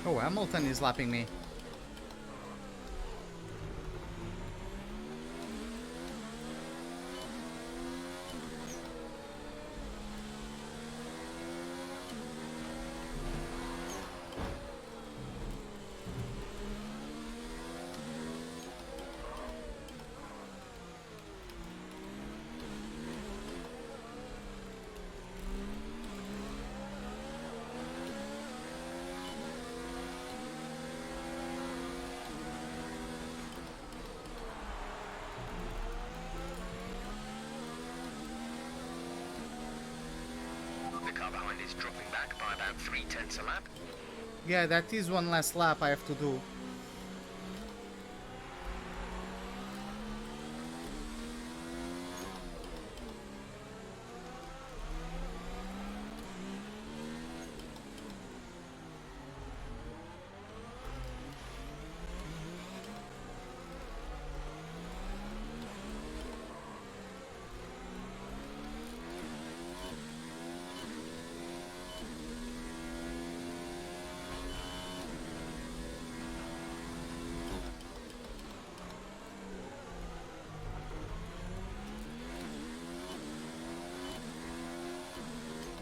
Oh, Hamilton is lapping me. behind is dropping back by about 3/10 a lap. Yeah, that is one last lap I have to do.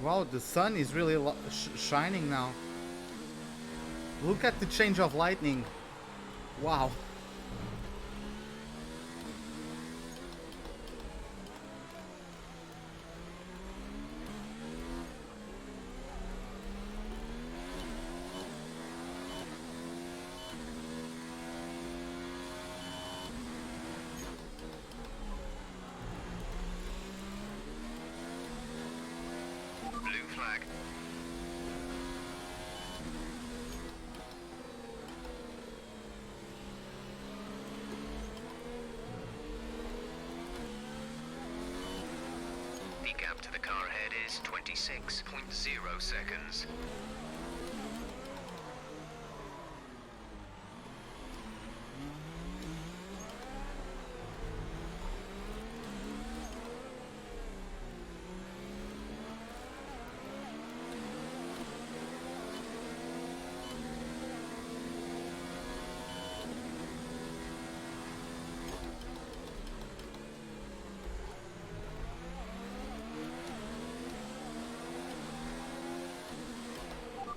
Wow, the sun is really shining now. Look at the change of lightning. Wow. Blue flag. The gap to the car ahead is 26.0 seconds.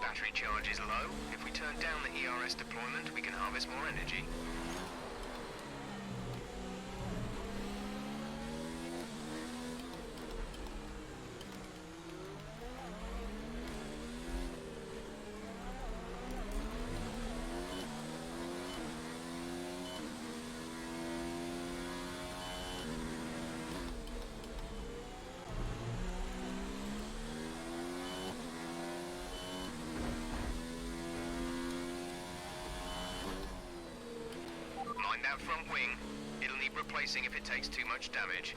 Battery charge is low. If we turn down the ERS deployment, we can harvest more energy. Mind that front wing. It'll need replacing if it takes too much damage.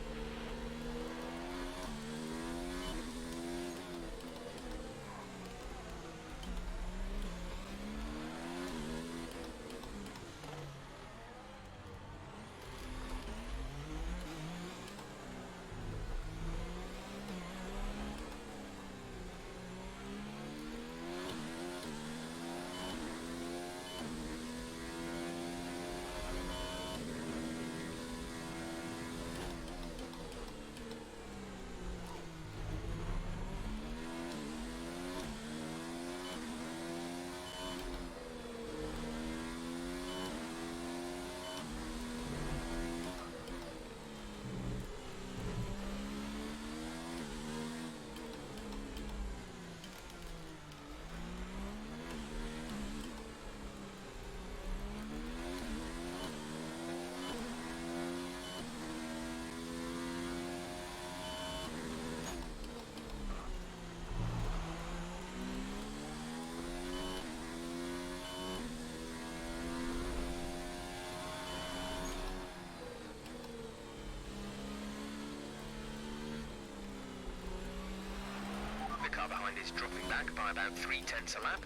The car behind is dropping back by about 3/10 a lap.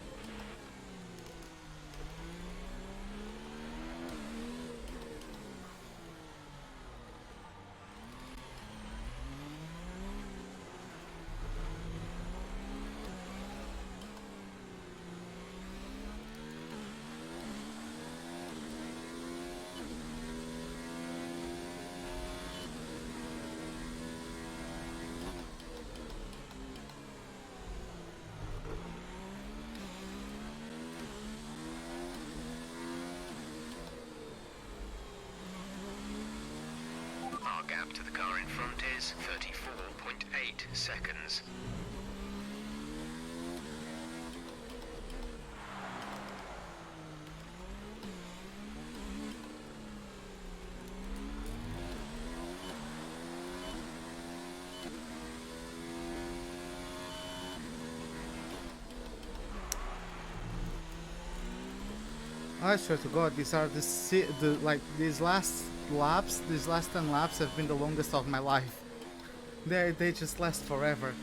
Our gap to the car in front is 34.8 seconds. I swear to God, these are these last laps, these last 10 laps have been the longest of my life. They just last forever.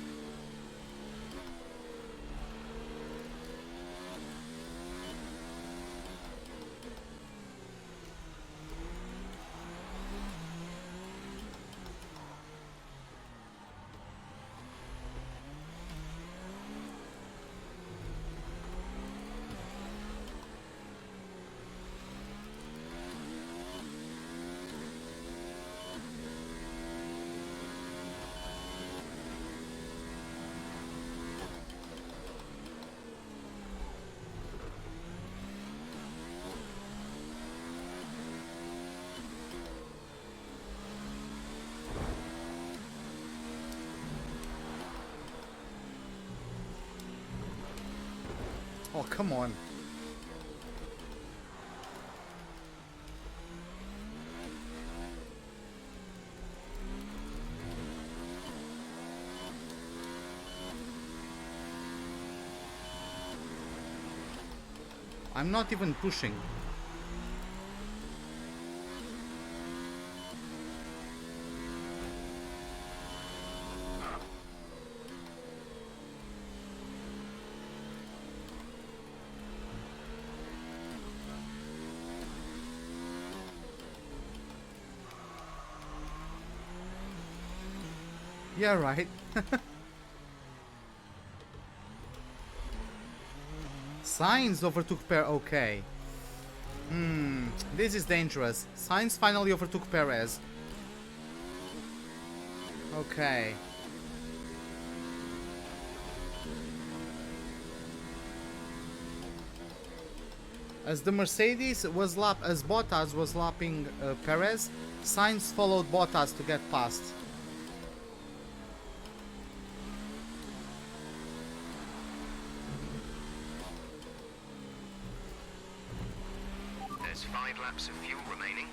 Oh, come on. I'm not even pushing. Yeah, right. Sainz overtook Perez. Okay. This is dangerous. Sainz finally overtook Perez. Okay. As the Mercedes was as Bottas was lapping Perez, Sainz followed Bottas to get past. There's 5 laps of fuel remaining.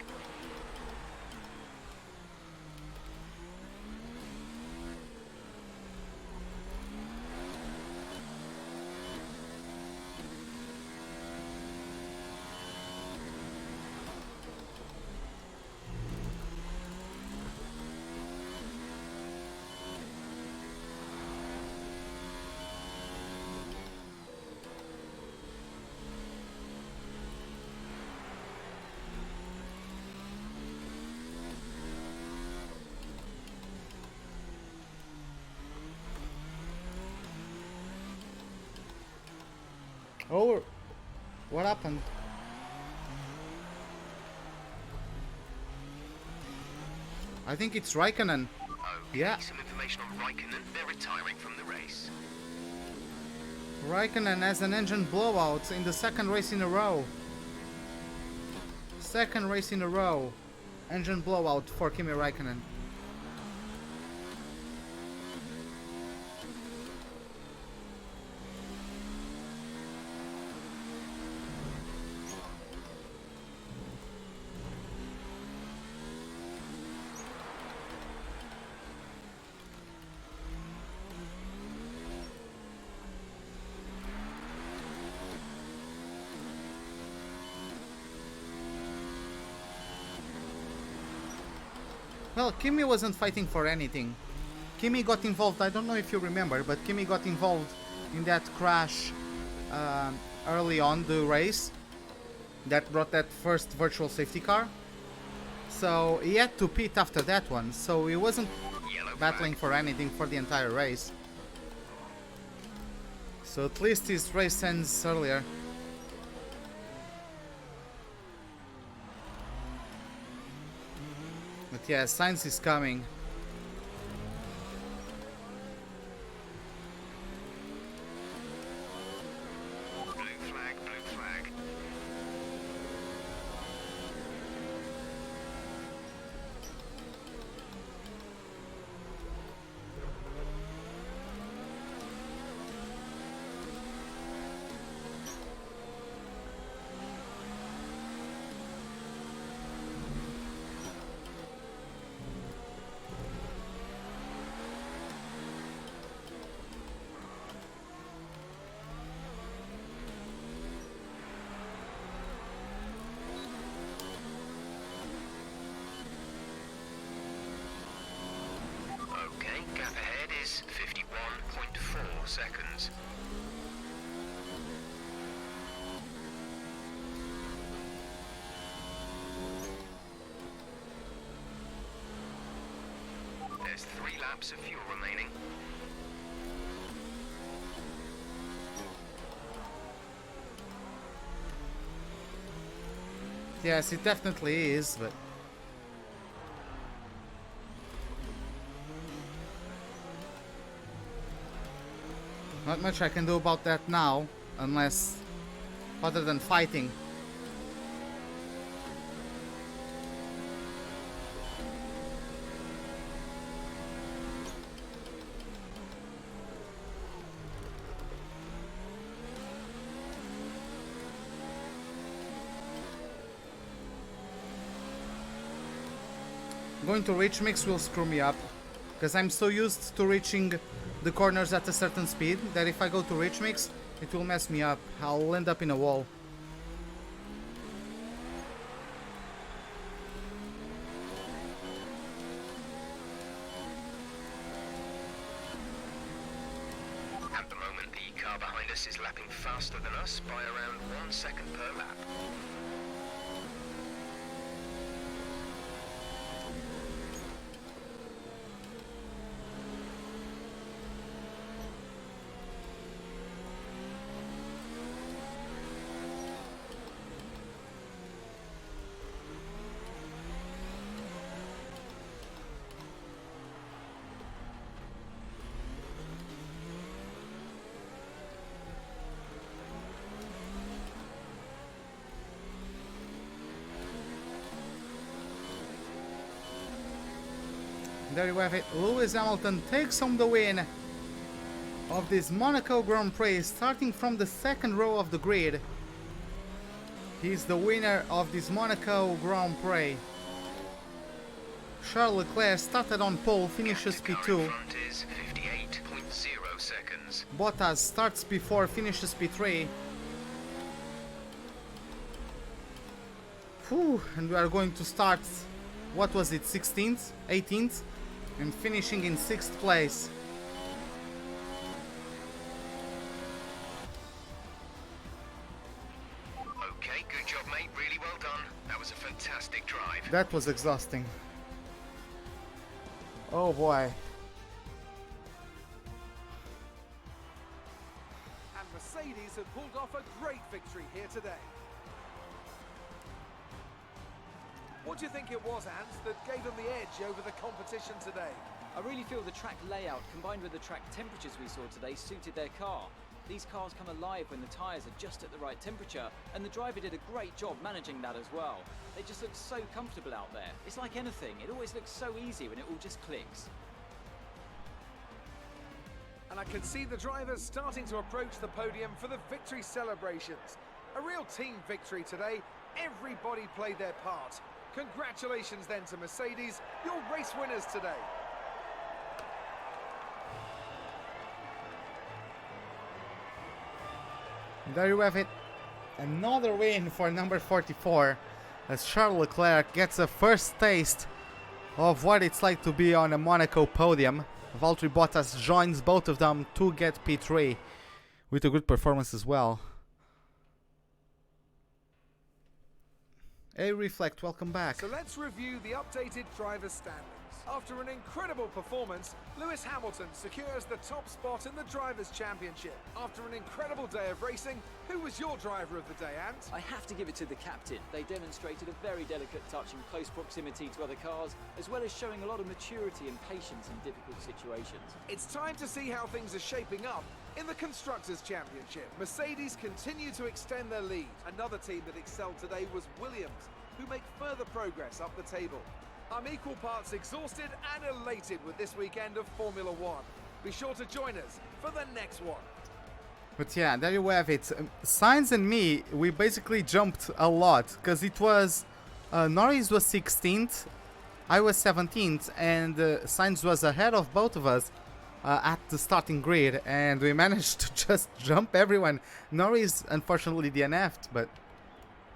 Oh, what happened? I think it's Raikkonen. Okay, Yeah. some information on Raikkonen. They're retiring from the race. Raikkonen has an engine blowout in the second race in a row. Second race in a row. Engine blowout for Kimi Raikkonen. Well, Kimi wasn't fighting for anything. Kimi got involved, I don't know if you remember, but Kimi got involved in that crash early on the race that brought that first virtual safety car. So he had to pit after that one, so he wasn't battling for anything for the entire race. So at least his race ends earlier. But yeah, Sainz is coming. Blue flag, blue flag. point gap ahead is 51.4 seconds. There's 3 laps of fuel remaining. Yes, it definitely is, but not much I can do about that now, unless other than fighting. Going to reach mix will screw me up, because I'm so used to reaching the corners at a certain speed that if I go to reach mix, it will mess me up. I'll end up in a wall. At the moment, the car behind us is lapping faster than us by around 1 second per lap. There you have it. Lewis Hamilton takes home the win of this Monaco Grand Prix, starting from the second row of the grid. He's the winner of this Monaco Grand Prix. Charles Leclerc started on pole, finishes P2. Front is 58.0 seconds. Bottas starts P4, finishes P3. Whew, and we are going to start, what was it, 16th, 18th? And finishing in 6th place. Okay, good job, mate. Really well done. That was a fantastic drive. That was exhausting. Oh boy. And Mercedes have pulled off a great victory here today. What do you think it was, Ant, that gave them the edge over the competition today? I really feel the track layout combined with the track temperatures we saw today suited their car. These cars come alive when the tyres are just at the right temperature, and the driver did a great job managing that as well. They just look so comfortable out there. It's like anything, it always looks so easy when it all just clicks. And I can see the drivers starting to approach the podium for the victory celebrations. A real team victory today. Everybody played their part. Congratulations then to Mercedes, your race winners today. There you have it. Another win for number 44, as Charles Leclerc gets a first taste of what it's like to be on a Monaco podium. Valtteri Bottas joins both of them to get P3 with a good performance as well. Hey Reflect, welcome back. So let's review the updated driver's standings. After an incredible performance, Lewis Hamilton secures the top spot in the Drivers' Championship. After an incredible day of racing, who was your driver of the day, Ant? I have to give it to the captain. They demonstrated a very delicate touch in close proximity to other cars, as well as showing a lot of maturity and patience in difficult situations. It's time to see how things are shaping up in the Constructors' Championship. Mercedes continue to extend their lead. Another team that excelled today was Williams, who make further progress up the table. I'm equal parts exhausted and elated with this weekend of Formula One. Be sure to join us for the next one. But yeah, there you have it. Sainz and me, we basically jumped a lot, because it was Norris was 16th, I was 17th, and Sainz was ahead of both of us at the starting grid, and we managed to just jump everyone. Norris unfortunately DNF'd, but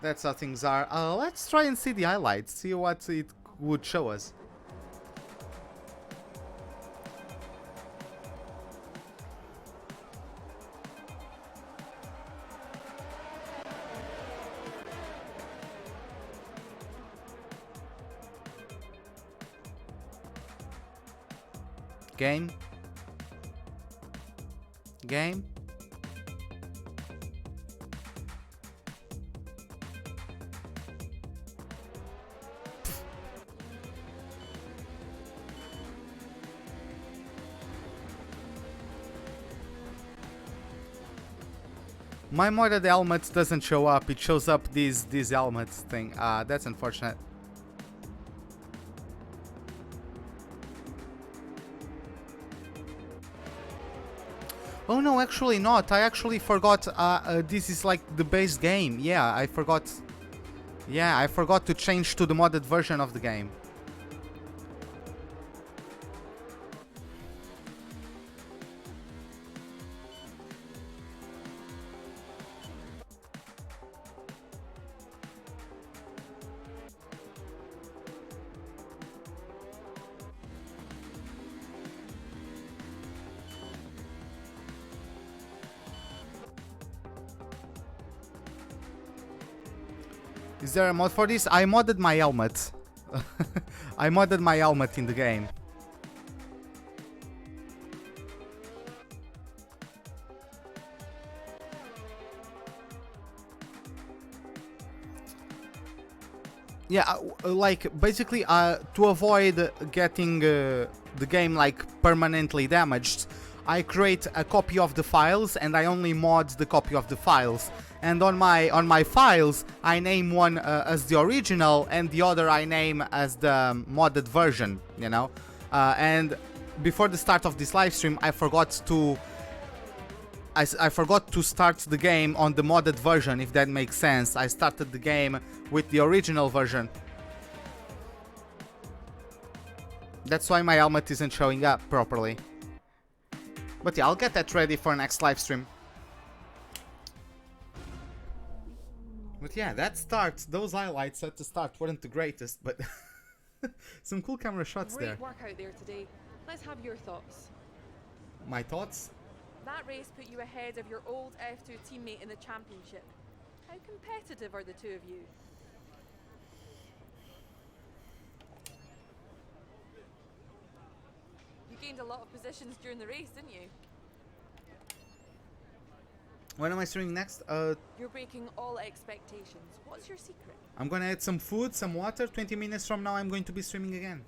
that's how things are. Let's try and see the highlights, see what it would show us. Game. Game. My modded helmet doesn't show up, it shows up this helmet thing. That's unfortunate. Oh no, actually not. I actually forgot this is like the base game. Yeah, I forgot. Yeah, I forgot to change to the modded version of the game. Is there a mod for this? I modded my helmet. I modded my helmet in the game. Yeah, like basically to avoid getting the game like permanently damaged, I create a copy of the files and I only mod the copy of the files. And on my files, I name one as the original and the other I name as the modded version, you know. And before the start of this live stream, I forgot to start the game on the modded version, if that makes sense. I started the game with the original version. That's why my helmet isn't showing up properly. But yeah, I'll get that ready for next live stream. But yeah, that starts. Those highlights at the start weren't the greatest, but some cool camera shots there. Great work out there today. Let's have your thoughts. My thoughts? That race put you ahead of your old F2 teammate in the championship. How competitive are the two of you? You gained a lot of positions during the race, didn't you? When am I streaming next? You're breaking all expectations. What's your secret? I'm gonna add some food, some water. 20 minutes from now I'm going to be streaming again.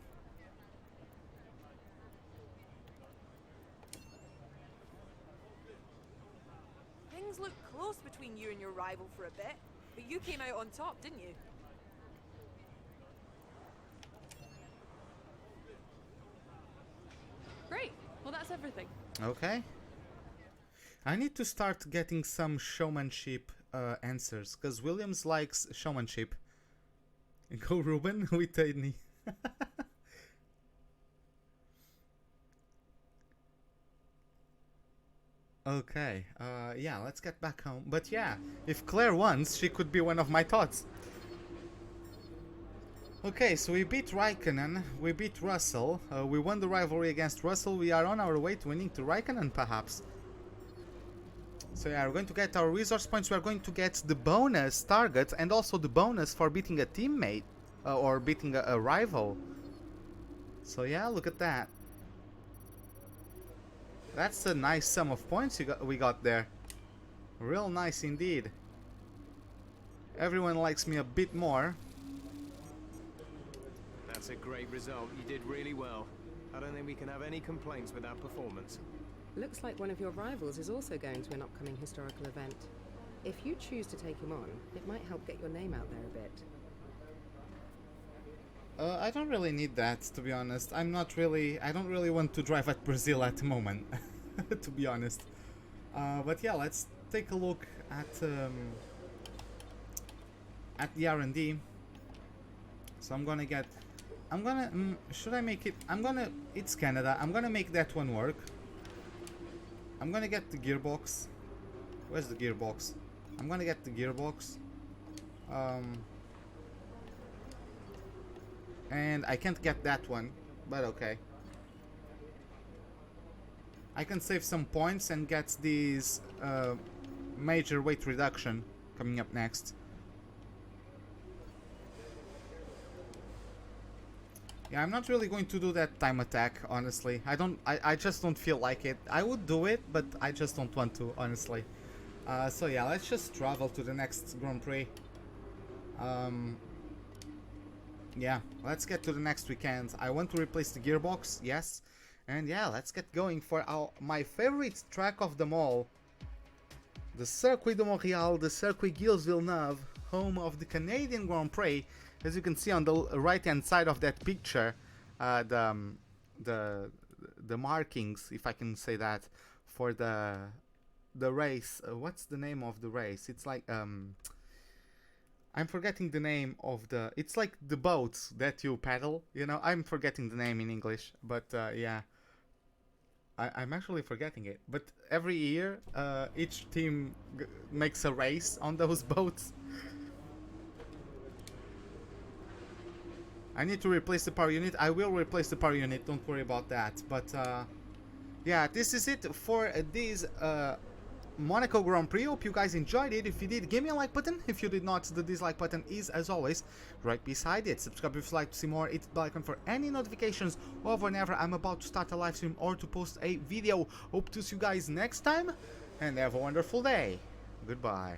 Things looked close between you and your rival for a bit, but you came out on top, didn't you? Great. Well, that's everything. Okay. I need to start getting some showmanship answers, because Williams likes showmanship. Go Ruben with Tadney. Okay, yeah, let's get back home. But yeah, if Claire wants, she could be one of my thoughts. Okay, so we beat Raikkonen, we beat Russell, we won the rivalry against Russell, we are on our way to winning to Raikkonen perhaps. So yeah, we're going to get our resource points, we're going to get the bonus target and also the bonus for beating a teammate or beating a rival. So yeah, look at that. That's a nice sum of points we got there. Real nice indeed. Everyone likes me a bit more. That's a great result. You did really well. I don't think we can have any complaints with that performance. Looks like one of your rivals is also going to an upcoming historical event. If you choose to take him on, it might help get your name out there a bit. I don't really need that, to be honest. I don't really want to drive at Brazil at the moment, to be honest. But yeah, let's take a look at the R&D. So should I make it? It's Canada. I'm gonna make that one work. I'm gonna get the gearbox. Where's the gearbox? I'm gonna get the gearbox. And I can't get that one, but okay. I can save some points and get these major weight reduction coming up next. Yeah, I'm not really going to do that time attack, honestly. I just don't feel like it. I would do it, but I just don't want to, honestly. So yeah, let's just travel to the next Grand Prix. Yeah, let's get to the next weekend. I want to replace the gearbox, yes. And yeah, let's get going for my favorite track of them all. The Circuit de Montréal, the Circuit Gilles Villeneuve, home of the Canadian Grand Prix. As you can see on the right hand side of that picture, the markings, if I can say that, for the race. What's the name of the race? It's like I'm forgetting the name of the. It's like the boats that you paddle. You know, I'm forgetting the name in English, but yeah. I'm actually forgetting it. But every year, each team makes a race on those boats. I need to replace the power unit. I will replace the power unit. Don't worry about that. But yeah, this is it for this Monaco Grand Prix. Hope you guys enjoyed it. If you did, give me a like button. If you did not, the dislike button is, as always, right beside it. Subscribe if you'd like to see more. Hit the bell icon for any notifications of whenever I'm about to start a live stream or to post a video. Hope to see you guys next time, and have a wonderful day. Goodbye.